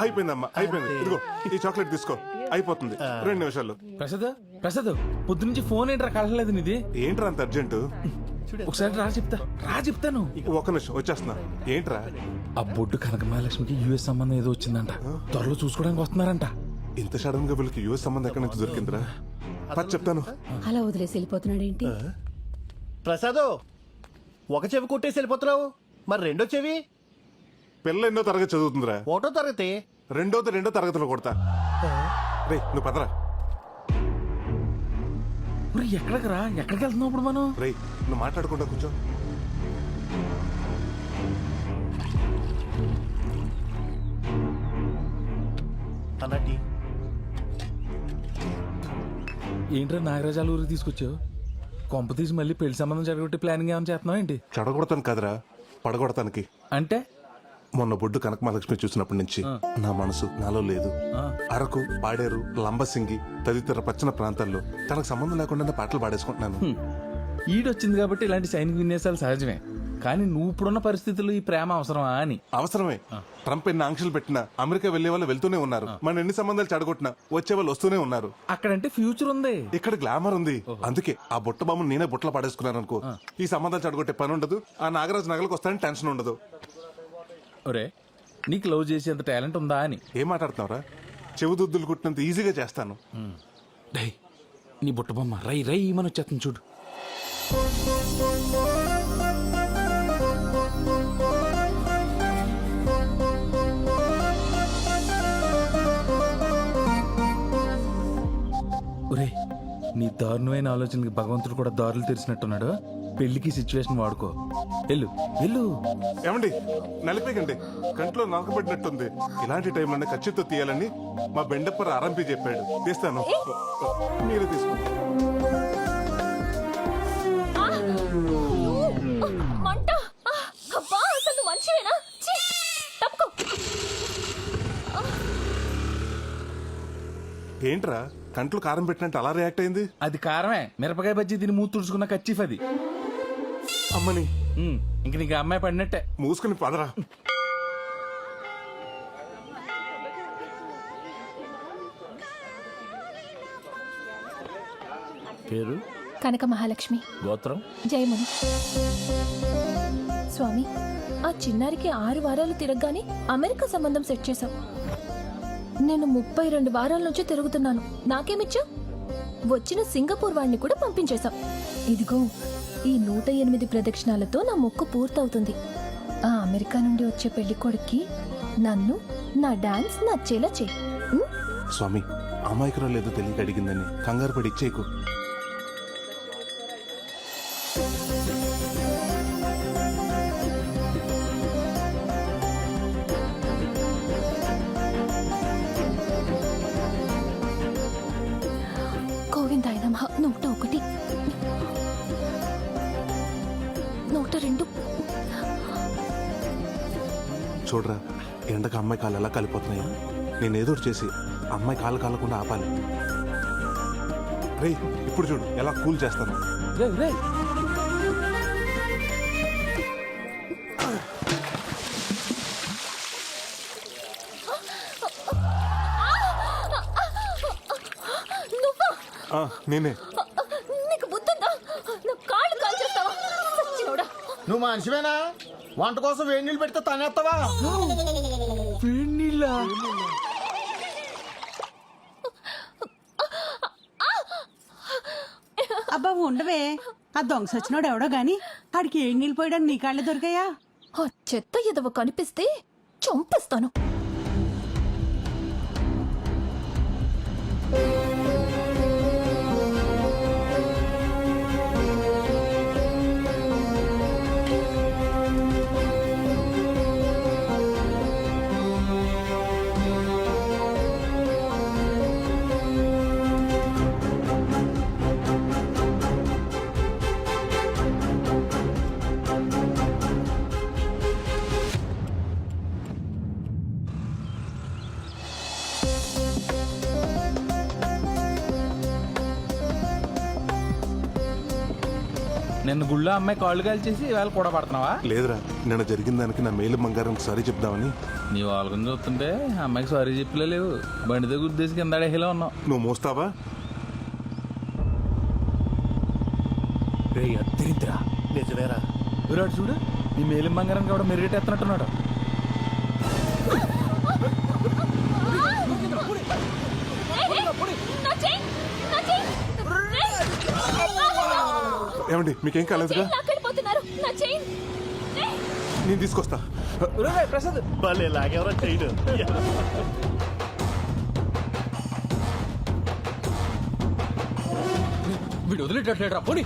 అయిపోయిందమ్మా, అయిపోయింది. ఇదిగో ఈ చాక్లెట్ తీసుకో, అయిపోతుంది 2 నిమిషాల్లో. ప్రసాద్ ప్రసాద్, పొద్దు నుంచి ఫోన్ ఏంట్రా కలలేదు నీది? ఏంట్రా అంత అర్జెంటు? ఒకసారి రా చెప్తాను. ఒక్క నిమిషం వచ్చేస్తున్నా. ఏంట్రా? ఆ బొడ్డు కనకమహాలక్ష్మికి యుఎస్ సంబంధం ఏదో వచ్చిందంట, త్వరలో చూసుకోవడానికి వస్తున్నారంట. ఇంత సడన్ గా వీళ్ళకి యుఎస్ సంబంధం ఎక్కడి నుంచి దొరికిందిరా? పది చెప్తాను. అలా వదిలేసి వెళ్ళిపోతున్నాడు ఏంటి? ప్రసాదో, ఒక చెవి కొట్టేసి వెళ్ళిపోతున్నావు, మరి రెండో చెవి? పిల్ల ఎన్నో తరగతి చదువుతుందిరా? 1వ తరగతి. రెండో తరగతిలో కొడతా. రే నువ్వు పదరా. ఎక్కడికి వెళ్తున్నావు ఇప్పుడు మనం? రే నువ్వు మాట్లాడకుండా కూర్చో. అన్నటి ఏంట్రా నాగరాజాల ఊరికి తీసుకొచ్చావు? కొంప తీసి మళ్ళీ పెళ్లి సంబంధం జరగొట్టి ప్లానింగ్ ఏమైనా చేస్తున్నావు ఏంటి? చెడగొడతాను కదరా, పడగొడతానికి. అంటే మొన్న బొడ్డు కనకమహాలక్ష్మి చూసినప్పటి నుంచి నా మనసు నాలో లేదు. అరకు, పాడేరు, లంబసింగి తదితర పచ్చని ప్రాంతాల్లో తనకు సంబంధం లేకుండా పాటలు పాడేసుకుంటున్నాను. ఈడొచ్చింది కాబట్టి ఇలాంటి సైనిక విన్యాసాలు సహజమే. కానీ నువ్వు ఇప్పుడున్న పరిస్థితుల్లో ఈ ప్రేమ అవసరమా అని. అవసరమే. ట్రంప్ ఎన్ని ఆంక్షలు పెట్టినా అమెరికా వెళ్లే వాళ్ళు వెళ్తూనే ఉన్నారు. మన ఎన్ని సంబంధాలు చెడగొట్టినా వచ్చే వాళ్ళు వస్తూనే ఉన్నారు. అక్కడంటే ఫ్యూచర్ ఉంది, ఇక్కడ గ్లామర్ ఉంది. అందుకే ఆ బుట్ట బామ్మను నేనే బుట్టలో పాడేసుకున్నాను అనుకో, ఈ సంబంధాలు చెడగొట్టే పని ఉండదు, ఆ నాగరాజు నగలకు వస్తానని టెన్షన్ ఉండదు. ఒరే, నీకు లవ్ చేసేంత టాలెంట్ ఉందా అని. ఏం మాట్లాడుతున్నావురా? చెవుదుద్దులు కుట్టినంత ఈజీగా చేస్తాను. డై, నీ బుట్ట బొమ్మ రై రై మన వచ్చేస్తుంది చూడు. ఒరే, నీ దారుణమైన ఆలోచనకి భగవంతుడు కూడా దారులు తెరిచినట్టున్నాడు. పెళ్లికి సిచ్యువేషన్ వాడుకో. వెళ్ళు వెళ్ళు. ఏమండి నలిపేకండి, కంట్లో నాకబడినట్టుంది. ఇలాంటి టైంలోనే ఖచ్చితంతో తీయాలని మా బెండప్పర్ ఆరంపి చెప్పాడు. తీస్తాను, మీరే తీసుకోండి. మంట! అబ్బా, అసలు మనిషివేనా? తప్పుకో. ఏంట్రా కంట్లో కారం పెట్టినట్టు అలా రియాక్ట్ అయింది? అది కారమే, మిరపకాయ బజ్జీ తిని మూతి తుడుచుకున్న కచ్చిఫ్ అది. అమ్మని ఇంక నీకు అమ్మాయి పడినట్టే. మూసుకుని పదరా. పేరు కనక మహాలక్ష్మి, గోత్రం జయముని. స్వామి, ఆ చిన్నారికి 6 వారాలు తిరగగానే అమెరికా సంబంధం సెట్ చేశాం. నేను 32 వారాల నుంచి తిరుగుతున్నాను. నాకేమిచ్చా? వచ్చిన సింగపూర్ వాడిని కూడా పంపించేశాం. ఇదిగో ఈ 108 ప్రదక్షిణాలతో నా మొక్కు పూర్తవుతుంది. ఆ అమెరికా నుండి వచ్చే పెళ్లి కొడుక్కి నన్ను, నా డాన్స్ నచ్చేలా చెయ్యి. స్వామి, అమాయకురాలు ఏదో తెలియక అడిగిందని కంగారు పడి ఇచ్చేయకు. గోవిందాయ నమః. 101, 102. చూడరా, ఎండకు అమ్మాయి కాళ్ళు ఎలా కాలిపోతున్నాయా? నేను ఏదో ఒకటి చేసి అమ్మాయి కాళ్ళు కాలకుండా ఆపాలి. రే, ఇప్పుడు చూడు ఎలా కూల్ చేస్తాను. నువ్వా? నేనే. నీకు బుద్ధుందా? నా కాళ్ళు కాల్చేస్తావా? సచ్చినోడా. నువ్వు మనిషివేనా? వంట కోసం వేడి నీళ్ళు పెడితే తనేస్తావా? అబ్బా ఉండవే, ఆ దొంగ సచ్చినోడు ఎవడో గాని ఆడికి ఏం నీళ్ళు పోయడానికి నీ కాళ్ళే దొరికాయా? ఆ చెత్త ఎదవ కనిపిస్తే చంపేస్తాను. నిన్న గుళ్ళో అమ్మాయి కాళ్ళు కాల్చేసి ఇవాళ కూడా పడుతున్నావా? లేదురా, నిన్న జరిగిన దానికి నా మేలు బంగారం సారీ చెప్దామని. నీ వాళ్ళకుని చూస్తుంటే అమ్మాయికి సారీ చెప్పలే లేవు. బండితో గుద్దేసి కింద అడేలా ఉన్నావు. నువ్వు మోస్తావా? రే అద్దరిద్రా. నిజమేరా. విరాట్ చూడు, నీ మేలిం బంగారానికి కూడా మెరుగెట్టేస్తున్నట్టున్నాడు. ఏమండి, మీకేం కాలేదుగా? నేను తీసుకొస్తా. ప్రసాద్ భలే లాగేవరా చేయడు. వీడు వదిలేటట్లేడు. పోనీ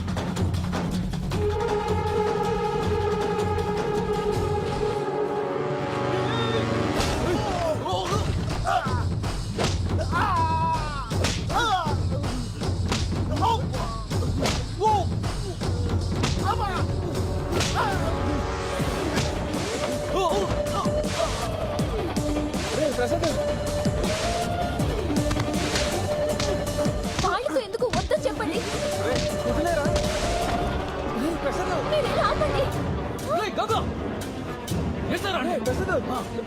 వాళ్ళకు ఎందుకు వద్దని చెప్పండి. మీరే ఆపండి.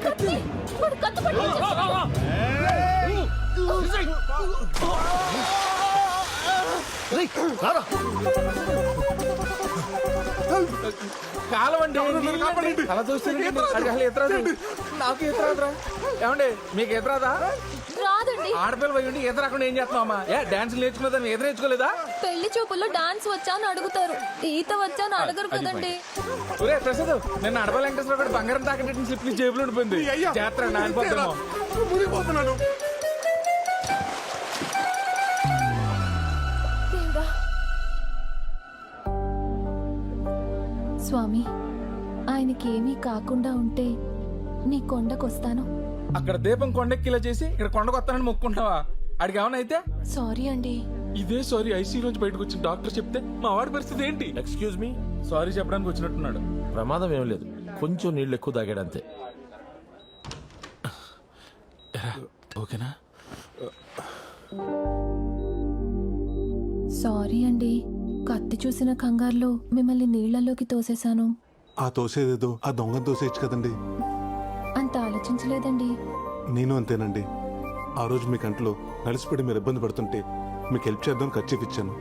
కత్తి. వాడు కత్తి పట్టుకొని కాలవండి. అలా చూస్తే నాకు ఈత రాదురా. ఏమండి, మీకు ఈత రాదా? రాదండి. ఆడపిల్ల పోయి ఉండి ఈత రాకుండా ఏం చేస్తున్నావమ్మా? డాన్స్ నేర్చుకున్నదాన్ని ఈత నేర్చుకోలేదా? పెళ్లి చూపుల్లో డాన్స్ వచ్చా అని అడుగుతారు, ఈత వచ్చా అని అడగరు కదండి. ఒరే ప్రసాద్, నిన్న అడప వెంకటేశ్వర కూడా బంగారం తాకట్టిన స్లిప్ జేబులో ఉండిపోయింది. జాతర నానిపోతున్నాం. స్వామి, ఆయనకి ఏమీ కాకుండా ఉంటే నీ కొండకొస్తాను. అక్కడ దీపం కొండెక్కిలా చేసి ఇక్కడ కొండకు వస్తానని మొక్కుంటావా? అడిగి ఏమన్నా అయితే? సారీ అండి. ఇదే సారీ ఐసీయూ నుంచి బయటకు వచ్చిన డాక్టర్ చెప్తే మా వాడి పరిస్థితి ఏంటి? ఎక్స్క్యూజ్ మీ, సారీ చెప్పడానికి వచ్చినట్టున్నాడు. ప్రమాదం ఏం లేదు, కొంచెం నీళ్ళు ఎక్కువ తాగాడంతే. ఓకేనా? సారీ అండి, కత్తి చూసిన కంగారులో మిమ్మల్ని నీళ్లలోకి తోసేశాను. ఆ తోసేదేదో ఆ దొంగను తోసేయచ్చు కదండి. అంత ఆలోచించలేదండి. నేను అంతేనండి. ఆ రోజు మీ కంట్లో నలిసిపడి మీరు ఇబ్బంది పడుతుంటే మీకు హెల్ప్ చేద్దాం కర్చీఫ్ ఇచ్చాను.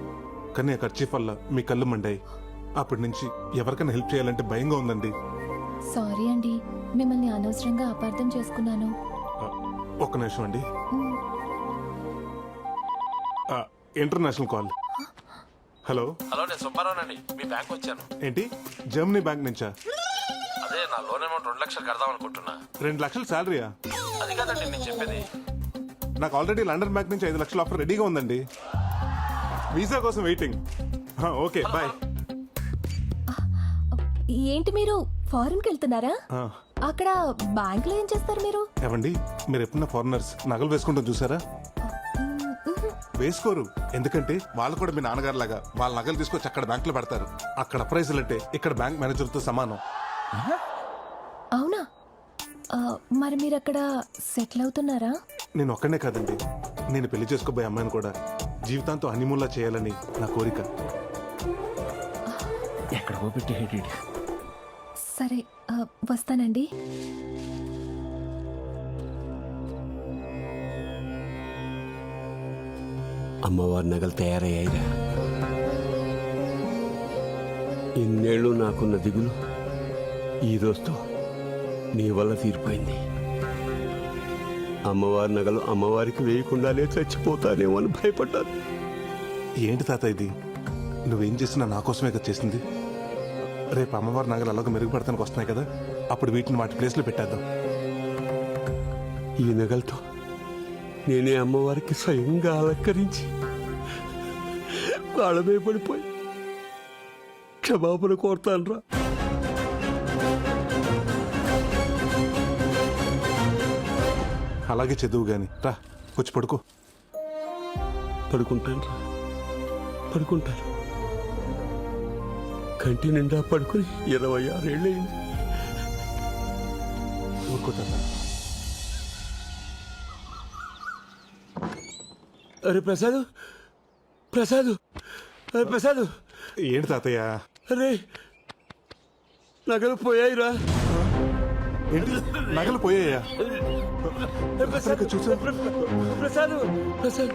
కానీ ఆ కర్చీఫ్ వల్ల మీ కళ్ళు మండాయి. అప్పటి నుంచి ఎవరికైనా హెల్ప్ చేయాలంటే భయంగా ఉందండి. సారీ అండి, మిమ్మల్ని అనవసరంగా అపార్థం చేసుకున్నాను. ఒక్క నిమిషం అండి. International call. హలో హలో, నేను సుబ్బారావునండి. మీ బ్యాంక్ వచ్చాను. ఏంటి, జర్మనీ బ్యాంక్ నుంచా? అదే నా లోన్ అమౌంట్ 2 లక్షలు కడదాం అనుకుంటున్నా. 2 లక్షలు శాలరీయా? అది కాదండి నేను చెప్పేది. నాకు ఆల్రెడీ లండన్ బ్యాంక్ నుంచి 5 లక్షల ఆఫర్ రెడీగా ఉందండి. వీసా కోసం వెయిటింగ్. Okay bye. ఏంటి మీరు ఫారెన్కి వెళ్తున్నారా? అక్కడ బ్యాంకులో ఏం చేస్తారు మీరు? ఏవండి, మీరు ఎప్పుడన్నా ఫారినర్స్ నగలు వేసుకుంటాం చూసారా? వేసుకోరు. ఎందుకంటే వాళ్ళు కూడా మీ నాన్నగారు లాగా వాళ్ళ నగలు తీసుకొచ్చి అక్కడ బ్యాంకులో పెడతారు. అక్కడ ప్రైజులు అంటే ఇక్కడ బ్యాంక్ మేనేజర్తో సమానం. అవునా? మరి మీరు అక్కడ సెటిల్ అవుతున్నారా? నేను ఒక్కనే కాదండి, నేను పెళ్లి చేసుకోబోయే అమ్మాయిని కూడా జీవితాంతో హనీమూన్లా చేయాలని నా కోరిక. ఎక్కడికో పెట్టి సరే, వస్తానండి. అమ్మవారి నగలు తయారయ్యాయిరా. ఇన్నేళ్ళు నాకున్న దిగులు ఈ రోజుతో నీ వల్ల తీరిపోయింది. అమ్మవారి నగలు అమ్మవారికి వేయకుండానే చచ్చిపోతానేమో అని భయపడ్డాను. ఏంటి తాత ఇది? నువ్వేం చేసినా నా కోసమే కదా చేసింది. రేపు అమ్మవారి నగలు అలాగ మెరుగుపడతానికి వస్తున్నాయి కదా, అప్పుడు వీటిని వాటి ప్లేస్లో పెట్టేద్దాం. ఈ నగలతో నేనే అమ్మవారికి స్వయంగా అలంకరించి వాళ్ళమే పడిపోయి క్షమాపణ కోరుతాను రా. అలాగే చదువు గాని రా, వచ్చి పడుకో. పడుకుంటాను రా, పడుకుంటాను. కంటి నిండా పడుకుని 26 ఏళ్ళయింది. ఊరుకోతా. అరే ప్రసాద్, ప్రసాద్, అరే ప్రసాద్. ఏంటి తాతయ్య? అరే నగలు పోయాయిరా. ఏంటి, నగలు పోయాయా? చూసా ప్రసాద్, ప్రసాద్.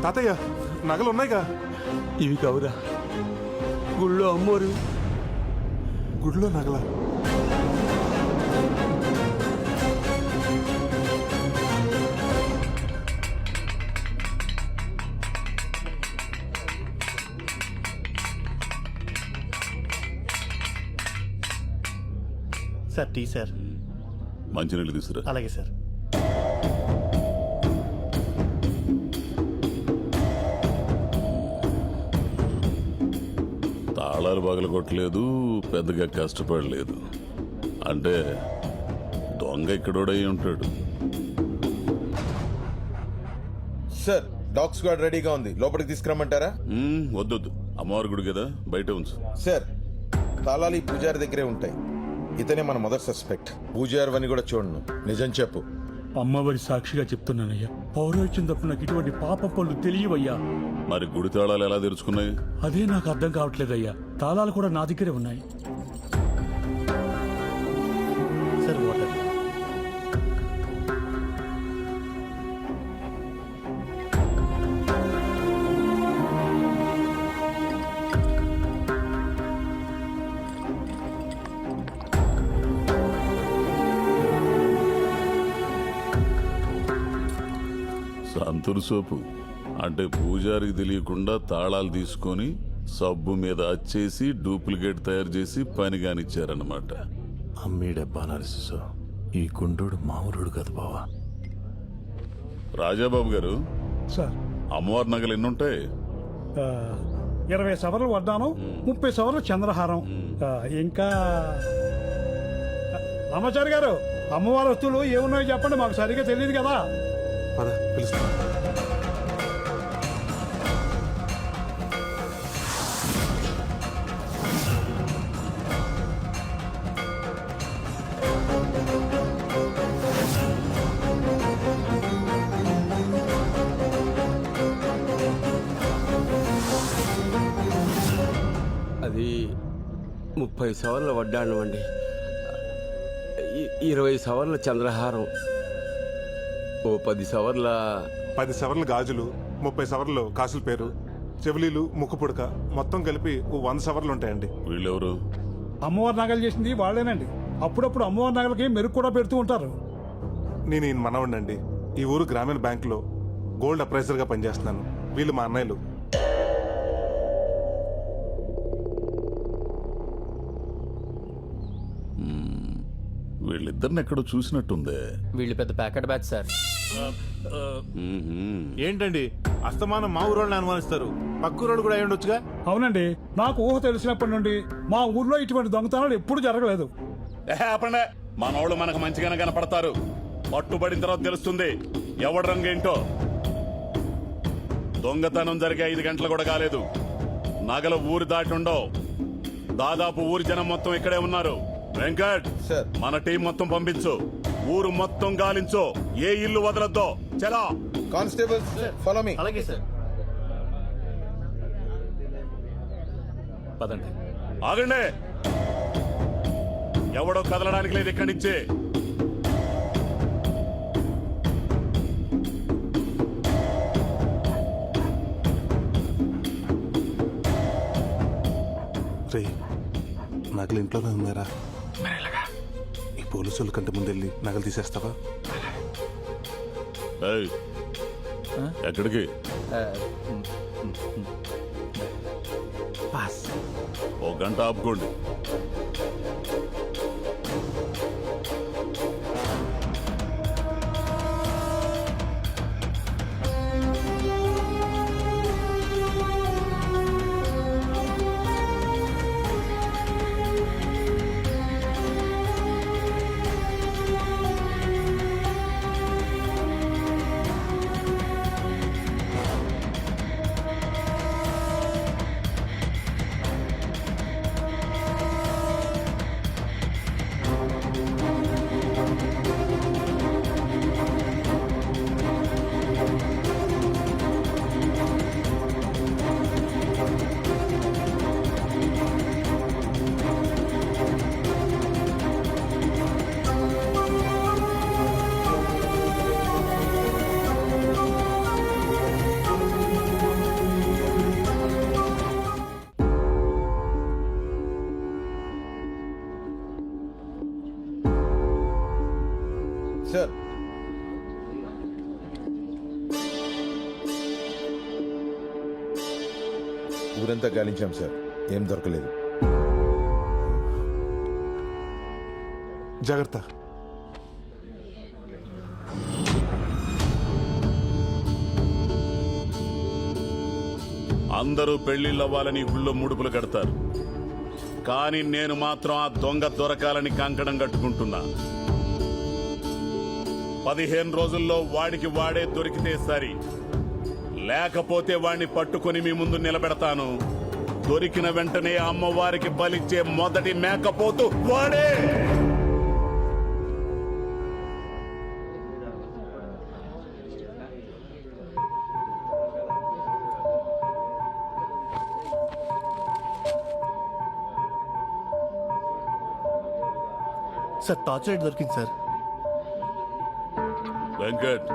తాతయ్య, నగలు ఉన్నాయిగా? ఇవి కావురా, గుళ్ళో అమ్మోరు. గుడిలో నగల? Sir tea sir. మంచినీళ్ళు తీసుకురా. అలాగే సార్. తాళాలు పగల కొట్టలేదు, పెద్దగా కష్టపడలేదు. అంటే దొంగ ఇక్కడోడై ఉంటాడు. సార్, డాగ్ స్క్వాడ్ రెడీగా ఉంది, లోపలికి తీసుకురమ్మంటారా? వద్దొద్దు, అమ్మవారి గుడి కదా, బయట ఉంచు. సార్, తాళాలు ఈ పూజారి దగ్గరే ఉంటాయి. ఇతనే మన మొదటి సస్పెక్ట్. పూజారి అని కూడా చూడను. నిజం చెప్పు. అమ్మవారి సాక్షిగా చెప్తున్నానయ్యా, పౌరోహిత్యం తప్ప నాకు ఇటువంటి పాప పనులు తెలియవయ్యా. మరి గుడి తాళాలు ఎలా తెరుచుకున్నాయి? అదే నాకు అర్థం కావట్లేదయ్యా. తాళాలు కూడా నా దగ్గరే ఉన్నాయి. Sir water. సంతూర్ సోపు అంటే పూజారికి తెలియకుండా తాళాలు తీసుకొని సబ్బు మీద అచ్చేసి డూప్లికేట్ తయారు చేసి పని కానిచ్చారన్నమాట. అమ్మీడబ్బా నరసిసో, ఈ గుండోడు మామూలుడు కదా బావా. రాజాబాబు గారు, సార్, అమ్మవారి నగలు ఎన్నుంటాయి? 20 సవర్లు వడ్డానం, 30 సవర్లు చంద్రహారం, ఇంకా రామాచారి గారు, అమ్మవారి వస్తువులు ఏమున్నాయో చెప్పండి, మాకు సరిగ్గా తెలియదు కదా. పద, పిలుస్తా. అది 30 సవర్ల వడ్డాణం అండి, 20 సవర్ల చంద్రహారం, ఓ 10 సవర్ల 10 సవర్ల గాజులు, 30 సవర్లు కాసుల పేరు, చెవిలీలు, ముక్కు పుడక మొత్తం కలిపి 100 సవర్లు ఉంటాయండి. వీళ్ళెవరు? అమ్మవారి నగలు చేసింది వాళ్ళేనండి. అప్పుడప్పుడు అమ్మవారి నగలకి మెరుగు కూడా పెడుతూ ఉంటారు. నేను ఈయన మనవడినండి. ఈ ఊరు గ్రామీణ బ్యాంకులో గోల్డ్ అప్రైజర్గా పనిచేస్తున్నాను. వీళ్ళు మా అన్నయ్యలు. వీళ్ళిద్దరిని ఎక్కడో చూసినట్టుందే. వీళ్ళు పెద్ద ప్యాకెట్ బ్యాచ్ సార్. ఏంటండి అస్తమానం మా ఊరోళ్ళని అనుమానిస్తారు? పక్కూరోళ్ళు కూడా అయి ఉండొచ్చుగా. అవునండి, నాకు ఊహ తెలిసినప్పటి నుండి మా ఊర్లో ఇటువంటి దొంగతనాలు ఎప్పుడు జరగలేదు. ఆపండి, మనోళ్ళు మనకు మంచిగానే కనపడతారు. పట్టుబడిన తర్వాత తెలుస్తుంది ఎవడి రంగేంటో. దొంగతనం జరిగే 5 గంటలు కూడా కాలేదు. నగలు ఊరి దాటి ఉండవు. దాదాపు ఊరి జనం మొత్తం ఇక్కడే ఉన్నారు. వెంకట్, మన టీం మొత్తం పంపించు. ఊరు మొత్తం గాలించు. ఏ ఇల్లు వదలొద్దో. చలా కానిస్టేబుల్ ఫాలో మీ. అలాగే సార్. పదండి. ఆగండి, ఎవడో కదలడానికి లేదు ఇక్కడి నుంచి. రే, నగలు ఇంట్లోనే ఉన్నారా? ఈ పోలీసుల కంటే ముందెళ్ళి నగలు తీసేస్తావా? ఏయ్, ఎక్కడికి? ఓ గంట ఆపుకోండి. సార్, ఊరంతా గాలించాం సార్, ఏం దొరకలేదు. జాగ్రత్త. అందరూ పెళ్లిళ్ళవ్వాలని గుళ్ళో ముడుపులు కడతారు. కానీ నేను మాత్రం ఆ దొంగ దొరకాలని కంకణం కట్టుకుంటున్నా. 15 రోజుల్లో వాడికి వాడే దొరికితే సరి, లేకపోతే వాడిని పట్టుకుని మీ ముందు నిలబెడతాను. దొరికిన వెంటనే అమ్మవారికి బలిచ్చే మొదటి మేకపోతు వాడే. సార్, టార్చ్ లైట్ దొరికింది సార్. వెంకట్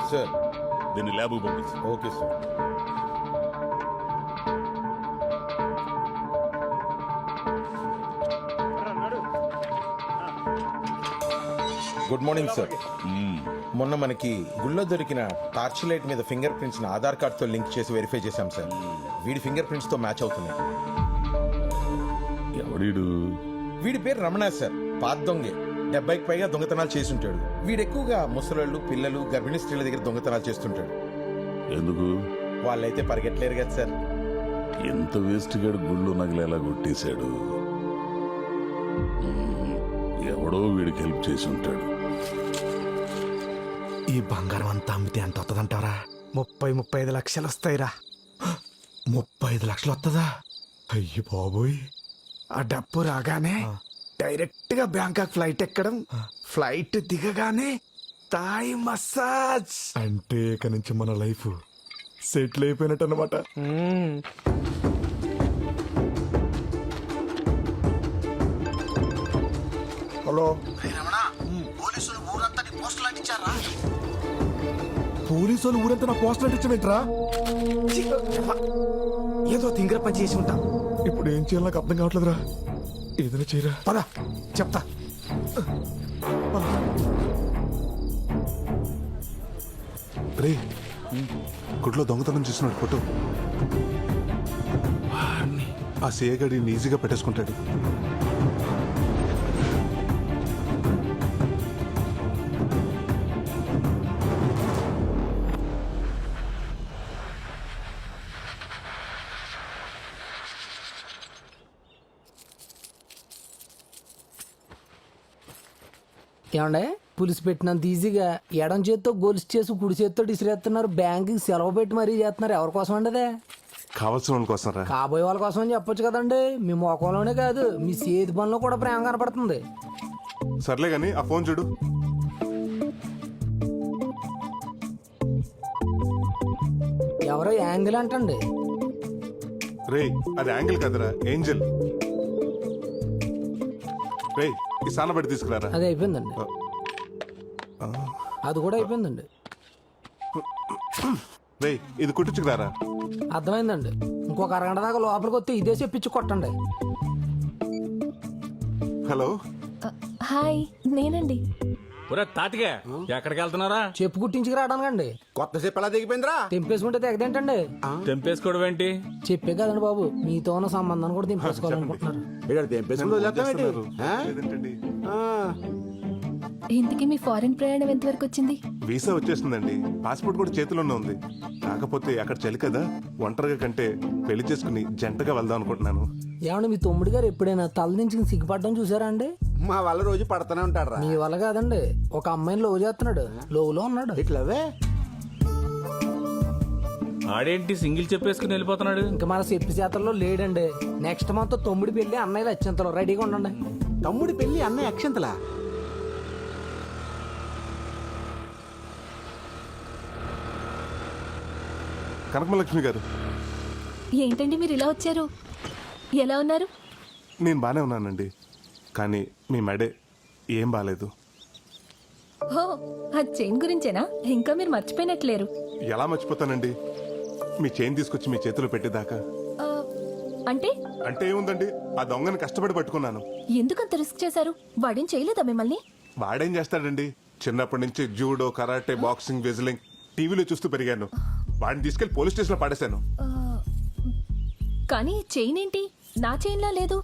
సార్, దీన్ని ల్యాబ్కు పంపించు. Okay sir. Good morning sir. మొన్న మనకి గుళ్ళో దొరికిన టార్చ్ లైట్ మీద ఫింగర్ ప్రింట్స్ ఆధార్ కార్డ్ తో లింక్ చేసి వెరిఫై చేశాం సార్. వీడి ఫింగర్ ప్రింట్స్ తో మ్యాచ్ అవుతున్నాయి. ఎవడీడు? వీడి పేరు రమణ సార్. పాత దొంగే. 70కి పైగా దొంగతనాలు చేసి ఉంటాడు. వీడు ఎక్కువగా ముసలోళ్ళు, పిల్లలు, గర్భిణీ స్త్రీల దగ్గర దొంగతనాలు చేస్తుంటాడు. ఎందుకు? వాళ్ళైతే పరిగెట్టలేరు కదా సార్. ఎంత వేస్ట్ గాడు గుళ్ళు నగలేలా కొట్టేశాడు. ఎవడో వీడికి హెల్ప్ చేసి ఉంటాడు. ఈ బంగారం అంతా అమ్మితే ఎంత వస్తుందంటారా? 35 లక్షలు వస్తాయిరా. 35 లక్షలు వస్తుందా? అయ్యి బాబోయ్. ఆ డబ్బు రాగానే డైరెక్ట్ గా బ్యాంకాక్ ఫ్లైట్ ఎక్కడం, ఫ్లైట్ దిగగానే తాయి మసాజ్. అంటే ఇక నుంచి మన లైఫ్ సెటిల్ అయిపోయినట్టు అనమాట. హలో, పోలీసులు పోలీసు వాళ్ళు ఊరంతా నా పోస్టర్ అంటించమేంట్రా? ఏదో తింగర పని చేసి ఉంటా. ఇప్పుడు ఏం చేయాలో నాకు అర్థం కావట్లేదురా. ఏదైనా చేయరా. పద చెప్తా. రే గుడ్లో దొంగతనం చేస్తున్నాడు ఫోటో. ఆ సీఏ గడిని ఈజీగా పెట్టేసుకుంటాడు. ఏమండే పులిసి పెట్టినంత ఈజీగా ఎడం చేత్తో గొలుసు చేసి కుడి చేత్తో ఇసిరేస్తున్నారు. బ్యాంకుకి సెలవు పెట్టి మరీ చేస్తున్నారు. ఎవరి కోసం అండి అదే? కావాల్సిన వాళ్ళ కోసం రా. కాబోయే వాళ్ళ కోసం అని చెప్పొచ్చు కదండి. మీ ముఖంలోనే కాదు మీ చేతి పనిలో కూడా ప్రేమ కనపడుతుంది. సర్లే గాని ఆ ఫోన్ చూడు. ఎవరో యాంగిల్ అంటండి. రే అది యాంగిల్ కదరా, ఏంజల్. రే ఈ సానబడి తీసుకురారా. అది అయిపోయిందండి. అది కూడా అయిపోయిందండి. రే ఇది కుట్టించుకురారా. అర్థమైందండి. ఇంకొక అరగంట దాకా లోపలికి వస్తే ఇదే చెప్పించి కొట్టండి. హలో హాయ్, నేనండి. ఒరే తాతిగా ఎక్కడికి వెళ్తున్నారా? చెప్పు కుట్టించుకు రావడానికండి. కొత్త చెప్పు ఎలా దిగిపోయిందిరా? తెంపేసుకుంటే తెగదేంటండి? తెంపేసుకోవడం ఏంటి? చెప్పే కదండి బాబు, మీతో ఉన్న సంబంధాన్ని కూడా తెంపేసుకోవాలనుకుంటున్నారు. లేదంటండి. ఇంతకీ మీ ఫారెన్ ప్రయాణం ఎంతవరకు వచ్చింది? వీసా వచ్చేసిందండి. పాస్పోర్ట్ కూడా చేతిలోనే ఉంది. కాకపోతే అక్కడ చలి కదా, ఒంటరిగా కంటే పెళ్లి చేసుకుని జంటగా వెళ్దాం అనుకుంటున్నాను. ఏమండి మీ తమ్ముడు గారు ఎప్పుడైనా తల నుంచి సిగ్గుపడడం చూసారా అండి? మా వల్ల రోజు పడుతూనే ఉంటాడు రా. మీ వల్ల కాదండి, ఒక అమ్మాయిని లవ్ చేస్తున్నాడు. లోవులో ఉన్నాడు. ఇట్లవే ఆడేంటి సింగిల్ చెప్పేసుకుని వెళ్ళిపోతున్నాడు? ఇంకా మన చెప్పి చేతల్లో లేడండి. నెక్స్ట్ మంత్ తమ్ముడి పెళ్లి, అన్నయ్యలు అత్యంతలో రెడీగా ఉండండి. తమ్ముడి పెళ్లి అన్నయ్య అక్షంతలా? కనకమలక్ష్మి గారు, ఏంటండి మీరు ఇలా వచ్చారు? ఎలా ఉన్నారు? నేను బానే ఉన్నానండి, కానీ మీ మెడే ఏం బాలేదు. హో, ఆ చైన్ గురించేనా? ఇంకా మీరు మర్చిపోయినట్లేరు. ఎలా మర్చిపోతానండి, మీ చైన్ తీసుకొచ్చి మీ చేతిలో పెట్టేదాకా. ఆ, అంటే అంటే ఏముందండి, ఆ దొంగని కష్టపడి పట్టుకున్నాను. ఎందుకంత రిస్క్ చేశారు? వాడేం చేయలేదా మిమ్మల్ని? వాడేం చేస్తాడండి, చిన్నప్పటి నుంచి జూడో, కరాటే, బాక్సింగ్, వెజ్లింగ్ టీవీలో చూస్తూ పెరిగాను. వాడిని తీసుకెళ్లి పోలీస్ స్టేషన్ లో పడేశాను. కానీ చైన్ ఏంటి నా చైన్లా లేదు?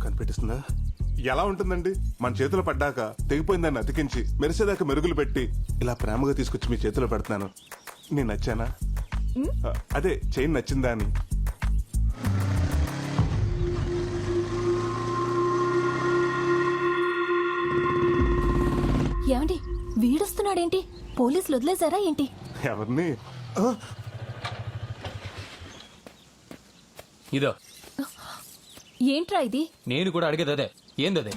కనిపెట్టిస్తుందా? ఎలా ఉంటుందండి, మన చేతిలో పడ్డాక తెగిపోయిందాన్ని అతికించి మెరిసేదాకా మెరుగులు పెట్టి ఇలా ప్రేమగా తీసుకొచ్చి మీ చేతిలో పెడుతున్నాను. నేను నచ్చానా? అదే చైన్ నచ్చిందా అని. ఏమండి వీడొస్తున్నాడేంటి? పోలీసులు వదిలేశారా ఏంటి? ఎవరిని? ఇదో ఏంట్రా ఇది? నేను కూడా అడిగేది అదే. ఏందదే?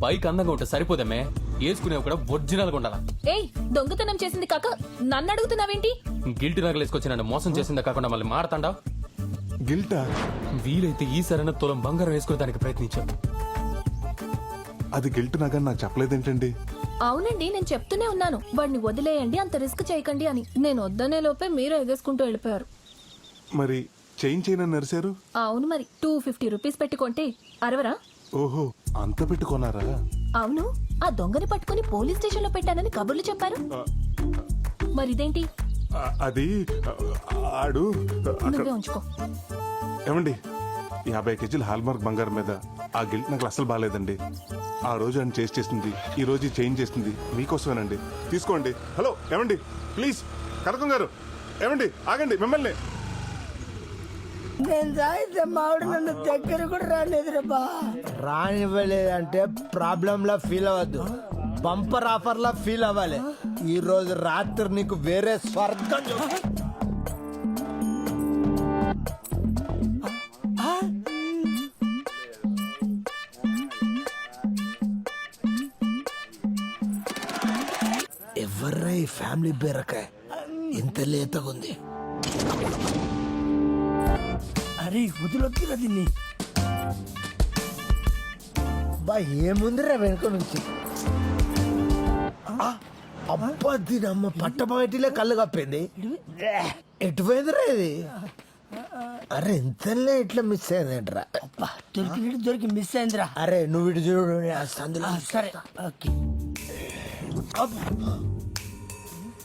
బైక్ అందంగా ఉంటే సరిపోదమ్మే, వేసుకునేవి కూడా ఒరిజినల్ గా ఉండాలా. ఏయ్, దొంగతనం చేసింది కాక నన్ను అడుగుతున్నావేంటి? గిల్ట్ నగలు వేసుకొచ్చి నన్ను మోసం చేసిందే కాకుండా మళ్ళీ మారతాండా? గిల్టా? వీలైతే ఈ సరైన తులం బంగారం వేసుకునే దానికి ప్రయత్నించాను. అది గిల్ట్ నాగా నాకు చెప్పలేదేంటండి? అవునండి, నేను చెప్తూనే ఉన్నాను వాడిని వదిలేయండి, అంత రిస్క్ చేయకండి అని. నేను వద్దనే లోపే మీరు ఎగేసుకుంటూ వెళ్ళిపోయారు. మరి చైన్ చైన్ అని నరిశారు? అవును, మరి 250 రూపీస్ పెట్టుకుంటే అరవరా? ఓహో, అంత పెట్టుకున్నారా? అవును, ఆ దొంగని పట్టుకుని పోలీస్ స్టేషన్ లో పెట్టానని కబుర్లు చెప్పారు. మరి ఇదేంటి? అది ఆడు నువ్వే ఉంచుకో. ఏమండి, 50 కేజీల హాల్మార్క్ బంగారం మీద ఆ గిల్ట్ నాకు అసలు బాగాలేదండి. ఆ రోజు ఆయన చేసి చేసింది, ఈ రోజు చేంజ్ చేసింది మీకోసమేనండి. తీసుకోండి. హలో ఏమండి, ప్లీజ్. కనకం గారు, ఏమండి ఆగండి, మిమ్మల్ని. నేను తాగితే మావిడ నన్ను దగ్గర కూడా రాలేదురా. రానివ్వలేదంటే ప్రాబ్లం లా ఫీల్ అవ్వద్దు, బంపర్ ఆఫర్ లా ఫీల్ అవ్వాలి. ఈ రోజు రాత్రి నీకు వేరే స్వర్గం ఎవర్రా ఈ ఫ్యామిలీ బీరకాయ ఇంత లేతగుంది? అరే వదిలొద్దురా దీన్ని. బా ఏముందిరా వెనుక నుంచి? అబ్బా దీనమ్మ పట్టపగటిలే కళ్ళు కప్పింది. ఎటు పోయిందిరా ఇది? అరే ఇంతలే ఇట్లా మిస్ అయిందేంట్రా? దొరికి మిస్ అయిందిరా. అరే నువ్వు ఇటు చూడు, అందులో సరే ఓకే.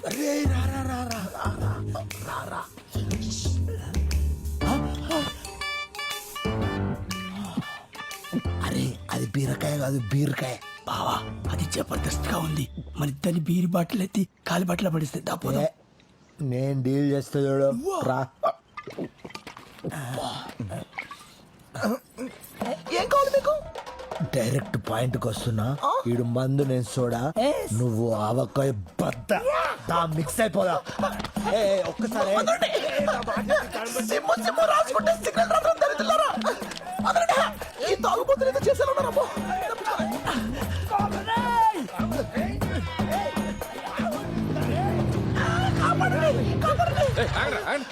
అరే రా రా రా రా రా రా రా. అరే అది బీరకాయ కాదు, బీరకాయ. బావా అది జబర్దస్త్ గా ఉంది. మన ఇద్దరిని బీరి బాటిల్ ఎత్తి కాలి బట్టలు పడిస్తే దాపోదా. నేను డీల్ చేస్తా చూడు రా. ఏం కావాలి మీకు? డైరెక్ట్ పాయింట్ కి వస్తున్నా. ఈడు మందు, నేను సోడా, నువ్వు ఆవకాయ బద్ద. మిక్స్ అయిపోదా ఒక్కసారి.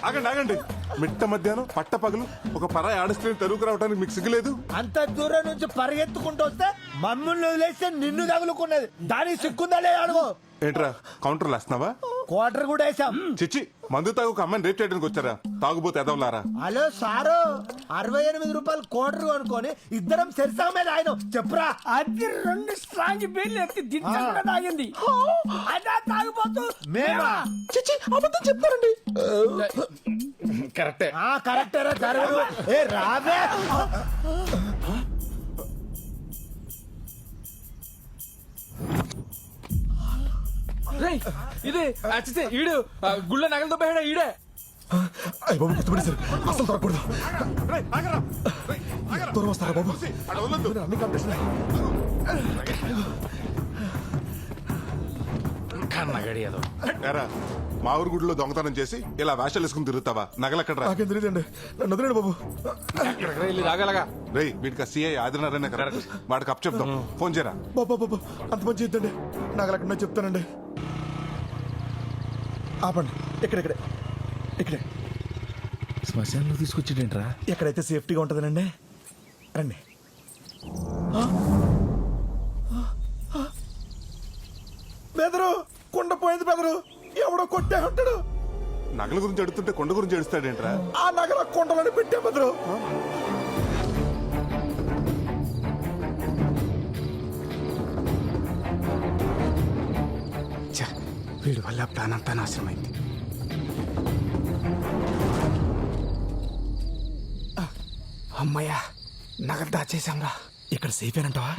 ఆగండి ఆగండి, మిట్ట మధ్యాహ్నం పట్ట పగలు ఒక పరాయి ఆడస్ట్రీని తరువుకు రావడానికి మీకు సిగ్గులేదు? అంత దూరం నుంచి పరిగెత్తుకుంటూ వస్తే మమ్మల్ని వదిలేస్తే నిన్ను తగులుకున్నది. దానికి సిగ్గుందా లేదా అడుగు. ఏంట్రా కౌంటర్లు వేస్తున్నావా? క్వార్టర్ కూడా వేసాం. చిచ్చి, మందు తాగు ఒక అమ్మాయిని రేప్ చేయడానికి వచ్చారా? తాగుబోతే ఎదవలారా. హలో సారు, 68 రూపాయలు క్వార్టర్ కొనుక్కొని ఇద్దరం సెరిసా మీద ఆయన చెప్పురా. అది 2 స్ట్రాంగ్ బీర్లు ఎత్తి దించకుండా తాగింది. అదా తాగిపోతూ మేమా? చిచ్చి అబద్ధం చెప్తారండి. కరెక్టే. కరెక్టరా జరగదు. ఏ రావే. ఇదే అచ్చితే ఈడు గుళ్ళ నగలతో పోయాడా ఈడే. అయ్య బాబు గుర్తుపడేశారు, అసలు దొరకకూడదు. దూరం వస్తారా బాబు? అన్ని కాంపిటీషన్. ఎరా, మా ఊరు గుడిలో దొంగతనం చేసి ఇలా వేషాలు వేసుకుని తిరుగుతావా? నగలెక్కడ్రా? నాకేం తెలియదండి, నన్ను వదిలేడు బాబు. రాగలగా రే వీడికి సిఐ ఆదినారాయణ కరెక్ట్, వాడికి అప్ చెప్తాం. ఫోన్ చేయరా. బాబా బాబా అంత పని చేయొద్దండి, నగలెక్కడ చెప్తానండి. ఆపండి, ఇక్కడే ఇక్కడే. శ్మశానంలో తీసుకొచ్చేటేంట్రా? ఎక్కడైతే సేఫ్టీగా ఉంటుందనండి. రండి. బెదరు, కొండ పోయింది బెదరు, ఎవడో కొట్టే ఉంటాడు. నగల గురించి అడుగుతుంటే కొండ గురించి అడుస్తాడేంట్రా? ఆ నగల కొండలని పెట్టే బెదరు. వీడి వల్ల ప్లాన్ అంతా నాశనమైంది. అమ్మయ్యా, నగలు దాచేశాంగా. ఇక్కడ సేఫ్ అంటావా?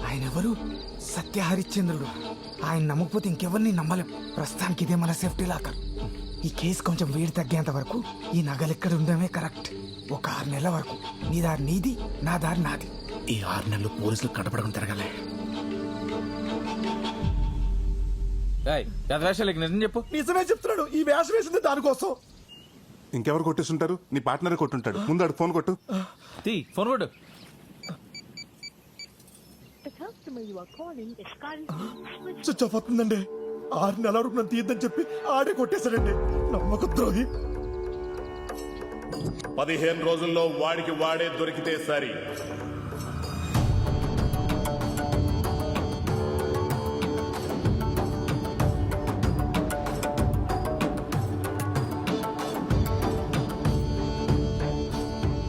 ఆయన ఎవరు? సత్య హరిశ్చంద్రుడు. ఆయన నమ్మకపోతే ఇంకెవరిని నమ్మలేం. ప్రస్తుతానికి ఇదే మన సేఫ్టీ లాకర్. ఈ కేసు కొంచెం వేడి తగ్గేంత వరకు ఈ నగలు ఇక్కడ ఉండడమే కరెక్ట్. ఒక 6 నెలల వరకు నీ దారి నీది, నా దారి నాది. ఈ 6 నెలలు పోలీసులు కనపడకుండా తిరగలే. వేషాలకి నిజం చెప్పు. నిజమే చెప్తున్నాడు, ఈ వేషం వేసింది దానికోసం. ఇంకెవరు కొట్టేస్తుంటారు? నీ పార్ట్నర్ కొట్టుంటాడు. ముందు ఆడు ఫోన్ కొట్టు. ఫోన్ కొట్టు. స్విచ్ ఆఫ్ అవుతుందండి. 6 నెలల వరకు నన్ను తీయద్దని చెప్పి ఆడే కొట్టేశాడండి. నమ్మక ద్రోహి. 15 రోజుల్లో వాడికి వాడే దొరికితే సరి.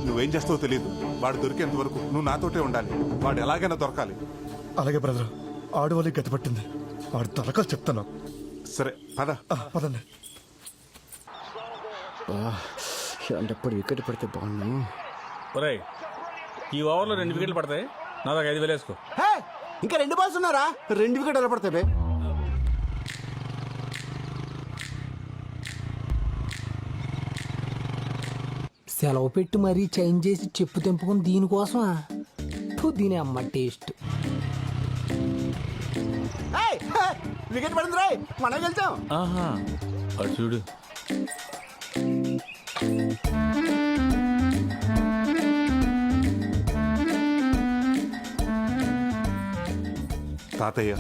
నువ్వేం చేస్తావో తెలియదు. వాడు దొరికేంత వరకు నువ్వు నాతోటే ఉండాలి. వాడు ఎలాగైనా దొరకాలి. అలాగే బ్రదర్, ఆడవాళ్ళకి గతి పట్టింది. వాడు దొరకాలి చెప్తాను. సరే పద. పదండి. ఎప్పుడు వికెట్ పడితే బాగున్నాను. ఒరేయ్, ఈ ఓవర్లో 2 వికెట్లు పడతాయి. నా దాకా 5,000 వేసుకో. ఇంకా 2 బాల్స్ ఉన్నారా? 2 వికెట్ ఎలా పడతాయి? సెలవు పెట్టి మరీ చేంజ్ చేసి చెప్పు తెంపుకుని దీనికోసమా? దీని అమ్మ టేస్ట్. వికెట్ పడింది రాయ్, మనం వెళ్తాం. అటు చూడు. తాతయ్య.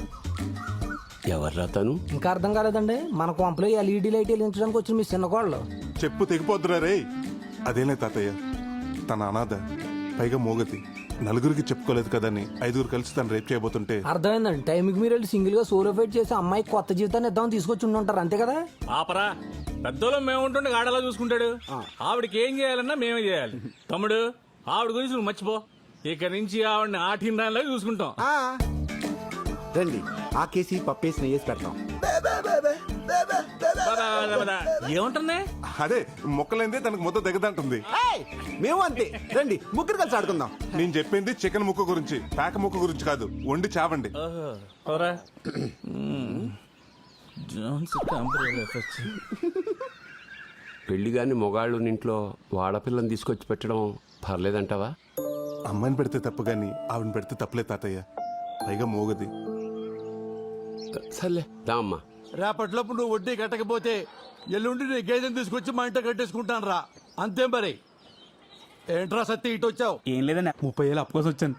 ఎవర్రా తను? ఇంకా అర్థం కాలేదండి. మన కొంపలో LED లైట్ వెలిగించడానికి వచ్చిన మీ చిన్న కోళ్ళు. చెప్పు తెగిపోద్దురా రే. అదేలే తాతయ్య, తన అనాథ. పైగా మోగతి. నలుగురికి చెప్పుకోలేదు కదని 5గురు కలిసి తను రేప్ చేయబోతుంటే అర్థమైందండి. టైంకి మీరు వెళ్ళి సింగిల్ గా సోలో ఫైట్ చేసి అమ్మాయి కొత్త జీవితాన్ని ఇద్దామని తీసుకొచ్చి ఉండుంటారు, అంతే కదా? ఆపరా, పెద్దోళ్ళం మేము ఉంటుండే ఆడలా చూసుకుంటాడు. ఆవిడకి ఏం చేయాలన్నా మేమే చేయాలి. తమ్ముడు, ఆవిడ గురించి నువ్వు మర్చిపో. ఇక నుంచి ఆవిడని ఆటిందానిలా చూసుకుంటాం. రండి, ఆ కేసి పప్పేసి నెయ్యేసి పెడతాం. ఏమంటుంది? అదే మొక్కలైందే తనకు మొత్తం దిగదంటుంది. మేము అంతే. రండి, ముగ్గురు కలిసి ఆడుకుందాం. నేను చెప్పింది చికెన్ ముక్క గురించి, పేక ముక్క గురించి కాదు. వండి చావండి. పెళ్లిగాని మొగాళ్ళు ఇంట్లో వాడపిల్లని తీసుకొచ్చి పెట్టడం పర్లేదంటావా? అమ్మాయిని పెడితే తప్పు గాని ఆవిడని పెడితే తప్పులే తాతయ్య. పైగా మోగది. సర్లే దా అమ్మా. రేపట్లోపు నువ్వు వడ్డీ కట్టకపోతే ఎల్లుండి నీ గేదెని తీసుకొచ్చి మా ఇంట కట్టేసుకుంటాను రా. అంతే మరి. ఏంట్రా సత్తి ఇటు వచ్చావు? ఏం లేదన్నా, 30,000 అప్పు కోసం వచ్చాను.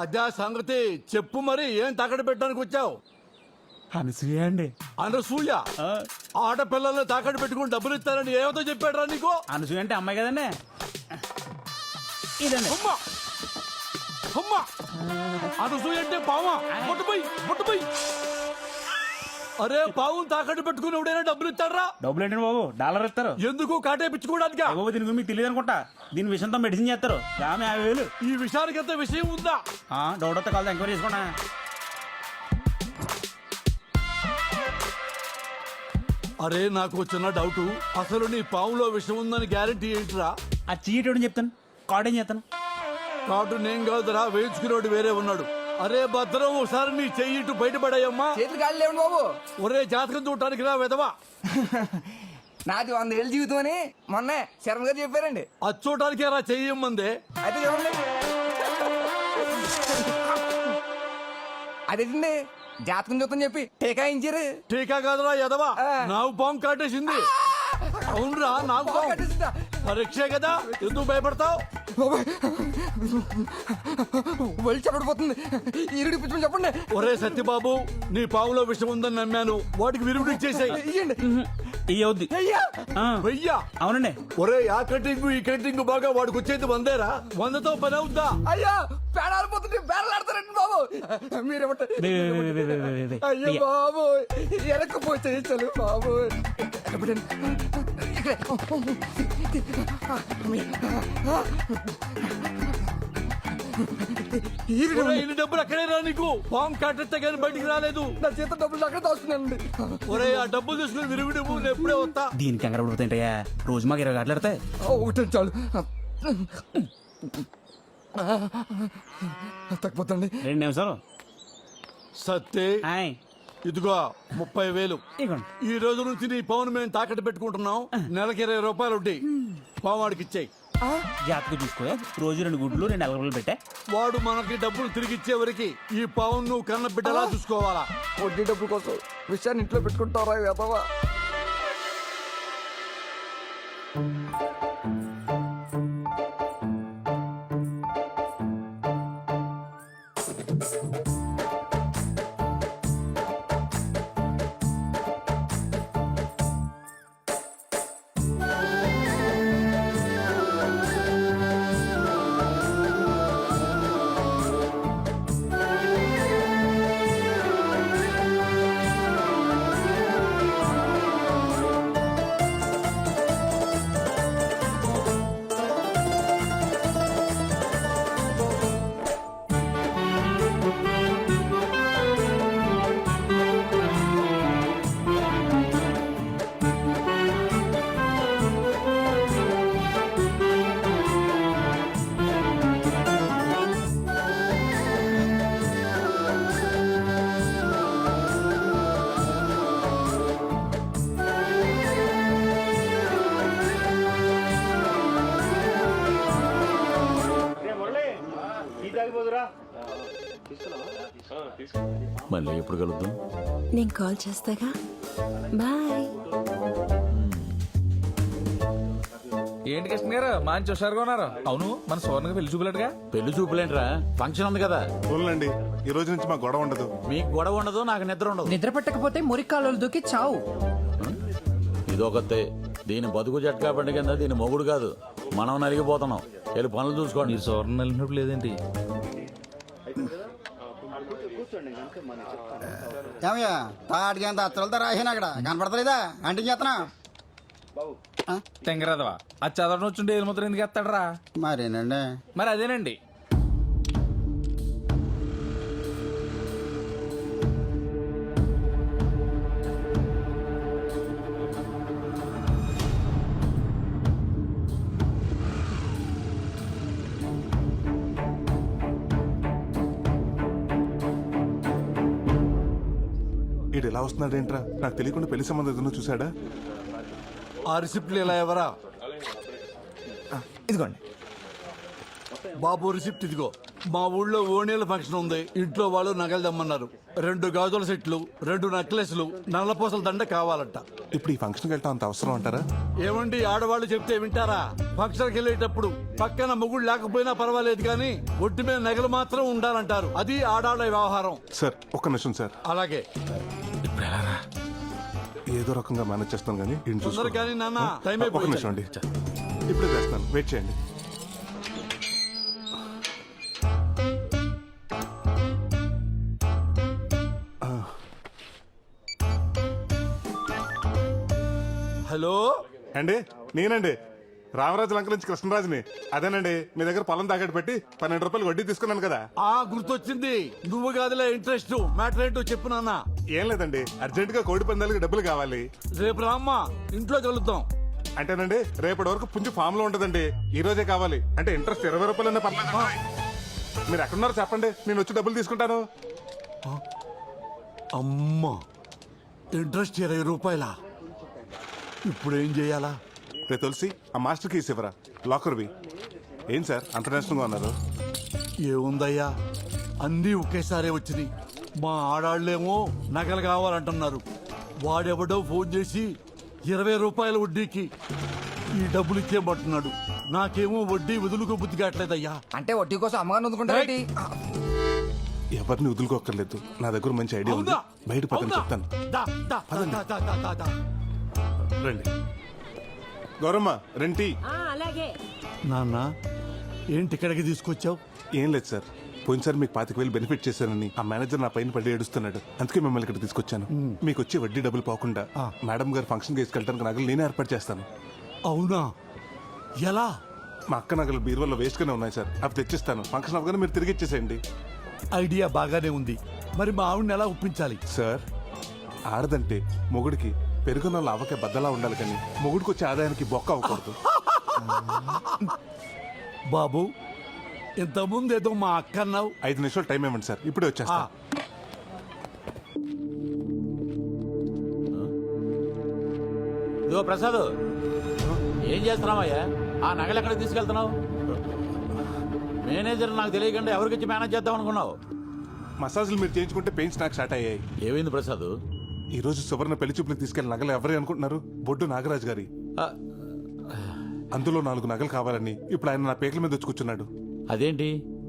అదే సంగతి చెప్పు మరి. ఏం తాకట్టు పెట్టడానికి వచ్చావు? అనసూయ అండి. అనసూయ? ఆడపిల్లల్ని తాకట్టు పెట్టుకుని డబ్బులు ఇస్తారని ఏమతో చెప్పాడు రా నీకు? అనసూయ అంటే అమ్మాయి కదండి. ఇదండి. అమ్మా అమ్మా, అనసూయ అంటే పావా? ముట్టుపోయి. అరే, పావు తాకట్టు పెట్టుకుని ఎవడైనా డబ్బులు ఇస్తారా? డబ్బులు ఏంటండి బాబు, డాలర్ ఇస్తారు. ఎందుకు కాటేపించుకోవడానికి? బాబు దీని గురించి మీకు తెలియదు అనుకుంటా. దీని విషయంతో మెడిసిన్ చేస్తారు. ఆమె 50,000. ఈ విషయానికి ఎంత విషయం ఉందా? డౌట్ వస్తే కాదు, ఎంక్వైరీ చేసుకోండి. అరే, నాకు చిన్న డౌట్. అసలు నీ పావులో విషయం ఉందని గ్యారెంటీ ఏంటిరా? ఆ చీటోడని చెప్తాను, కార్డు ఏం చేస్తాను. కార్డు నేను కాదురా, వేయించుకునేవాడు వేరే ఉన్నాడు. అరే భద్రం, ఒకసారి నీ చెయ్యి ఇటు బయటపడాయమ్మా. చేతులు గాలి లేవండి బాబు. ఒరే, జాతకం చూడటానికి రా వెదవా. నాది 100 ఏళ్ళ జీవితం అని మొన్న శరణ్ గారు చెప్పారండి. అది చూడటానికి రా చెయ్యమ్మందే. అయితే చూడండి. అదేంటండి, జాతకం చూద్దాం చెప్పి టీకా ఇచ్చారు. టీకా కాదురా ఎదవా, నాకు పాము కాటేసింది. అవునరా, నాకు పాము కట్టేసిందా? పరీక్షే కదా, ఎందుకు భయపడతావు? వెళ్ళి చెప్పడిపోతుంది. ఈరుడి పిచ్చి చెప్పండి. ఒరే సత్యబాబు, నీ పావులో విషయం ఉందని నమ్మాను. వాటికి విరుగుడు ఇచ్చేసాయి. ఇయ్యవుద్ది. వెయ్యా? అవునండి. ఒరే, ఆ కటింగ్ ఈ కటింగ్ బాగా వాడికి వచ్చేది 100రా. 100తో పని అవుద్దా? అయ్యా, పేడాలు పోతుంటే పేడలాడతారండి బాబు. మీరేమంటారు? అయ్యో బాబు, ఎరకపోతే చలు బాబు. ఇన్ని డబ్బులు అక్కడే రా నీకు. పాము కాటేస్తే కానీ బయటికి రాలేదు. నా చేత డబ్బులు అక్కడ దాస్తున్నానండి. ఒరే, ఆ డబ్బులు తీసుకుని విరుగుడు నేను ఎప్పుడే వస్తా. దీనికి కంగారు పడిపోతాయంటయ్యా, రోజు మాకు 20 గంటలు ఆడతాయి. ఒకటే చాలు. తగ్గిపోతండి. 2 నిమిషాలు. సత్తే, ఇదిగో 30,000. ఈ రోజు నుంచి నీ పవన్ మేము తాకట్టు పెట్టుకుంటున్నాం. నెలకి 20 రూపాయలు వడ్డీ. పావాడికి ఇచ్చేయి. జాతకు చూసుకో, రోజు 2 గుడ్లు 2 అలగలు పెట్టా. వాడు మనకి డబ్బులు తిరిగి ఇచ్చే వరకు ఈ పవన్ నువ్వు కన్న బిడ్డలా చూసుకోవాలా. వడ్డీ డబ్బుల కోసం విషయాన్ని ఇంట్లో పెట్టుకుంటారా వేదవా? మళ్ళీ ఎప్పుడు కలుద్దాం? నేను కాల్ చేస్తాగా. బాయ్. ఏంటి కృష్ణ గారు, మంచి హుషారుగా ఉన్నారు. అవును, మన సోర్ణగా పెళ్లి చూపులేటుగా. పెళ్లి చూపులేంట్రా, ఫంక్షన్ ఉంది కదా. చూడండి, ఈ రోజు నుంచి మాకు గొడవ ఉండదు. మీకు గొడవ ఉండదు, నాకు నిద్ర ఉండదు. నిద్ర పట్టకపోతే మురికాలు దూకి చావు. ఇదొకతే దీని బతుకు జట్కా బండి కింద దీని మొగుడు కాదు, మనం నలిగిపోతున్నాం. వెళ్ళి పనులు చూసుకోండి. మీరు సోర్ణ నలిగినప్పుడు లేదేంటి? ఏమయ్యా తాటికి అంత అత్తలతో రాసాను అక్కడ కనపడతలేదా అంటే చేస్తున్నా తెంగరాదవా అది చదవడం వచ్చుంటే ఏది ముద్ర ఎందుకు ఎత్తాడరా? మరేనండి. మరి అదేనండి. ఈడు ఎలా వస్తున్నాడేంట్రా? నాకు తెలియకుండా పెళ్లి సంబంధం ఏదైనా చూసాడా? ఆ రిసిప్ట్లు ఇలా ఎవరా? ఇదిగోండి బాబు రిసిప్ట్ ఇదిగో. మా ఊళ్ళో ఓణీల ఫంక్షన్ ఉంది. ఇంట్లో వాళ్ళు నగలు దమ్మన్నారు. 2 గాజుల సెట్లు, 2 నెక్లెస్లు, నల్లపూసల దండ కావాలంట. ఇప్పుడు ఈ ఫంక్షన్కి వెళ్ళటం అంత అవసరం అంటారా? ఏమండి ఆడవాళ్ళు చెప్తే వింటారా? ఫంక్షన్కి వెళ్ళేటప్పుడు పక్కన మొగుడు లేకపోయినా పర్వాలేదు కానీ ఒట్టి మీద నగలు మాత్రం ఉండాలంటారు. అది ఆడాళ్ళ వ్యవహారం. సార్ ఒక్క నిమిషం సార్. అలాగే ఏదో రకంగా మేనేజ్ చేస్తాను కానీ ఈయన చూసుకో. తొందర కానీ నాన్న టైం ఒక్క నిమిషం అండి, ఇప్పుడే చేస్తాను, వెయిట్ చేయండి. హలో అండి, నేనండి రామరాజు లంక నుంచి కృష్ణరాజుని. అదేనండి మీ దగ్గర పొలం తాకట్టు పెట్టి 12 రూపాయలు వడ్డీ తీసుకున్నాను కదా. గుర్తొచ్చింది. నువ్వు కాదులే ఇంట్రెస్ట్. మ్యాటర్ ఏంటో చెప్పు నాన్న. ఏం లేదండి, అర్జెంట్ గా కోడి పందాలకి డబ్బులు కావాలి. రేపు రామ్మా, ఇంట్లో కలుద్దాం. అంటేనండి రేపటి వరకు పుంజు ఫామ్ లో ఉంటదండి. ఈ రోజే కావాలి. అంటే ఇంట్రెస్ట్ 20 రూపాయలన్నా పర్లేదు. మీరు ఎక్కడున్నారో చెప్పండి, నేను వచ్చి డబ్బులు తీసుకుంటాను. అమ్మా, ఇంట్రెస్ట్ 20 రూపాయలా? ఇప్పుడు ఏం చేయాలా? రే తులసి, ఆ మాస్టర్ కీస్ ఇవ్వరా, లాకర్వి. ఏం సార్ అంత నేషనల్గా ఉన్నారు? ఏముందయ్యా, అన్నీ ఒకేసారి వచ్చినాయి. మా ఆడాళ్ళేమో నగలు కావాలంటున్నారు. వాడెవడో ఫోన్ చేసి 20 రూపాయల వడ్డీకి ఈ డబ్బులు ఇచ్చేయమంటున్నాడు. నాకేమో వడ్డీ వదులుకో బుద్ధి కావట్లేదయ్యా. అంటే వడ్డీ కోసం అమ్మగారిని వదులుకుంటారేంటి? ఎవరిని వదులుకోక్కర్లేదు, నా దగ్గర మంచి ఐడియా ఉంది. బయట పక్కన చెప్తాను. రండి గౌరమ్మ, రెంటి. నాన్న ఏంటి ఇక్కడికి తీసుకొచ్చావు? ఏం లేదు సార్, పోయినసారి మీకు 25,000 బెనిఫిట్ చేశానని ఆ మేనేజర్ నా పైన పడి ఏడుస్తున్నాడు. అందుకే మిమ్మల్ని ఇక్కడ తీసుకొచ్చాను. మీకు వచ్చే వడ్డీ డబ్బులు పోకుండా మేడం గారు ఫంక్షన్కి తీసుకెళ్ళడానికి నగలు నేనే ఏర్పాటు చేస్తాను. అవునా? ఎలా? మా అక్క నగలు బీరువాలో వేస్ట్ గానే ఉన్నాయి సార్, అవి తెచ్చిస్తాను. ఫంక్షన్ అవగానే మీరు తిరిగి ఇచ్చేసేయండి. ఐడియా బాగానే ఉంది. మరి మా ఆవిడని ఎలా ఒప్పించాలి? సార్, ఆడదంటే మొగుడికి పెరుగున్న లావకే బద్దలా ఉండాలి కానీ మొగుడికి వచ్చే ఆదాయానికి బొక్క అవ్వకూడదు. బాబు, ఇంతకుముందు ఏదో మా అక్క అన్నావు. 5 నిమిషాలు టైం ఇవ్వండి సార్, ఇప్పుడే వచ్చేస్తా. ఇదిగో ప్రసాద్, ఏం చేస్తున్నావయ్యా? ఆ నగలు ఎక్కడికి తీసుకెళ్తున్నావు? మేనేజర్ నాకు తెలియకుండా ఎవరికిచ్చి మేనేజ్ చేద్దాం అనుకున్నావు? మసాజులు మీరు చేయించుకుంటే పెయిన్స్ నాకు స్టార్ట్ అయ్యాయి. ఏమైంది ప్రసాద్? ఈ రోజు సువర్ణ పెళ్లి చూపులకు తీసుకెళ్లిన నగలు ఎవరు అనుకుంటున్నారు? బొడ్డు నాగరాజు గారి. అందులో 4 నగలు కావాలని ఇప్పుడు ఆయన నా పేకల మీద వచ్చి కూర్చున్నాడు. అదేంటి,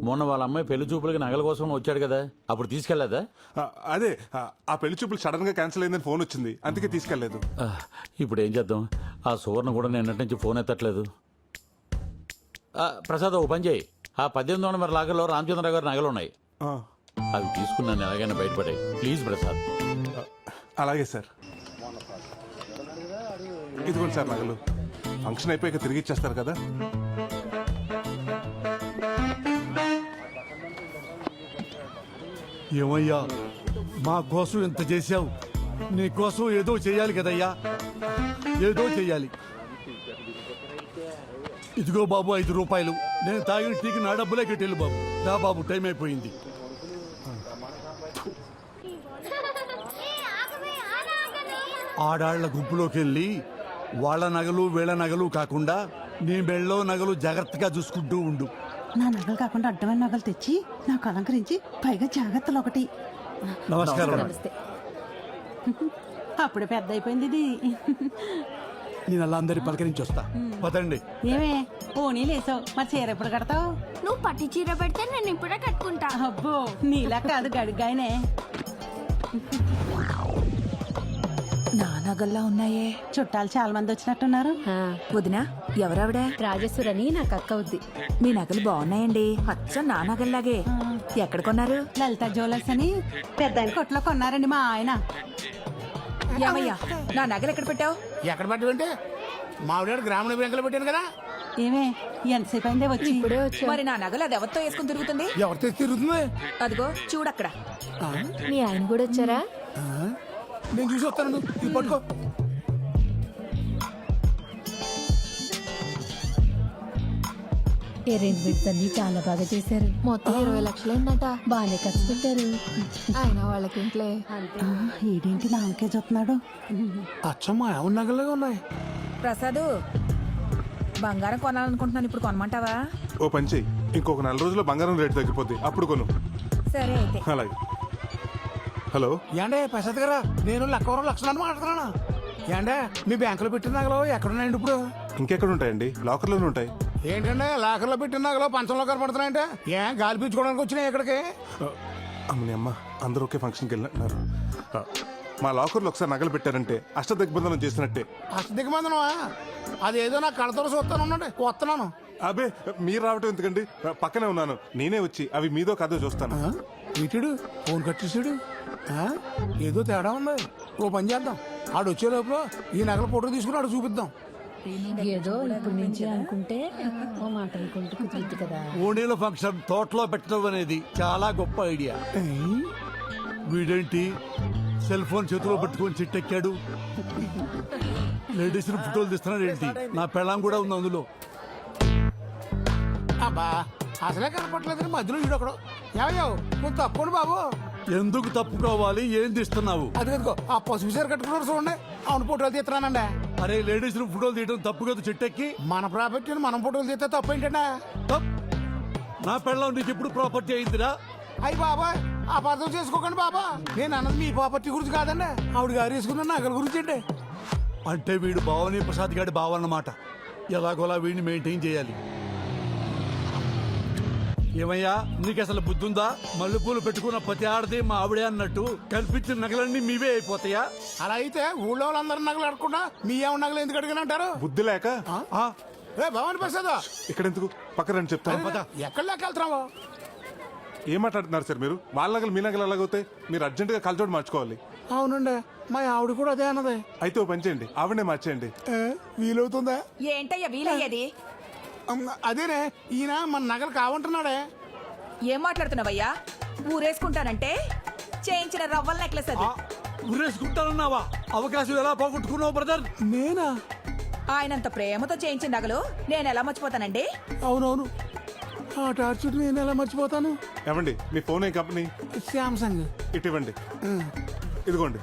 మొన్న వాళ్ళ అమ్మాయి పెళ్లి చూపులకి నగల కోసం వచ్చాడు కదా, అప్పుడు తీసుకెళ్లేదా? అదే ఆ పెళ్లి చూపులు సడన్ గా క్యాన్సిల్ అయిందని ఫోన్ వచ్చింది, అందుకే తీసుకెళ్లేదు. ఇప్పుడు ఏం చేద్దాం? ఆ సువర్ణ కూడా నిన్నటి నుంచి ఫోన్ ఎత్తట్లేదు. ప్రసాద్, ఓ పని చేయి, ఆ 1800 నెంబర్ లాగర్లో రామచంద్రరావు గారి నగలు ఉన్నాయి, అవి తీసుకున్నాను ఎలాగైనా బయటపడాయి. ప్లీజ్ ప్రసాద్. అలాగే సార్. ఇదిగోండి సార్ నగలు. ఫంక్షన్ అయిపోయాక తిరిగి ఇచ్చేస్తారు కదా. ఏమయ్యా, మా కోసం ఎంత చేశావు? నీ కోసం ఏదో చేయాలి కదయ్యా, ఏదో చెయ్యాలి. ఇదిగో బాబు 5 రూపాయలు. నేను తాగిన టీకి నా డబ్బులే కట్టేళ్ళు బాబు. రా బాబు, టైం అయిపోయింది. ఆడాళ్ల గుంపులోకి వెళ్ళి వాళ్ళ నగలు వీళ్ళ నగలు కాకుండా నీ మెళ్ళో నగలు జాగ్రత్తగా చూసుకుంటూ ఉండు. నా నగలు కాకుండా అడ్డమైన నగలు తెచ్చి నాకు అలంకరించి పైగా జాగ్రత్తలు ఒకటి. నమస్కారం. అప్పుడే పెద్ద అయిపోయింది ఇది. నేను అలా అందరి పలకరించి వస్తా. పదండి. ఏమే పోనీ లేసావు, మరి చీర ఎప్పుడు కడతావు? నువ్వు పట్టి చీర పెడితే నేను ఇప్పుడే కట్టుకుంటా. అబ్బో, నీలా కాదు గడిగాయనే. నా నగల్లా ఉన్నాయే. చుట్టాలు చాలా మంది వచ్చినట్టున్నారు. వదినా, ఎవరావిడ? రాజేశ్వరని నాకు అక్క అవుద్ది. మీ నగలు బాగున్నాయండి, అచ్చం నా నగల్లాగే. ఎక్కడ కొన్నారు? లలిత జ్యువెలర్స్ అని పెద్ద కొట్లో కొన్నారండి మా ఆయన. ఏమయ్యా, నా నగలు ఎక్కడ పెట్టావు? ఎక్కడ పట్టావంటే మావిడ గ్రామీణ బ్యాంకులో పెట్టాను కదా. ఏమే, ఎంతసేపు అయిందే వచ్చి? ఇప్పుడే వచ్చా. మరి నా నగలు అది ఎవరితో వేసుకుని తిరుగుతుంది? ఎవరితో తిరుగుతుంది? అదిగో చూడక్కడ. మీ ఆయన కూడా వచ్చారా? నేను చూసి వస్తాను, ఇది పట్టుకో. అరేంజ్మెంట్స్ అన్ని చాలా బాగా చేశారు. మొత్తం 20 లక్షలు అన్నట. బాగానే ఖర్చు పెట్టారు. ఆయన వాళ్ళకి ఇంట్లో ఈడేంటి నాకే చూస్తున్నాడు? అచ్చమ్మా ఎవరి నగలుగా ఉన్నాయి. ప్రసాదు, బంగారం కొనాలనుకుంటున్నాను, ఇప్పుడు కొనమంటావా? ఓ పని చెయ్యి, ఇంకొక 4 రోజుల్లో బంగారం రేటు తగ్గిపోద్ది, అప్పుడు కొను. సరే అయితే. అలాగే. హలో, ఏండే ప్రసాద్ గారా, నేను లక్కవరం లక్షణాన్ని మాట్లాడుతున్నాను. ఏండే మీ బ్యాంకులో పెట్టిన నగలు ఎక్కడున్నాయండి ఇప్పుడు? ఇంకెక్కడ ఉంటాయండి? లాకర్లోనే ఉంటాయి. ఏంటంటే లాకర్లో పెట్టిన నగలు పంచంలో కనపడుతున్నాయంటే ఏం గాలి పీల్చుకోవడానికి వచ్చినాయి ఇక్కడికి? అమ్మని అమ్మ, అందరూ ఒకే ఫంక్షన్కి వెళ్ళినట్టున్నారు. మా లాకర్లో ఒకసారి నగలు పెట్టారంటే అష్టదిగ్బంధనం చేసినట్టే. దిగమందనమా? అదేదో నాకు కడతలో చూస్తాను ఉండండి, వస్తున్నాను. అబే, మీరు రావటం ఎందుకండి, పక్కనే ఉన్నాను. నేనే వచ్చి అవి మీదో కాదో చూస్తాను. ఇటుడు ఫోన్ కట్ చేసాడు. ఏదో తేడా ఉంది. ఓ పని చేద్దాం, ఆడు వచ్చే లోపల ఈ నగల ఫోటో తీసుకుని ఆడు చూపిద్దాం. ఏదో ఇప్పుడు నుంచి అనుకుంటే ఓ మాట అనుకుంటూ కుదురుద్ది కదా. ఓణీల ఫంక్షన్ తోటలో పెట్టడం అనేది చాలా గొప్ప ఐడియా. వీడేంటి సెల్ ఫోన్ చేతిలో పట్టుకొని చిట్టెక్కాడు? లేడీస్ ఫోటోలు తీస్తున్నాడు ఏంటి? నా పెళ్ళాం కూడా ఉంది అందులో. అబ్బా, అసలే కనపట్లేదు మధ్యలో వీడొకడు. ఏమయ్యో, నువ్వు తప్పండి బాబు. ఎందుకు తప్పుకోవాలి? ఏం తీస్తున్నావు? అదిగో ఆ పసుపు చీర కట్టుకున్నారు చూడండి, అవును ఫోటోలు తీస్తున్నానండి. అరే, లేడీస్ ఫోటోలు తీయడం తప్పు కదా చిట్టెక్కి. మన ప్రాపర్టీని మనం ఫోటోలు తీస్తే తప్పు ఏంటంటే? నా పెళ్ళాం నీకు ఎప్పుడు ప్రాపర్టీ అయిందిరా? అయ్యి బాబా, అపార్థం చేసుకోకండి బాబా. నేను అన్నది మీ ప్రాపర్టీ గురించి కాదండి, ఆవిడ గారు వేసుకున్న నగల గురించి అండి. అంటే వీడు భావని ప్రసాద్ గారి భావ అన్నమాట. ఎలాగోలా వీడిని మెయింటైన్ చేయాలి. ఏమయ్యా, నీకు అసలు బుద్ధుందా? మల్లెపూలు పెట్టుకున్న ప్రతి ఆడది మా ఆవిడే అన్నట్టు కల్పించిన నగలన్నీ మీవే అయిపోతాయా? అలా అయితే ఊళ్ళో వాళ్ళందరూ నగలు అడగకుండా మీ ఏమన్నా నగలు ఎందుకు అడిగిన అంటారు? బుద్ధి లేక. భవాని ప్రసాద్, ఇక్కడ ఎందుకు, పక్కన రండి చెప్తాను. ఎక్కడ వెళ్తున్నావు? ఏం మాట్లాడుతున్నారు సార్ మీరు? వాళ్ళ నగలు మీ నగలు ఎలాగవుతాయి? మీరు అర్జెంటుగా కలచోడు మార్చుకోవాలి. అవునండి, మా ఆవిడ కూడా అదే అన్నది. అయితే ఓ పని చేయండి, ఆవిడనే మార్చేయండి. వీలవుతుందా? ఏంటయ్యా వీలయ్యేది? అదేనే, ఈయన మన నగలు కావంటున్నాడే. ఏం మాట్లాడుతున్నావయ్యా? ఊరేసుకుంటానంటే చేయించిన రవ్వల నెక్లెస్ అది. ఊరేసుకుంటానన్నావా? అవకాశం ఎలా పోగొట్టుకున్నావు బ్రదర్? నేనా? ఆయనంత ప్రేమతో చేయించిన నగలు నేను ఎలా మర్చిపోతానండి? అవునవును, ఆ టార్చర్ నేను ఎలా మర్చిపోతాను? ఏమండి, మీ ఫోన్ ఏ కంపెనీ? శాంసంగ్. ఇటు ఇవ్వండి. ఇదిగోండి,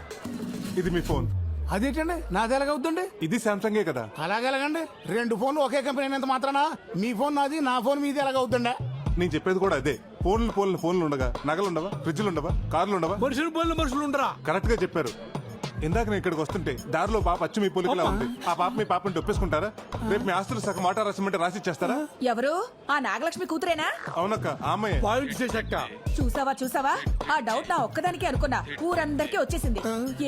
ఇది మీ ఫోన్. అదేంటండి, నాది ఎలాగవుతుందండి? ఇది శాంసంగే కదా. అలాగెలాగండి? 2 ఫోన్లు ఒకే కంపెనీ అయినంత మాత్రానా మీ ఫోన్ నాది, నా ఫోన్ మీది ఎలాగవుతుండే? నేను చెప్పేది కూడా అదే. ఫోన్లు ఉండగా నగలు ఉండవా? ఫ్రిడ్జ్లు ఉండవా? కార్లు ఉండవా? మనుషులు ఉండరా? కరెక్ట్ గా చెప్పారు. ఇందాక నేను ఇక్కడికి వస్తుంటే దారిలో పాప అచ్చు మీ పోలికలా ఉంది. ఆ పాప మీ పాపని ఒప్పేసుకుంటారా? రేపు మీ ఆస్తులు సగం మాట రాసిమంటే రాసి ఇచ్చేస్తారా? ఎవరు? ఆ నాగలక్ష్మి కూతురేనా? అవునక్క, ఆ అమ్మాయి. చూసావా, ఆ డౌట్ నా ఒక్కదానికి అనుకున్నా, ఊరందరికీ వచ్చేసింది.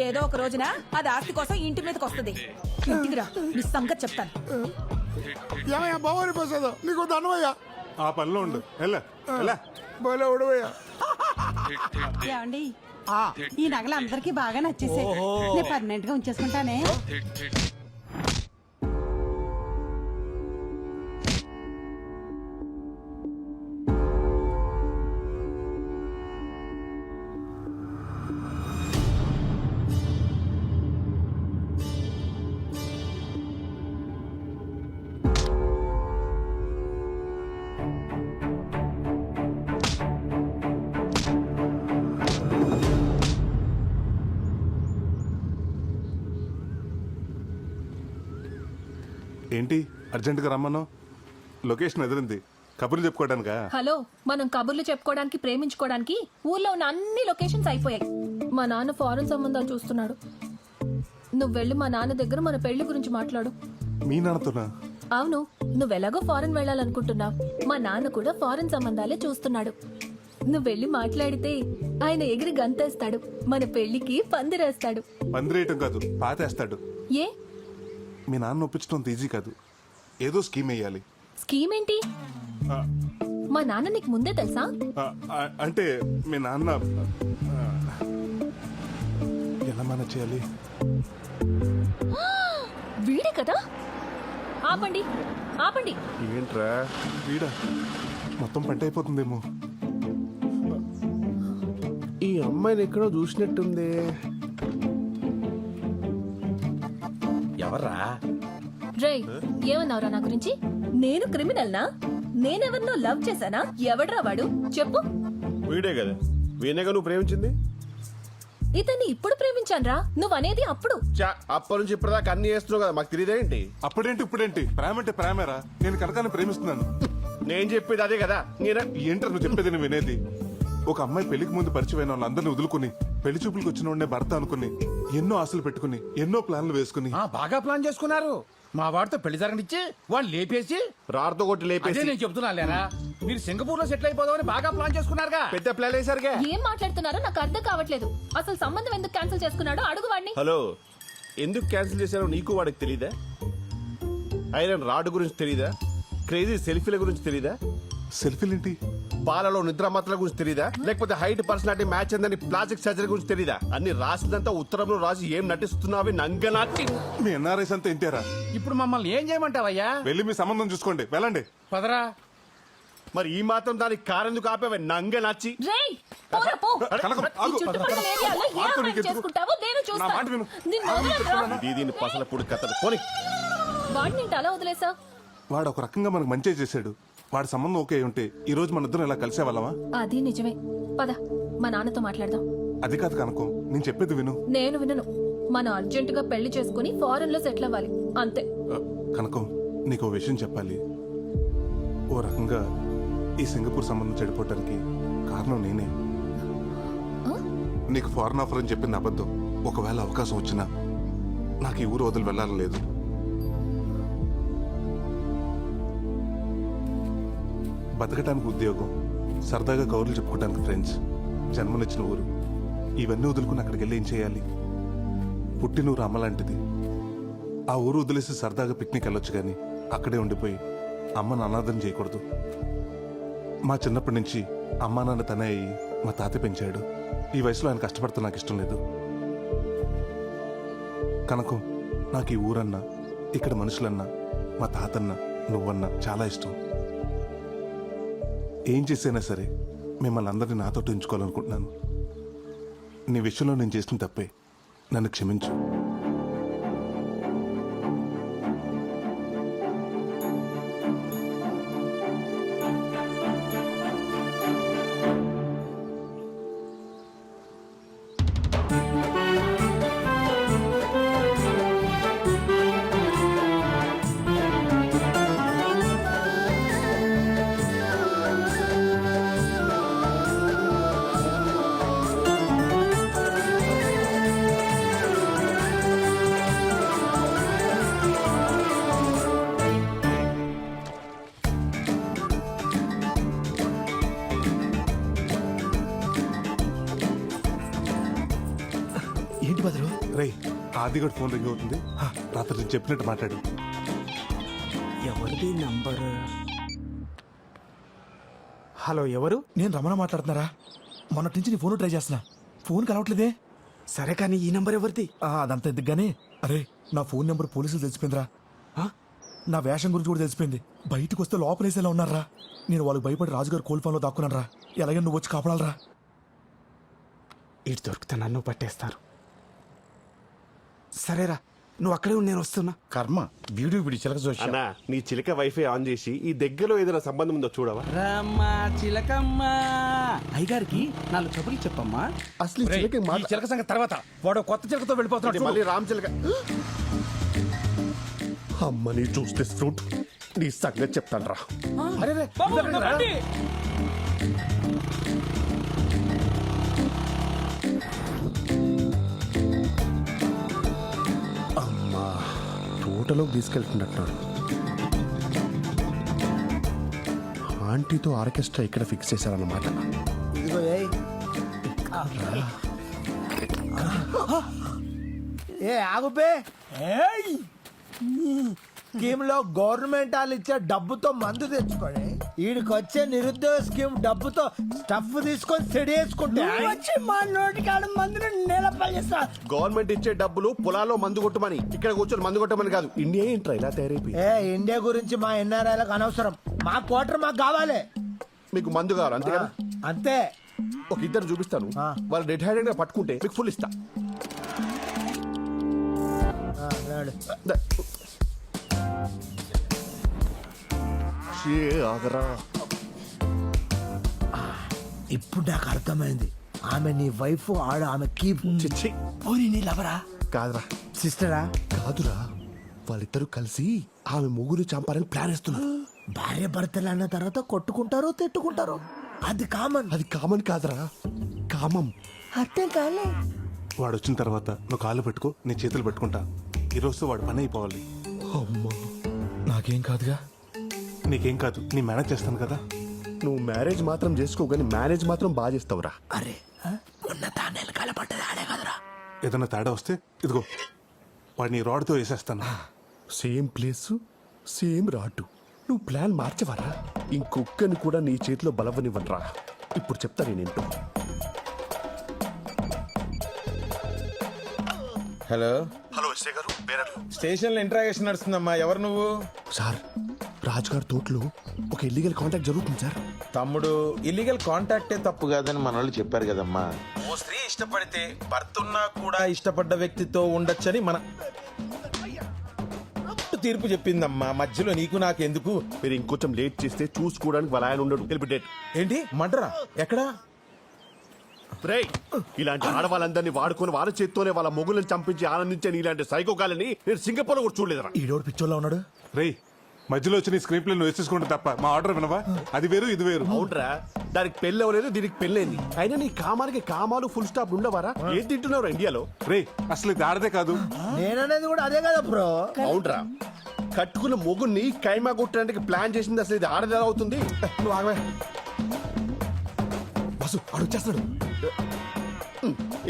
ఏదో ఒక రోజున అది ఆస్తి కోసం ఇంటి మీదకి వస్తుంది. ఇంటికి రా, నీ సంగతి చెప్తాను. ఏమయ్యా భవాని ప్రసాద్, నీకు దండమయ్యా. ఆ పనిలో ఉండు. ఏమండి, ఈ నగలు అందరికి బాగా నచ్చేసాయి. నేను పర్మనెంట్ గా ఉంచేసుకుంటానే. ఏంటి అర్జెంటుగా రమ్మను? లొకేషన్ ఎదిరింది. కబుర్లు చెప్పుకోవడానికా? హలో, మనం కబుర్లు చెప్పుకోవడానికి, ప్రేమించుకోవడానికి ఊర్లో ఉన్న అన్ని లొకేషన్స్ అయిపోయాయి. మా నాన్న ఫారెన్ సంబంధాలు చూస్తున్నాడు. నువ్వు వెళ్ళి మా నాన్న దగ్గర మన పెళ్లి గురించి మాట్లాడు. మీ నాన్నతోనా? అవును, నువ్వెలాగో ఫారెన్ వెళ్ళాలనుకుంటున్నావు. మా నాన్న కూడా ఫారెన్ సంబంధాలే చూస్తున్నాడు. నువ్వు వెళ్ళి మాట్లాడితే ఆయన ఎగిరి గంతేస్తాడు, మన పెళ్లికి పందిరేస్తాడు. పందిరేయటం కాదు, పాతేస్తాడు. ఏ మీ నాన్న ఒప్పించడం అంత ఈజీ కాదు. ఏదో స్కీమ్ వేయాలి. స్కీమ్ ఏంటి? మా నాన్న నీకు ముందే తెలుసా? అంటే మీ నాన్న ఎలా మేనేజ్ చేయాలి? వీడే కదా. ఆపండి ఆపండి. ఏంట్రా వీడా? మొత్తం పంట అయిపోతుందేమో. ఈ అమ్మాయిని ఎక్కడో చూసినట్టుంది. ఎవర్రా? రేయ్, ఏమన్నావురా నా గురించి? నేను క్రిమినల్నా? నేనెవరినో లవ్ చేశానా? ఎవడ్రా వాడు చెప్పు. వీడే కదా, వీణేగా నువ్వు ప్రేమించింది. ఇతన్ని ఇప్పుడు ప్రేమించాన్రా, నువ్వనేది అప్పుడు. అప్పటి నుంచి ఇప్పటిదాకా అన్ని చేస్తున్నావు కదా, మాకు తెలియదేంటి? అప్పుడేంటి ఇప్పుడేంటి? ప్రేమ అంటే ప్రేమేరా. నేను కనకాన్ని ప్రేమిస్తున్నాను. నేను చెప్పేది అదే కదా. ఏంటో నువ్వు చెప్పేది నేను వినేది. ఒక అమ్మాయి పెళ్లికి ముందు పరిచయమైన వాళ్ళందరినీ వదులుకుని పెళ్లి చూపులకు వచ్చిన వాడినే భర్త అనుకుని ఎన్నో ఆశలు పెట్టుకుని ఎన్నో ప్లాన్లు వేసుకుని బాగా ప్లాన్ చేసుకున్నారు. మా వాడితో పెళ్లి జరగనిచ్చి వాళ్ళు లేపేసి రాడుతో కొట్టి లేపేసి. నేను చెప్తున్నా లేరా, మీరు సింగపూర్ లో సెటిల్ అయిపోదామని బాగా ప్లాన్ చేసుకున్నారుగా. పెద్ద ప్లాన్ వేసారుగా. ఏం మాట్లాడుతున్నారో నాకు అర్థం కావట్లేదు. అసలు సంబంధం ఎందుకు క్యాన్సిల్ చేసుకున్నాడో అడుగు వాడిని. హలో, ఎందుకు క్యాన్సిల్ చేశారో నీకు వాడికి తెలీదా? ఐరన్ రాడ్ గురించి తెలీదా? క్రేజీ సెల్ఫీల గురించి తెలీదా? సెల్ఫీలేంటి? పాలలో నిద్రమత్తల గురించి తెలీదా? లేకపోతే హైట్ పర్సనాలిటీ మ్యాచ్ అందని ప్లాస్టిక్ సర్జరీ గురించి తెలీదా? అన్ని రాసిందంతా ఉత్తరంలో రాసి ఏం నటిస్తున్నావి నంగనాటి. మీ ఎన్ఆర్ఐస్ అంతా ఇంటారా? ఇప్పుడు మమ్మల్ని ఏం చేయమంటావయ్యా? వెళ్ళి మీ సంబంధం చూసుకోండి, వెళ్ళండి. పదరా. మరి ఈ మాత్రం దానికి కారెందుకు ఆపేవే నంగనాచి? రేయ్, పోరా పో. కనకం, ఈ ఆగు. చుట్టుపక్కల ఏరియాలో ఏ అమ్మాయిని చేసుకుంటావో నేను నా మాట చూస్తాను. విను. నిన్ను వదలనురా. దీని పసల పొడి కథలు పోనీ. వాడిని ఏంటి అలా వదిలేసా? వాడు ఒక రకంగా మనకు మంచి చేశాడు. వాడి సంబంధం ఓకే ఉంటే ఈ రోజు మన ఇద్దరం ఇలా కలిసే వాళ్ళమా? అది నిజమే. పద, మా నాన్నతో మాట్లాడదాం. అది కాదు కనకం, నేను చెప్పేది విను. నేను వినను. మనం అర్జెంటుగా పెళ్లి చేసుకుని ఫారెన్ లో సెటిల్ అవ్వాలి, అంతే. కనకం, నీకు ఓ విషయం చెప్పాలి. ఓ రకంగా ఈ సింగపూర్ సంబంధం చెడిపోవటానికి కారణం నేనే. నీకు ఫారెన్ ఆఫర్ అని చెప్పింది అబద్ధం. ఒకవేళ అవకాశం వచ్చినా నాకు ఈ ఊరు వదిలి వెళ్ళాలని లేదు. బతకటానికి ఉద్యోగం, సరదాగా కౌరులు చెప్పుకోవడానికి ఫ్రెండ్స్, జన్మనిచ్చిన ఊరు, ఇవన్నీ వదులుకుని అక్కడికి వెళ్ళి ఏం చేయాలి? పుట్టినూరు అమ్మ లాంటిది. ఆ ఊరు వదిలేసి సరదాగా పిక్నిక్ వెళ్ళొచ్చు కానీ అక్కడే ఉండిపోయి అమ్మను అనాథం చేయకూడదు. మా చిన్నప్పటి నుంచి అమ్మా నాన్న తనే అయ్యి మా తాత పెంచాడు. ఈ వయసులో ఆయన కష్టపడతా నాకు ఇష్టం లేదు. కనకం, నాకు ఈ ఊరన్నా, ఇక్కడ మనుషులన్నా, మా తాతన్నా, నువ్వన్నా చాలా ఇష్టం. ఏం చేసైనా సరే మిమ్మల్ని అందరినీ నాతో ఉంచుకోవాలనుకుంటున్నాను. నీ విషయంలో నేను చేసిన తప్పే, నన్ను క్షమించు. ఏంటి బదులు? రేయ్, ఆదిగడ్ ఫోన్ రింగ్ అవుతుంది. రాత్రి నేను చెప్పినట్టు మాట్లాడు. ఎవరిది నంబర్? హలో, ఎవరు? నేను రమణ మాట్లాడుతున్నారా? మొన్నటి నుంచి నీ ఫోన్ ట్రై చేస్తున్నా, ఫోన్ కలవట్లేదే. సరే కానీ ఈ నంబర్ ఎవరిది? అదంతా ఎందుకు గానీ, అరే నా ఫోన్ నెంబర్ పోలీసులు తెలిసిపోయిందిరా. నా వేషం గురించి కూడా తెలిసిపోయింది. బయటకు వస్తే లోపలేసేలా ఉన్నారా. నేను వాళ్ళకి భయపడి రాజుగారు కోల్ ఫోన్లో దాక్కున్నాను రా. ఎలాగైనా నువ్వు వచ్చి కాపాడాలరా. ఇటు దొరికితే నన్ను పట్టేస్తారు. సరేరా, నువ్వు అక్కడే ఉండి నేను వస్తున్నా. కర్మ, వీడియో వీడి చిలక చూసి. అన్నా, నీ చిలక వైఫై ఆన్ చేసి ఈ దగ్గరలో ఏదైనా సంబంధం ఉందో చూడవా? రమ్మా చిలకమ్మా, అయ్యగారికి 4 కబుర్లు చెప్పమ్మా. అసలు ఈ చిలక ఈ చిలక సంగతి తర్వాత. వాడు కొత్త చిలకతో వెళ్ళిపోతున్నాడు. మళ్ళీ రామ్ చిలక. అమ్మని చూస్తే ఫ్రూట్ నీ సంగతి చెప్తాను రా. అరే రే, రండి. అమ్మా, తోటలోకి తీసుకెళ్తున్నట్టున్నాడు. ఆంటీతో ఆర్కెస్ట్రా ఇక్కడ ఫిక్స్ చేశారన్నమాట. ఏ ఆగుపే స్కీమ్ లో గవర్నమెంట్ వాళ్ళు ఇచ్చే డబ్బుతో మందు తెచ్చుకొని వీడికి వచ్చే నిరుద్యోగ స్కీమ్ డబ్బుతో స్టఫ్ తీసుకొని సెడేసుకుంటే వచ్చి మా నోటికాడ మందుని నిలపల్లిస్తా. గవర్నమెంట్ ఇచ్చే డబ్బులు పొలాల్లో మందు కొట్టమని, ఇక్కడ కూర్చొని మందు కొట్టమని కాదు. ఇండియా ఏంట్రా ఇలా తయారైపోయి? ఏ ఇండియా గురించి మా ఎన్ఆర్ఐలకు అనవసరం. మా క్వార్టర్ మాకు కావాలి. మీకు మందు కావాలి అంతే కదా? అంతే. ఒక ఇద్దరు చూపిస్తాను, వాళ్ళు రెడ్ హ్యాండెడ్ గా పట్టుకుంటే మీకు ఫుల్ ఇస్తా. ఆగరా. ఇప్పుడు నాకు అర్థమైంది. ఆమె నీ వైఫ్, ఆడ ఆమె కీప్. పోనీ నీ లవరా? కాదురా. సిస్టరా? కాదురా, వాళ్ళిద్దరూ కలిసి ఆమె ముగ్గురు చంపాలని ప్లాన్ వేస్తున్నారు. భార్య భర్తలు అన్న తర్వాత కొట్టుకుంటారు, తిట్టుకుంటారు. అది కామన్. అది కామన్ కాదురా, కామం. అర్థం కాలే. వాడు వచ్చిన తర్వాత నువ్వు కాళ్ళు పెట్టుకో, నీ చేతులు పెట్టుకుంటా. ఈరోజు వాడు పని అయిపోవాలి. అమ్మా, నాకేం కాదుగా. నీకేం కాదు, నీ మేనేజ్ చేస్తాను కదా. నువ్వు మ్యారేజ్ మాత్రం చేసుకో, కానీ మేనేజ్ మాత్రం బాగా చేస్తావురా. అరే మొన్న తానేలు కలపడ్డది ఆడే కదరా. ఏదైనా తేడా వస్తే ఇదిగో వాడిని రాడ్తో వేసేస్తాను. Same place, same rate. నువ్వు ప్లాన్ మార్చవరా? ఇంకొక్కని కూడా నీ చేతిలో బలవనివ్వనరా. ఇప్పుడు చెప్తా నేనేంటో. హలో హలో ఎస్ఐ గారు, బేరర్లు. స్టేషన్ లో ఇంట్రాగేషన్ నడుస్తుందమ్మా. ఎవరు నువ్వు? సార్, రాజుగారి తోటలో ఒక ఇల్లీగల్ కాంటాక్ట్ జరుగుతుంది సార్. తమ్ముడు, ఇల్లీగల్ కాంటాక్టే తప్పు కాదని మన వాళ్ళు చెప్పారు కదమ్మా. ఓ స్త్రీ ఇష్టపడితే భర్త ఉన్నా కూడా ఇష్టపడ్డ వ్యక్తితో ఉండొచ్చని మన తీర్పు చెప్పిందమ్మా. మధ్యలో నీకు నాకు ఎందుకు? మీరు ఇంకొంచెం లేట్ చేస్తే చూసుకోవడానికి వాళ్ళ ఆయన ఉండడు. తెలిపి డేట్ ఏంటి మడ్రా? ఎక్కడా? రేయ్, ఇలాంటి ఆడవాళ్ళందరినీ వాడుకొని వాళ్ళ చేత్తోనే వాళ్ళ మొగులను చంపించి ఆనందించే ఇలాంటి సైకోగాలని నేను సింగపూర్ కూడా చూడలేదురా. ఈడోడు పిచ్చోళ్ళ ఉన్నాడు. రేయ్, మధ్యలో వచ్చి నీ స్క్రీన్ ప్లే నువ్వు వేసేసుకుంటే తప్ప మా ఆర్డర్ వినవా? అది వేరు, ఇది వేరు. అవునరా, దానికి పెళ్ళి అవ్వలేదు, దీనికి పెళ్ళైంది. అయినా నీ కామానికి కామాలు ఫుల్ స్టాప్ ఉండవారా? ఏం తింటున్నావు ఇండియాలో? రే, అసలు ఇది ఆడదే కాదు. నేననేది కూడా అదే కదా బ్రో. అవునరా, కట్టుకున్న మొగుని కైమా కొట్టడానికి ప్లాన్ చేసింది అసలు ఇది ఆడదే అవుతుంది. నువ్వు ఆగవే. బస్సు అడుగుచేస్తాడు.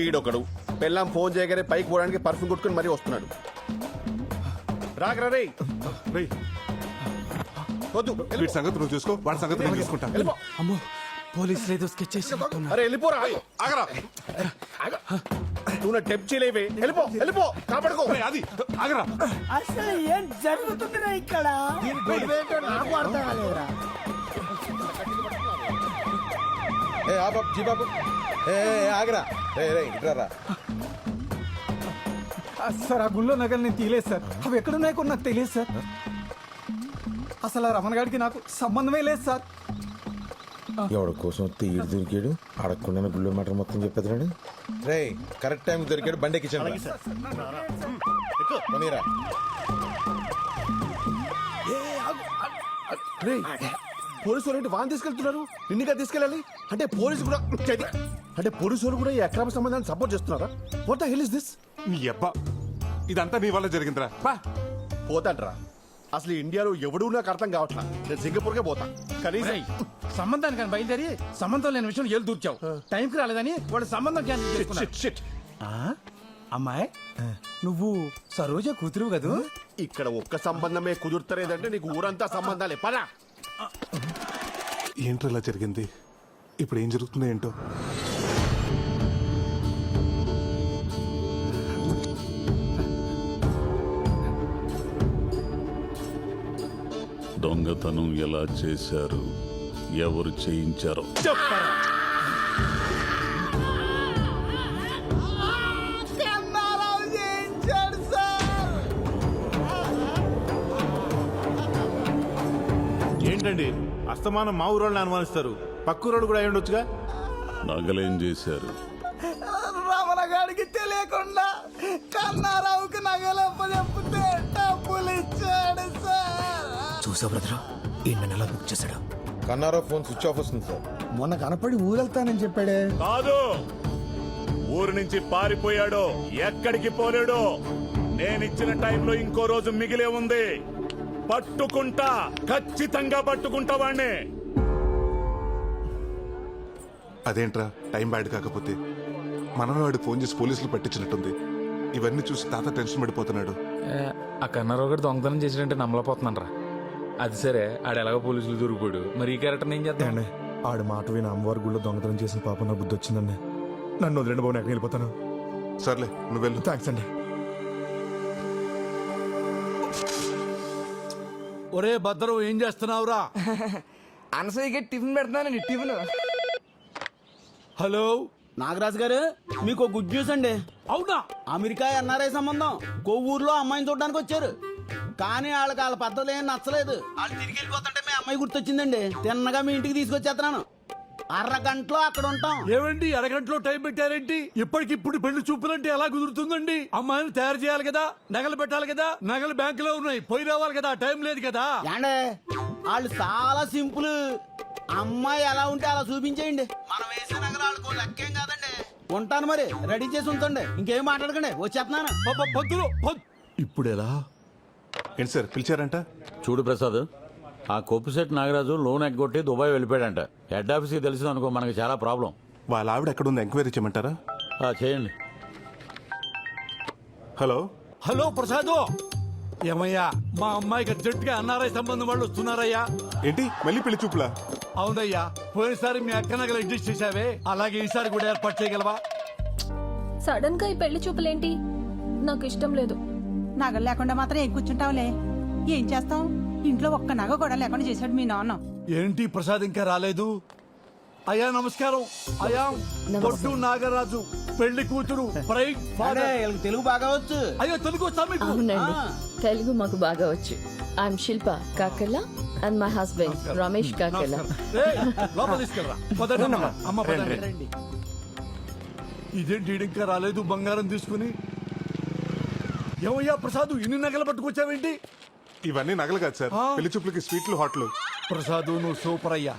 ఈడొకడు పెళ్ళాం ఫోన్ చేయగానే పైకి పోవడానికి పర్ఫ్యూమ్ కొట్టుకుని మరీ వస్తున్నాడు. రాకరా రే. రేయ్, వద్దు, వీడి సంగతి నువ్వు చూసుకో, వాడి సంగతి నేను చూసుకుంటా. వెళ్ళిపో. అమ్మో, పోలీసులు ఏదో స్కెచ్ చేసి. అరే వెళ్ళిపోరా. ఆగరా. నువ్వు నా టెప్ చేయలేవే. వెళ్ళిపో, వెళ్ళిపో, కాపాడుకో. అది ఆగరా. అసలు ఏం జరుగుతుందిరా ఇక్కడ? నాకు అర్థం కాలేదురా. ఆగరా. సార్, ఆ గుళ్ళో నగలు నేను తీయలేదు సార్. అవి ఎక్కడున్నాయో కూడా నాకు తెలియదు సార్. అసలు ఆ రమణ గారికి నాకు సంబంధమే లేదు సార్. ఎవడ కోసం తీరు దొరికాడు, అడగకుండా గుళ్ళు మాట మొత్తం చెప్పేది. రే, కరెక్ట్ టైం దొరికాడు. బండి ఎక్కించండి. పోలీసు వాళ్ళు వాన్ తీసుకెళ్తున్నారు, నిన్నుగా తీసుకెళ్ళాలి అంటే పోలీసు కూడా అంటే పోలీసు వాళ్ళు కూడా ఈ అక్రమ సంబంధాన్ని సపోర్ట్ చేస్తున్నారా? What the hell is this? నీ అబ్బా, ఇదంతా నీ వల్ల జరిగిందిరా. పోతాడ్రా. అసలు ఇండియాలో ఎవడూ నాకు అర్థం కావట్లా. నేను సింగపూర్కే పోతా. కనీసం సంబంధానికి బయలుదేరి సంబంధం లేని విషయం ఏళ్ళు దూర్చావు. టైంకి రాలేదని వాడు సంబంధం క్యాన్సిల్ చేసుకున్నాడు. అమ్మాయి, నువ్వు సరోజ కూతురు కదూ? ఇక్కడ ఒక్క సంబంధమే కుదురుతలేదంటే నీకు ఊరంతా సంబంధాలే. పదా. ఏంట్రా ఇలా జరిగింది? ఇప్పుడు ఏం జరుగుతుందో ఏంటో. దొంగతనం ఎలా చేశారు, ఎవరు చేయించారో ఏంటండి అస్తమానం మా ఊరోళ్ళని అనుమానిస్తారు? పక్కూరోళ్ళు కూడా అయి ఉండొచ్చుగా. నగలేం చేశారు? రమణ గారికి తెలియకుండా కన్నారావుకి నగలప్ప చెప్తే డబ్బులు ఇచ్చాడు సార్. చూసా బ్రదర్, ఈ నెల బుక్ చేశాడు. కన్నారావు ఫోన్ స్విచ్ ఆఫ్ వస్తుంది సార్. మొన్న కనపడి ఊరెళ్తానని చెప్పాడే. కాదు, ఊరు నుంచి పారిపోయాడు, ఎక్కడికి పోలేడు. నేనిచ్చిన టైంలో ఇంకో రోజు మిగిలే ఉంది. పట్టుకుంటా, ఖచ్చితంగా పట్టుకుంటా వాణ్ణి. అదేంట్రా టైం బ్యాడ్ కాకపోతే మనమే వాడికి ఫోన్ చేసి పోలీసులు పట్టించినట్టుంది. ఇవన్నీ చూసి తాత టెన్షన్ పడిపోతున్నాడు. ఆ కన్నారావు గారు దొంగతనం చేసినట్టే నమ్మలేకపోతున్నాను రా. అది సరే, ఆడు ఎలాగో పోలీసులు దొరికిపోయాడు, మరి ఈ క్యారెక్టర్ ఏం చేద్దాం? ఆడు మాట విని అమ్మవారి గుళ్ళో దొంగతనం చేసిన పాప నా బుద్ధి వచ్చిందండి. నన్ను వదిలేండి బాబు, ఎక్కడికి వెళ్ళిపోతాను. సర్లే నువ్వు వెళ్ళు. థ్యాంక్స్ అండి. ఒరే భద్రం, ఏం చేస్తున్నావురా? అనసూయకి టిఫిన్ పెడతానండి, టిఫిన్. హలో నాగరాజు గారు, మీకు గుడ్ న్యూస్ అండి. అవునా? అమెరికా ఎన్ఆర్ఐ సంబంధం కొవ్వూరులో అమ్మాయిని చూడడానికి వచ్చారు. కానీ వాళ్ళ పద్ధతులు ఏం నచ్చలేదు. వాళ్ళు తిరిగి వెళ్ళిపోతుంటే మీ అమ్మాయి గుర్తొచ్చిందండి. తిన్నగా మీ ఇంటికి తీసుకొచ్చేస్తున్నాను. అరగంటలో అక్కడ ఉంటాం. ఏమండి అరగంటలో టైం పెట్టారేంటి? ఇప్పటికిప్పుడు పెళ్లి చూపులంటే ఎలా కుదురుతుందండి? అమ్మాయిని తయారు చేయాలి కదా, నగలు పెట్టాలి కదా, నగలు బ్యాంకులో ఉన్నాయి, పోయి రావాలి కదా, టైం లేదు కదా. ఏండే వాళ్ళు చాలా సింపుల్. అమ్మాయి ఎలా ఉంటే అలా చూపించేయండి. మనం వేసే నగలు వాళ్ళకు లెక్కేం కాదండి. ఉంటాను మరి, రెడీ చేసి ఉంచండి. ఇంకేం మాట్లాడకండి, వచ్చేస్తున్నాను. ఇప్పుడు ఎలా? ఏంటి సార్ పిలిచారంట? చూడు ప్రసాద్, ఆ కొప్పుశెట్టి నాగరాజు లోన్ ఎగ్గొట్టి దుబాయ్ వెళ్ళిపోయాడంట. హెడ్ ఆఫీస్కి తెలిసింది అనుకో, మనకి చాలా ప్రాబ్లం. వాళ్ళ ఆవిడ ఎక్కడుంది ఎంక్వైరీ చేయమంటారా? చేయండి. హలో హలో ప్రసాద్, ఏమయ్యా మా అమ్మాయికి అర్జెంట్గా ఎన్ఆర్ఐ సంబంధం వాళ్ళు వస్తున్నారయ్యా. ఏంటి మళ్ళీ పెళ్లి చూపులా? అవునయ్యా, పోయినసారి మీ అక్క నగలు అడ్జస్ట్ చేసావే, అలాగే ఈసారి కూడా ఏర్పాటు చేయగలవా? సడన్ గా ఈ పెళ్లి చూపులేంటి? నాకు ఇష్టం లేదు. నగలు లేకుండా మాత్రం ఏం కూర్చుంటావులే. ఏం చేస్తాం, ఇంట్లో ఒక్క నగ కూడా లేకుండా చేశాడు మీ నాన్న. ఏంటి ప్రసాద్ ఇంకా రాలేదు? అయ్యా నమస్కారం. అయ్యా పొట్టు నాగరాజు, పెళ్లి కూతురు, బ్రైడ్ ఫాదర్. వీళ్ళకి తెలుగు బాగా వచ్చు. అయ్యో తెలుగు వచ్చా మీకు? అవునండి, తెలుగు మాకు బాగా వచ్చు. I'm Shilpa Kakarla and my husband Ramesh Kakarla. ఏయ్, లోపల తీసుకెళ్ళరా. పదండి అమ్మ, పదండి. ఇదేంటి ఈడు ఇంకా రాలేదు బంగారం తీసుకుని? ఏమయ్యా ప్రసాద్, ఇన్ని నగలు పట్టుకొచ్చావేంటి? ఇవన్నీ నగలు కాదు సార్, పెళ్లి చూపులకి స్వీట్లు హాట్లు. ప్రసాద్ నువ్వు సూపర్ అయ్యా.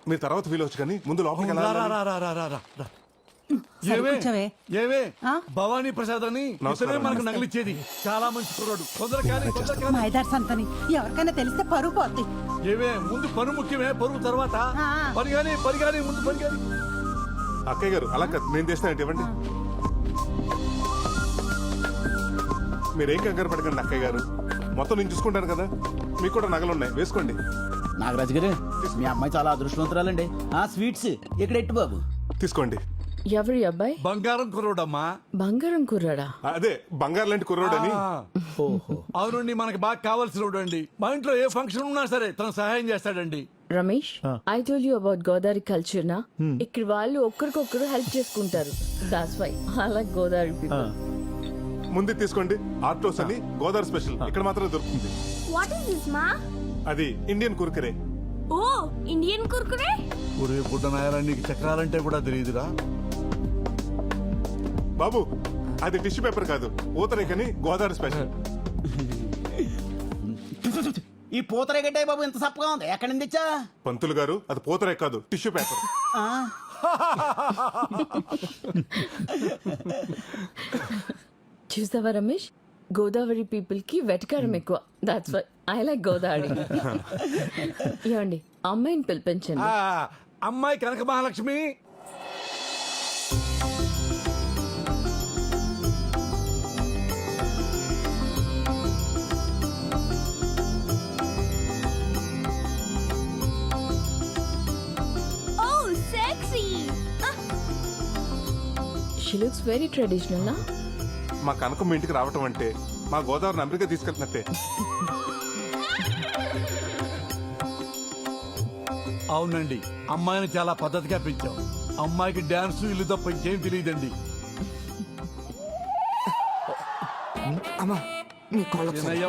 మీరు తర్వాత ఫీల్ అవచ్చు కానీ ముందు లోపలికి రా, వెళ్ళాలి. రా, రా, రా, రా, రా, రా. కూర్చోవే. ఏవే భవానీ ప్రసాద్ అని ఇతనే మనకు నగలిచ్చేది. చాలా మంచి కుర్రాడు. తొందరగా మైదార్ సంతని ఎవరికైనా తెలిస్తే పరువు పోద్ది. ఏవే ముందు పని ముఖ్యమే, పరువు తర్వాత. పని కానీ ముందు పని కానీ. అక్కయ్య గారు అలా కాదు, నేను తెస్తానంటే ఇవ్వండి. మీరేం కంగారు పడకండి అక్కయ్య గారు, మొత్తం నేను చూసుకుంటాను కదా. మీకు కూడా నగలు ఉన్నాయి, వేసుకోండి. నాగరాజు గారు, మీ అమ్మాయి చాలా అదృష్టవంతురాలండి. స్వీట్స్ ఇక్కడ ఎట్టు బాబు, తీసుకోండి. ఎవరి అబ్బాయి? బంగారం కుర్రోడమ్మా. బంగారం కుర్రాడా? అదే బంగారు లాంటి కుర్రోడు అని. అవునండి, మనకి బాగా కావాల్సిన అండి. మా ఇంట్లో ఏ ఫంక్షన్ ఉన్నా సరే తను సహాయం చేస్తాడండి. Ramesh, I told you about Godavari culture నా. ఇక్కడ వాళ్ళు ఒక్కరికొక్కరు హెల్ప్ చేసుకుంటారు. That's why I like Godavari people. ముందు తీసుకోండి. ఆర్టోస్ అని గోదావరి స్పెషల్ ఇక్కడ మాత్రమే దొరుకుతుంది. వాట్ ఇస్ దిస్ మా? అది ఇండియన్ కుర్కరే. ఓ, ఇండియన్ కుర్కురే. ఒరే బుడ్డనాయరా, నీకు చక్రాలంటే కూడా తెలియదురా బాబు. అది టిష్యూ పేపర్ కాదు, ఊతరేకని గోదావరి స్పెషల్. ఈ పూతరేగడ్డే బాబు ఇంత సప్పగా ఉంది, ఎక్కడి నుంచి తెచ్చా? పంతులు గారు, అది పూతరేక కాదు, టిష్యూ పేపర్. చూసావా రమేష్, గోదావరి పీపుల్ కి వెటకారం ఎక్కువ. That's why I like Godavari. ఏమండి, అమ్మాయిని పిలిపించండి. అమ్మాయి కనక Mahalakshmi. She looks very traditional, na? మా కనకమ్మ ఇంటికి రావటం అంటే మా గోదావరిని అమెరికా తీసుకెళ్తున్నట్టే. అవునండి, అమ్మాయిని చాలా పద్ధతిగా పెంచాం. అమ్మాయికి డాన్స్ ఇల్లు తప్ప ఇంకేం తెలియదండి.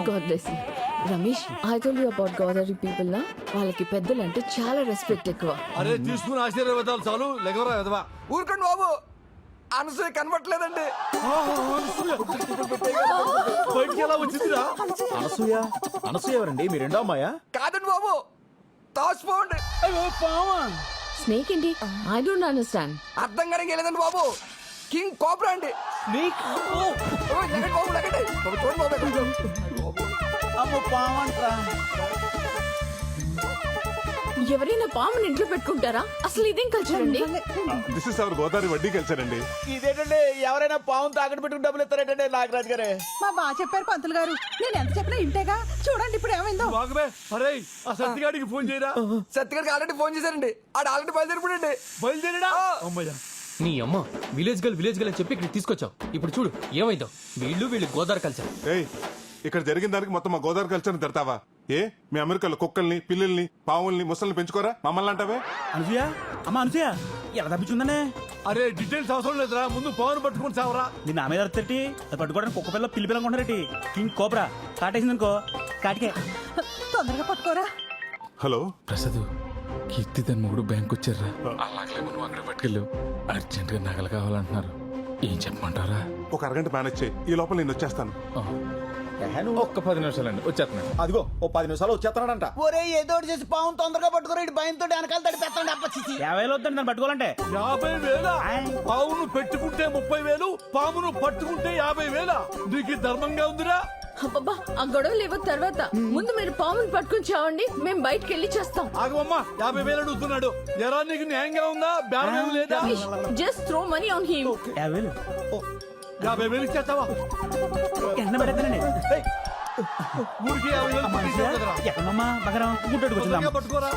God bless you. Ramesh, I told you about Godavari people నా. వాళ్ళకి పెద్దలంటే చాలా రెస్పెక్ట్ ఎక్కువ. అరే తీసుకుని ఆశీర్వాదాలు చాలు, లెగవరా ఎదవా. ఊరుకోండి బాబు, అనసూయ కనబట్లేదండి. బయటికి ఎలా వచ్చిందిరా? అనసూయ ఎవరండి? మీ రెండో అమ్మాయా? కాదండి బాబు, తాసిపోండి. స్నేక్ ఏంటి? I don't understand. అర్థం కానీ లేదండి బాబు, కింగ్ కోబ్రా అండి. బాబు లెగండి. చూడండి బాబు. 啊，我帮忙。 ఈ ఎవరైనా పాముని ఇంట్లో పెట్టుకుంటారా? అసలు ఇదేం కల్చర్ అండి? దిస్ ఇస్ అవర్ గోదావరి వడ్డీ కల్చర్ అండి. ఇదేంటండి ఎవరైనా పావును తాకట్టు పెట్టుకుని డబ్బులు ఇస్తారేంటండి నాగరాజు గారే? మా బాగా చెప్పారు పంతులు గారు. నేను ఎంత చెప్పినా ఇంటేగా. చూడండి ఇప్పుడు ఏమైందో. బాగమే అరే ఆ సత్తిగాడికి ఫోన్ చేయరా. సత్తిగారికి ఆల్రెడీ ఫోన్ చేశారండి. ఆడ ఆల్రెడీ బయలుదేరిపోయండి. బయలుదేరడా అమ్మయ్యా. నీ అమ్మ విలేజ్ గర్ల్ అని చెప్పి ఇక్కడ తీసుకొచ్చావు. ఇప్పుడు చూడు ఏమైందో. వీళ్ళు గోదావరి కల్చర్. ఏయ్ ఇక్కడ జరిగిన దానికి మొత్తం మా గోదావరి కల్చర్ తిడతావా? ఏ మీ అమెరికాలో కుక్కల్ని పిల్లల్ని పావుల్ని ముసల్ని పెంచుకోరా? మమ్మల్ని అంటావే? అనుసూయ అమ్మ అనుసూయ ఎలా తప్పించుందనే? అరే డీటెయిల్స్ అవసరం లేదురా, ముందు పవన్ పట్టుకుని చావరా. నీ నా మీద అర్థటి అది పట్టుకోవడానికి కుక్క పిల్ల పిల్లి పిల్లలు కొంటారటి కింగ్ కోబ్రా కాటేసింది అనుకో కాటికే. తొందరగా పట్టుకోరా. హలో ప్రసాద్, కీర్తి తన మొగుడు బ్యాంక్ వచ్చారా? అలాగే మనం అక్కడ పట్టుకెళ్ళావు. అర్జెంట్ గా నగలు కావాలంటున్నారు. ఏం చెప్పమంటారా? ఒక అరగంట మేనేజ్ చేయి, ఈ లోపల నేను వచ్చేస్తాను. ఒక్క 10 నిమిషాలండి, వచ్చేస్తున్నాను. అదిగో ఓ 10 నిమిషాలు వచ్చేస్తున్నాడంట. ఒరే ఏదో ఒకటి చేసి పావును తొందరగా పట్టుకోరా. ఇటు భయంతో వెనకాల తడిపేస్తాడు. అప్పచ్చి 50,000 వద్దండి నన్ను పట్టుకోవాలంటే. 50,000 పావును పెట్టుకుంటే 30,000, పామును పట్టుకుంటే 50,000. నీకు ధర్మంగా ఉందిరా? అబ్బబ్బా ఆ గొడవ లేవ తర్వాత ముందు మీరు పాముని పట్టుకుని చావండి, మేము బయటికి వెళ్ళి చేస్తాం. ఆగమ్మా 50,000 అడుగుతున్నాడు. ఎరా నీకు న్యాయంగా ఉందా? బేరం లేదా? Just throw money on him. 50,000 ఇచ్చేస్తావా? ఎంత పెడతానండి ఊరికి 50,000 పట్టించావు కదరా. ఎక్కడమ్మా బగరం గుట్టడికి తొందరగా వచ్చిందా? పట్టుకోరా.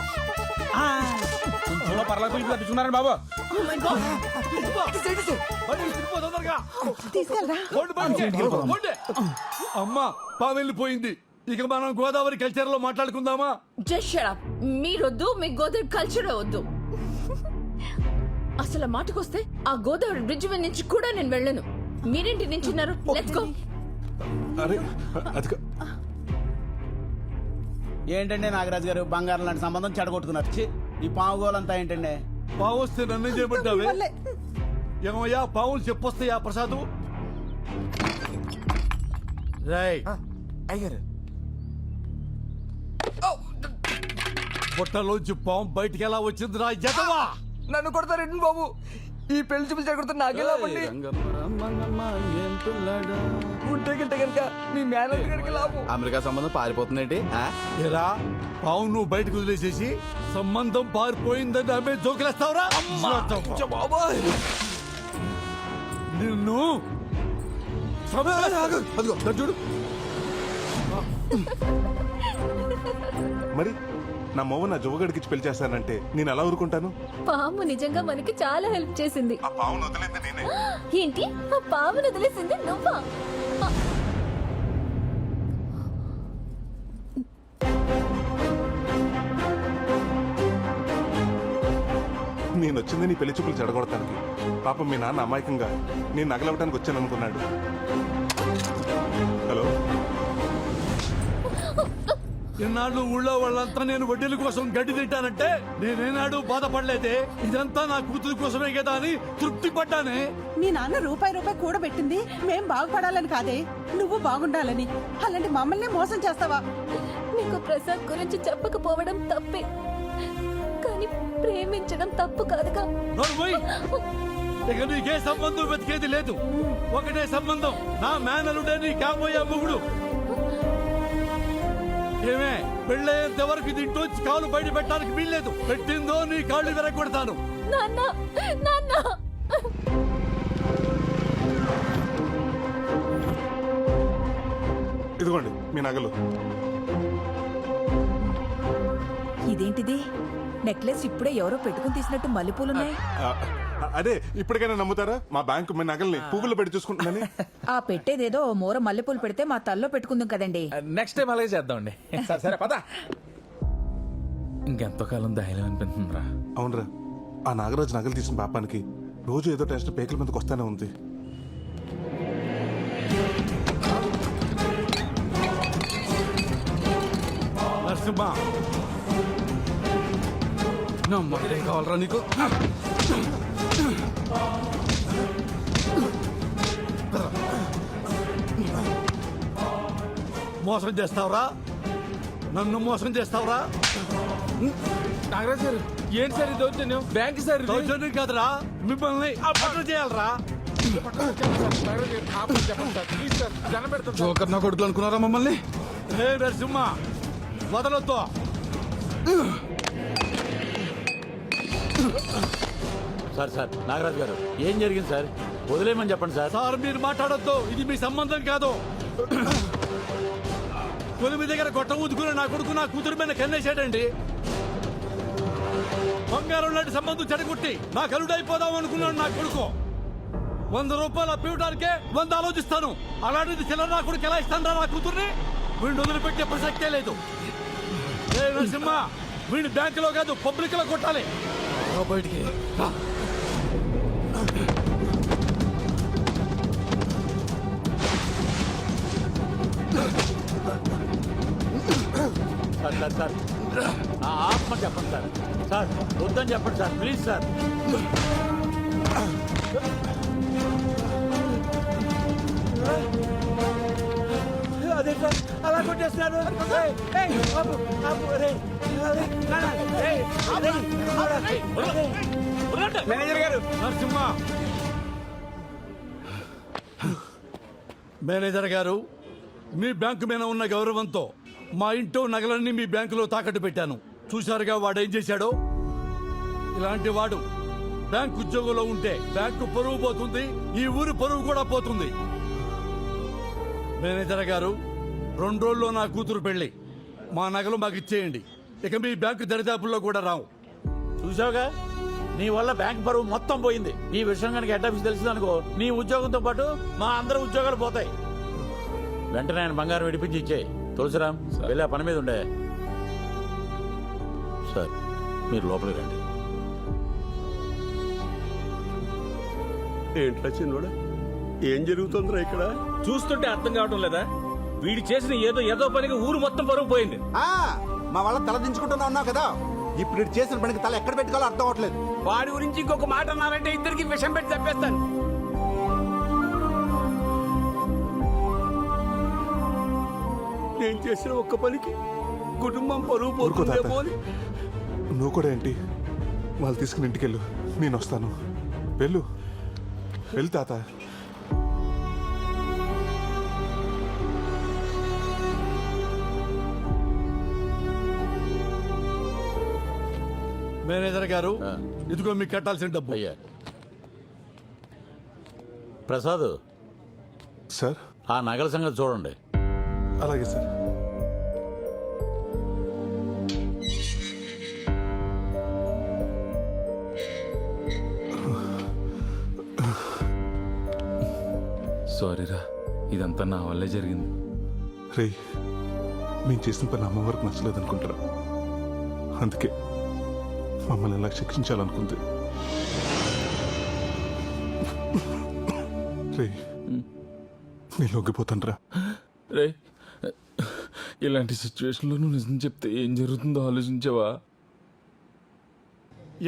పర్లేదు తప్పించుకున్నారండి బాబు. బండి తిరిగిపో తొందరగా. తీసుకెళ్ళరా. పోండి బండికి. పోండి. అమ్మా పాము వెళ్ళిపోయింది. ఇక మనం గోదావరి కల్చర్ లో మాట్లాడుకుందామా? Just shut up. మీరొద్దు, మీ గోదావరి కల్చర్ వద్దు. అసలు మాటకొస్తే ఆ గోదావరి బ్రిడ్జ్ మీద నుంచి కూడా నేను వెళ్ళను. మీరేంటి నించున్నారు? Let's go. అరే అది ఏంటండి నాగరాజు గారు బంగారం లాంటి సంబంధం చెడగొట్టుకున్నారు. ఛీ, ఈ పావు గోలంతా ఏంటండి? పావు వస్తే నన్ను చేయబడ్డావే. ఏమయ్యా పావులు చెప్పొస్తాయా ప్రసాదు? రాయ్ అయ్యారు బుట్టలోంచి పాము బయటికి ఎలా వచ్చిందిరా ఎదవా? నన్ను కొడతారండి బాబు. ఈ పెళ్లి చూపులు చెడగొడతా నాకెలా పండి ఉంటే గింటే కనుక మీ మేనేజర్ గారికి లాభం. అమెరికా సంబంధం పారిపోతుందేంటి? ఏరా పావు నువ్వు బయటకు వదిలేసేసి సంబంధం పారిపోయిందని ఆమె జోకులేస్తావురా? బాబాయ్ నిన్ను చూడు. మరి నా మొవ్వ నా జువ్వగడికి ఇచ్చి పెళ్లి చేస్తానంటే నేను ఎలా ఊరుకుంటాను? పాము నిజంగా మనకి చాలా హెల్ప్ చేసింది. ఆ పావును వదిలేంది నేనే. ఏంటి ఆ పామును వదిలేసింది నువ్వా? నేను వచ్చింది నీ పెళ్లి చూపులు చెడగొడతానికి. పాపం మీ నాన్న అమాయకంగా నేను నగలవటానికి వచ్చాను అనుకున్నాడు. హలో ఇన్నాళ్ళు ఊళ్ళో వాళ్ళంతా నేను వడ్డీల కోసం గడ్డి తింటానంటే నేనేనాడు బాధపడలేదే. ఇదంతా నా కూతురు కోసమే కదా అని తృప్తి పడ్డానే. మీ నాన్న రూపాయి కూడబెట్టింది మేం బాగుపడాలని కాదే, నువ్వు బాగుండాలని. అలాంటి మమ్మల్ని మోసం చేస్తావా? నీకు ప్రసాద్ గురించి చెప్పకపోవడం తప్పే, కానీ ప్రేమించడం తప్పు కాదుగా. నోర్మోయ్, ఇక నీకే సంబంధం వెతికేది లేదు. ఒకటే సంబంధం, నా మేనలుడే నీ కాబోయే మొగుడు. ఏమే పెళ్ళయ్యేంత వరకు దీంట్లోంచి కాలు బయట పెట్టడానికి వీల్లేదు. పెట్టిందో నీ కాళ్ళు విరగొడతాను. నాన్న నాన్న ఇదిగోండి మీ నగలు. ఇదేంటిది? నెక్లెస్ ఇప్పుడే ఎవరో పెట్టుకుని తీసినట్టు మల్లెపూలున్నాయి. అదే ఇప్పటికైనా నమ్ముతారా? మా బ్యాంకు మీ నగల్ని పువ్వులు పెట్టి చూసుకుంటుందని. ఆ పెట్టేదేదో మూర మల్లెపూలు పెడితే మా తల్లో పెట్టుకుందాం కదండి. నెక్స్ట్ టైం అలాగే చేద్దామండి. సరే పద. ఇంకెంతో కాలం ధైర్యం అనిపిస్తుందిరా. అవునరా, ఆ నాగరాజు నగలు తీసిన పాపానికి రోజు ఏదో టెన్షన్ పేకల మీదకి వస్తానే ఉంది. నరసింహ నమ్మకం కావాలరా నీకు? మోసం చేస్తావురా? నన్ను మోసం చేస్తావురా? నాగరాజ్ గారు ఏంటి సార్ ఈ దౌర్జన్యం? బ్యాంక్ సార్ ఇది. దౌర్జన్యం కాదురా, మిమ్మల్ని అప్పట్లో చేయాలరా. జోకర్ నా కొడుకులు అనుకున్నారా మమ్మల్ని? నరసింహ వదలొద్దు. సార్ సార్ నాగరాజు గారు ఏం జరిగింది సార్? వదిలేయమని చెప్పండి సార్. సార్ మీరు మాట్లాడొద్దు, ఇది మీ సంబంధం కాదు. కొలిమి దగ్గర గొట్ట ఊదుకుని నా కొడుకు నా కూతురు మీద కన్నేశాడండి. బంగారం లాంటి సంబంధం చెడగొట్టి నా కలుడైపోదాం అనుకున్నాడు నా కొడుకు. 100 రూపాయలు అప్పివడానికే 100 ఆలోచిస్తాను. అలాంటిది చిల్లర నా కొడుకు ఎలా ఇస్తాను నా కూతుర్ని? వీడిని వదిలిపెట్టే ప్రసక్తే లేదు. ఏ నరసింహ, వీడిని బ్యాంకులో కాదు పబ్లిక్ లో కొట్టాలి. బయటికి రా. సార్ సార్ సార్ నా ఆత్మ చెప్పండి సార్. సార్ వద్దని చెప్పండి సార్, ప్లీజ్ సార్. అదే సార్ అలా కొట్టేస్తున్నారు. మేనేజర్ గారు, నరసింహ మేనేజర్ గారు, మీ బ్యాంకు మీద ఉన్న గౌరవంతో మా ఇంట్లో నగలన్నీ మీ బ్యాంకులో తాకట్టు పెట్టాను. చూశారుగా వాడు ఏం చేశాడో. ఇలాంటి వాడు బ్యాంకు ఉద్యోగంలో ఉంటే బ్యాంకు పరువు పోతుంది, ఈ ఊరు పరువు కూడా పోతుంది. మేనేజర్ గారు, 2 రోజుల్లో నా కూతురు పెళ్లి. మా నగలు మాకు ఇచ్చేయండి. ఇక మీ బ్యాంకు దరిదాపుల్లో కూడా రావు. చూసావుగా, నీ వల్ల బ్యాంక్ పరువు మొత్తం పోయింది. ఈ విషయం కనుక హెడ్ ఆఫీస్ తెలిసిందనుకో, నీ ఉద్యోగంతో పాటు మా అందరి ఉద్యోగాలు పోతాయి. వెంటనే ఆయన బంగారం విడిపించి ఇచ్చేయి. తులసిరామ్, వెళ్ళి ఆ పని మీద ఉండే. సార్ మీరు లోపలికి రండి. ఏంట్రా చిన్నోడా, ఏం జరుగుతుందిరా ఇక్కడ? చూస్తుంటే అర్థం కావడం లేదా? వీడు చేసిన ఏదో పనికి ఊరు మొత్తం పరువు పోయింది. మా వాళ్ళ తల దించుకుంటున్నా ఉన్నావు కదా, ఇప్పుడు ఇటు చేసిన పనికి తల ఎక్కడ పెట్టుకోవాలో అర్థం అవట్లేదు. వాడి గురించి ఇంకొక మాట అన్నారంటే ఇద్దరికి విషం పెట్టి చెప్పేస్తాను. నేను చేసిన ఒక్క పనికి కుటుంబం పరువు పోతుందేమో అని. నువ్వు కూడా ఏంటి? వాళ్ళు తీసుకుని ఇంటికి వెళ్ళు, నేను వస్తాను. వెళ్ళు వెళ్ళు తాత. మేనేజర్ గారు, ఇదిగో మీకు కట్టాల్సిన డబ్బు. అయ్యా ప్రసాద్ సార్, ఆ నగల సంగతి చూడండి. అలాగే సార్. సారీరా, ఇదంతా నా వల్లే జరిగింది. రే, మేము చేసిన పని అమ్మవారికి నచ్చలేదు అనుకుంటారా? అందుకే మమ్మల్ని ఎలా శిక్షించాలనుకుంది. రే, నేను లొంగిపోతాను రా. రే, ఇలాంటి సిచ్యువేషన్లో నువ్వు నిజం చెప్తే ఏం జరుగుతుందో ఆలోచించావా?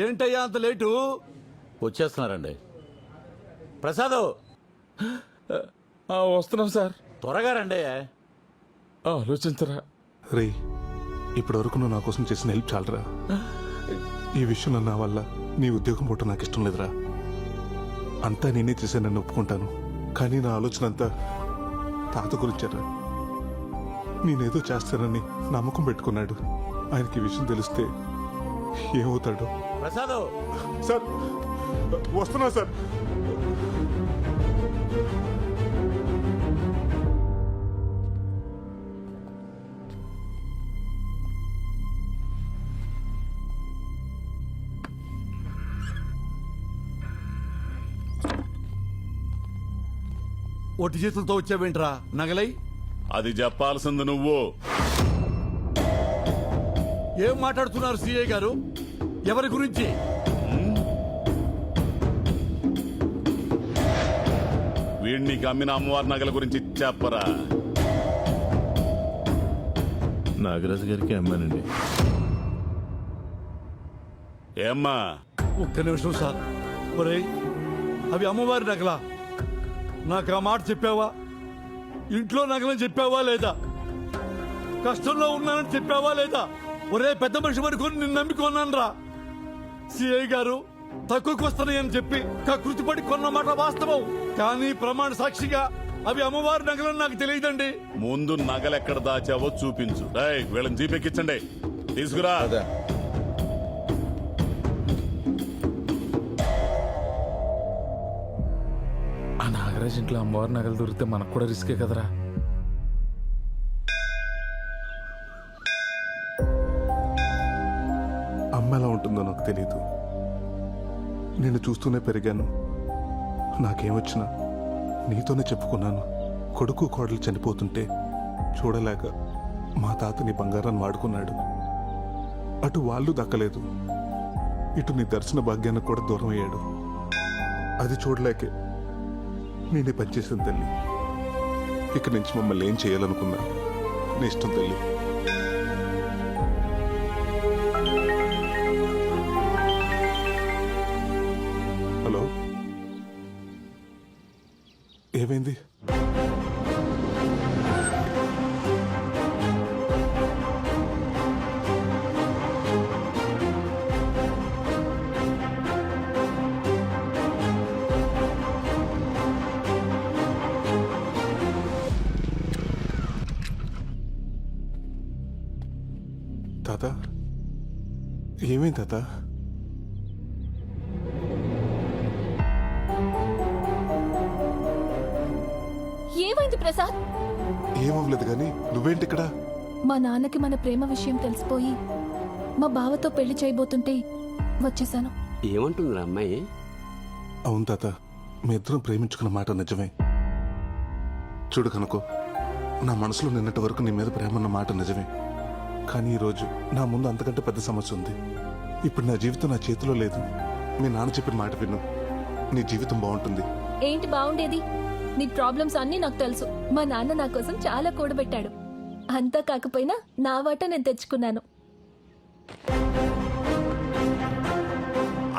ఏంటయ్యా అంత లేటు? వచ్చేస్తున్నారండి. ప్రసాద్ వస్తున్నాం సార్. త్వరగా రండి. ఆలోచించరా. రే, ఇప్పటి వరకు నువ్వు నా కోసం చేసిన హెల్ప్ చాలరా. ఈ విషయంలో నా వల్ల నీ ఉద్యోగం పోవటం నాకు ఇష్టం లేదురా. అంతా నేనే చేశానని ఒప్పుకుంటాను, కానీ నా ఆలోచన అంతా తాత గురించారా. నేనేదో చేస్తానని నమ్మకం పెట్టుకున్నాడు. ఆయనకి ఈ విషయం తెలిస్తే ఏమవుతాడు? ప్రసాద్ సార్, వస్తున్నా సార్. ఒట్టి చేతులతో వచ్చావేంట్రా నగలై? అది చెప్పాల్సింది నువ్వు. ఏం మాట్లాడుతున్నారు సిఐ గారు? ఎవరి గురించి? వీడిని అమ్మిన అమ్మవారి నగల గురించి చెప్పరా. నాగరాజు గారికి అమ్మానండి. ఏమ్మా? ఒక్క నిమిషం సార్. ఒరేయ్, అవి అమ్మవారి నగలా? నాకు ఆ మాట చెప్పావా? ఇంట్లో నగలని చెప్పావా లేదా? కష్టంలో ఉన్నానని చెప్పావా లేదా? ఒరే పెద్ద మనిషి వరకు నిన్ను నమ్మికొన్నాను రా. సిఐ గారు తక్కువకి వస్తున్నాయని చెప్పి కృతిపడి కొన్న మాట వాస్తవం, కానీ ప్రమాణ సాక్షిగా అవి అమ్మవారి నగలని నాకు తెలియదండి. ముందు నగలెక్కడ దాచావో చూపించు. వీళ్ళని జీపెక్కించండి, తీసుకురా. మ్యారేజ్ ఇంట్లో అమ్మవారి నగలు దొరికితే మనకు కూడా రిస్కే కదరా. అమ్మ ఎలా ఉంటుందో నాకు తెలియదు. నేను చూస్తూనే పెరిగాను. నాకేమొచ్చినా నీతోనే చెప్పుకున్నాను. కొడుకు కోడలు చనిపోతుంటే చూడలేక మా తాత నీ బంగారాన్ని వాడుకున్నాడు. అటు వాళ్ళు దక్కలేదు, ఇటు నీ దర్శన భాగ్యానికి కూడా దూరం అయ్యాడు. అది చూడలేకే నేనే పనిచేసిన తల్లి. ఇక నుంచి మమ్మల్ని ఏం చేయాలనుకున్నా నీ ఇష్టం తల్లి. హలో, ఏమైంది? తాత, ఏమైంది తాత? ఏమైంది ప్రసాద్? ఏమవ్వలేదు కానీ నువ్వేంటి ఇక్కడ? మా నాన్నకి మన ప్రేమ విషయం తెలిసిపోయి మా బావతో పెళ్లి చేయబోతుంటే వచ్చేసాను. ఏమంటుందిరా అమ్మాయి? అవును తాత, మీ ఇద్దరం ప్రేమించుకున్న మాట నిజమే. చూడు కనుకో, నా మనసులో నిన్నటి వరకు నీ మీద ప్రేమ ఉన్న మాట నిజమే. కానీ ఈరోజు నా ముందు అంతకంటే పెద్ద సమస్య ఉంది. ఇప్పుడు నా జీవితం నా చేతిలో లేదు. మీ నాన్న చెప్పిన మాట విను, నీ జీవితం బాగుంటుంది. ఏంటి బాగుండేది? నీ ప్రాబ్లమ్స్ అన్నీ నాకు తెలుసు. మా నాన్న నా కోసం చాలా కూడబెట్టాడు. అంతా కాకపోయినా నా వాట నేను తెచ్చుకున్నాను.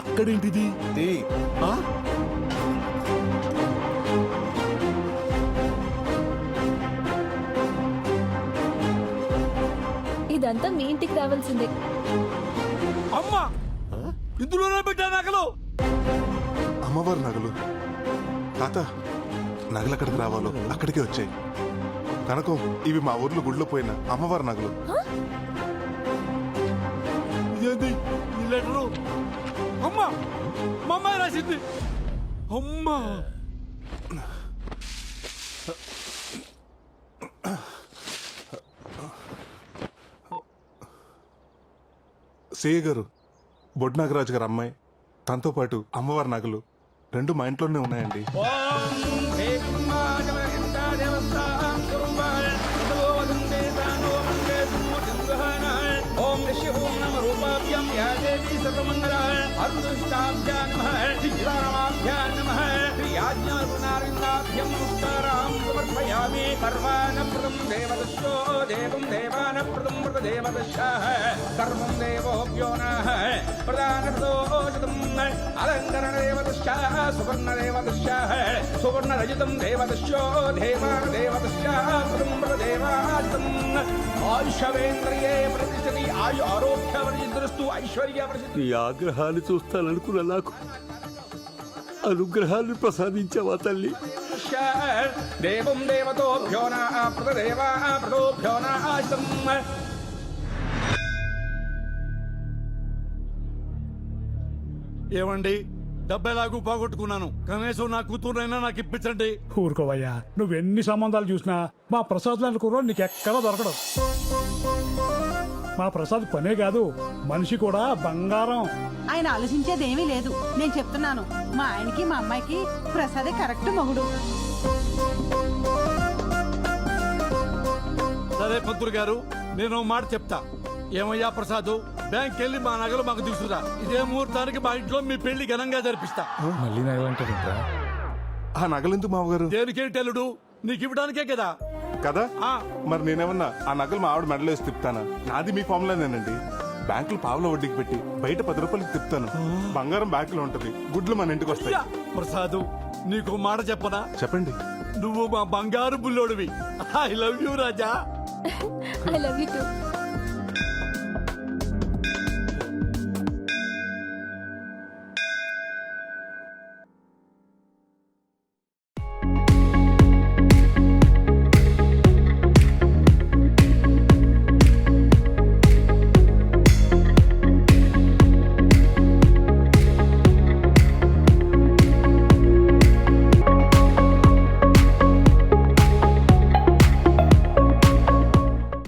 అక్కడేంటిది? ఇదంతా మీ ఇంటికి రావాల్సిందే. అమ్మా, ఇందులోనే పెట్టా నగలు. అమ్మవారి నగలు? తాత, నగలు ఎక్కడికి రావాలో అక్కడికే వచ్చాయి. కనుక ఇవి మా ఊర్లో గుడిలో పోయిన అమ్మవారి నగలు. ఇదేంటి ఈ లెటరు? అమ్మా, మా అమ్మాయి రాసింది. అమ్మా, సేయ గారు, బొడ్ నాగరాజు గారు అమ్మాయి, తనతో పాటు అమ్మవారి నగలు రెండు మా ఇంట్లోనే ఉన్నాయండి. సువర్ణరజితం దేవదశ్యో దేవాన దేవదశ్యాదేవాజితం ఆయుషవేంద్రియే ప్రతిష్టతి ఆయు ఆరోగ్యవర్జిద్రస్తు ఐశ్వర్య ప్రసిద్ధి. ఈ ఆగ్రహాన్ని చూస్తాననుకున్న నాకు అనుగ్రహాన్ని ప్రసాదించావా తల్లి? దేవం దేవతోభ్యో ప్రదేవా ప్రదోభ్యో నాశితం. ఏమండి, డబ్బెలాగూ పోగొట్టుకున్నాను, కనీసం నా కూతురునైనా నాకు ఇప్పించండి. ఊరుకోవయ్యా, నువ్వెన్ని సంబంధాలు చూసినా మా ప్రసాద్ లాంటి కుర్రోడు నీకు ఎక్కడా దొరకడం. మా ప్రసాద్ పనే కాదు, మనిషి కూడా బంగారం. ఆయన ఆలోచించేదేమీ లేదు. నేను చెప్తున్నాను, మా ఆయనకి మా అమ్మాయికి ప్రసాదే కరెక్ట్ మొగుడు. సరే పంతులు గారు, నేను ఓ మాట చెప్తా. ఏమయ్యా ప్రసాద్, బ్యాంక్ వెళ్ళి మా నగలు మాకు తీసుకురా. ఇదే ముహూర్తానికి మా ఇంట్లో మీ పెళ్లి ఘనంగా జరిపిస్తా. మళ్ళీ నగలంటారా? ఆ నగలెందుకు మామగారు? దేనికేంటి అల్లుడు, నీకు ఇవ్వడానికే కదా. కదా, మరి నేనేమన్నా ఆ నగలు మా ఆవిడ మెడలో వేసి తిప్పుతానా? నాది మీ ఫామ్లోనేనండి. బ్యాంకులు పావుల వడ్డీకి పెట్టి బయట 10 రూపాయలకి తిప్పుతాను. బంగారం బ్యాంకులో ఉంటది, గుడ్లు మన ఇంటికి వస్తాయి. ప్రసాద్, నీకు మాట చెప్పనా? చెప్పండి. నువ్వు మా బంగారు బుల్లోడివి. I love you Raja. I love you two.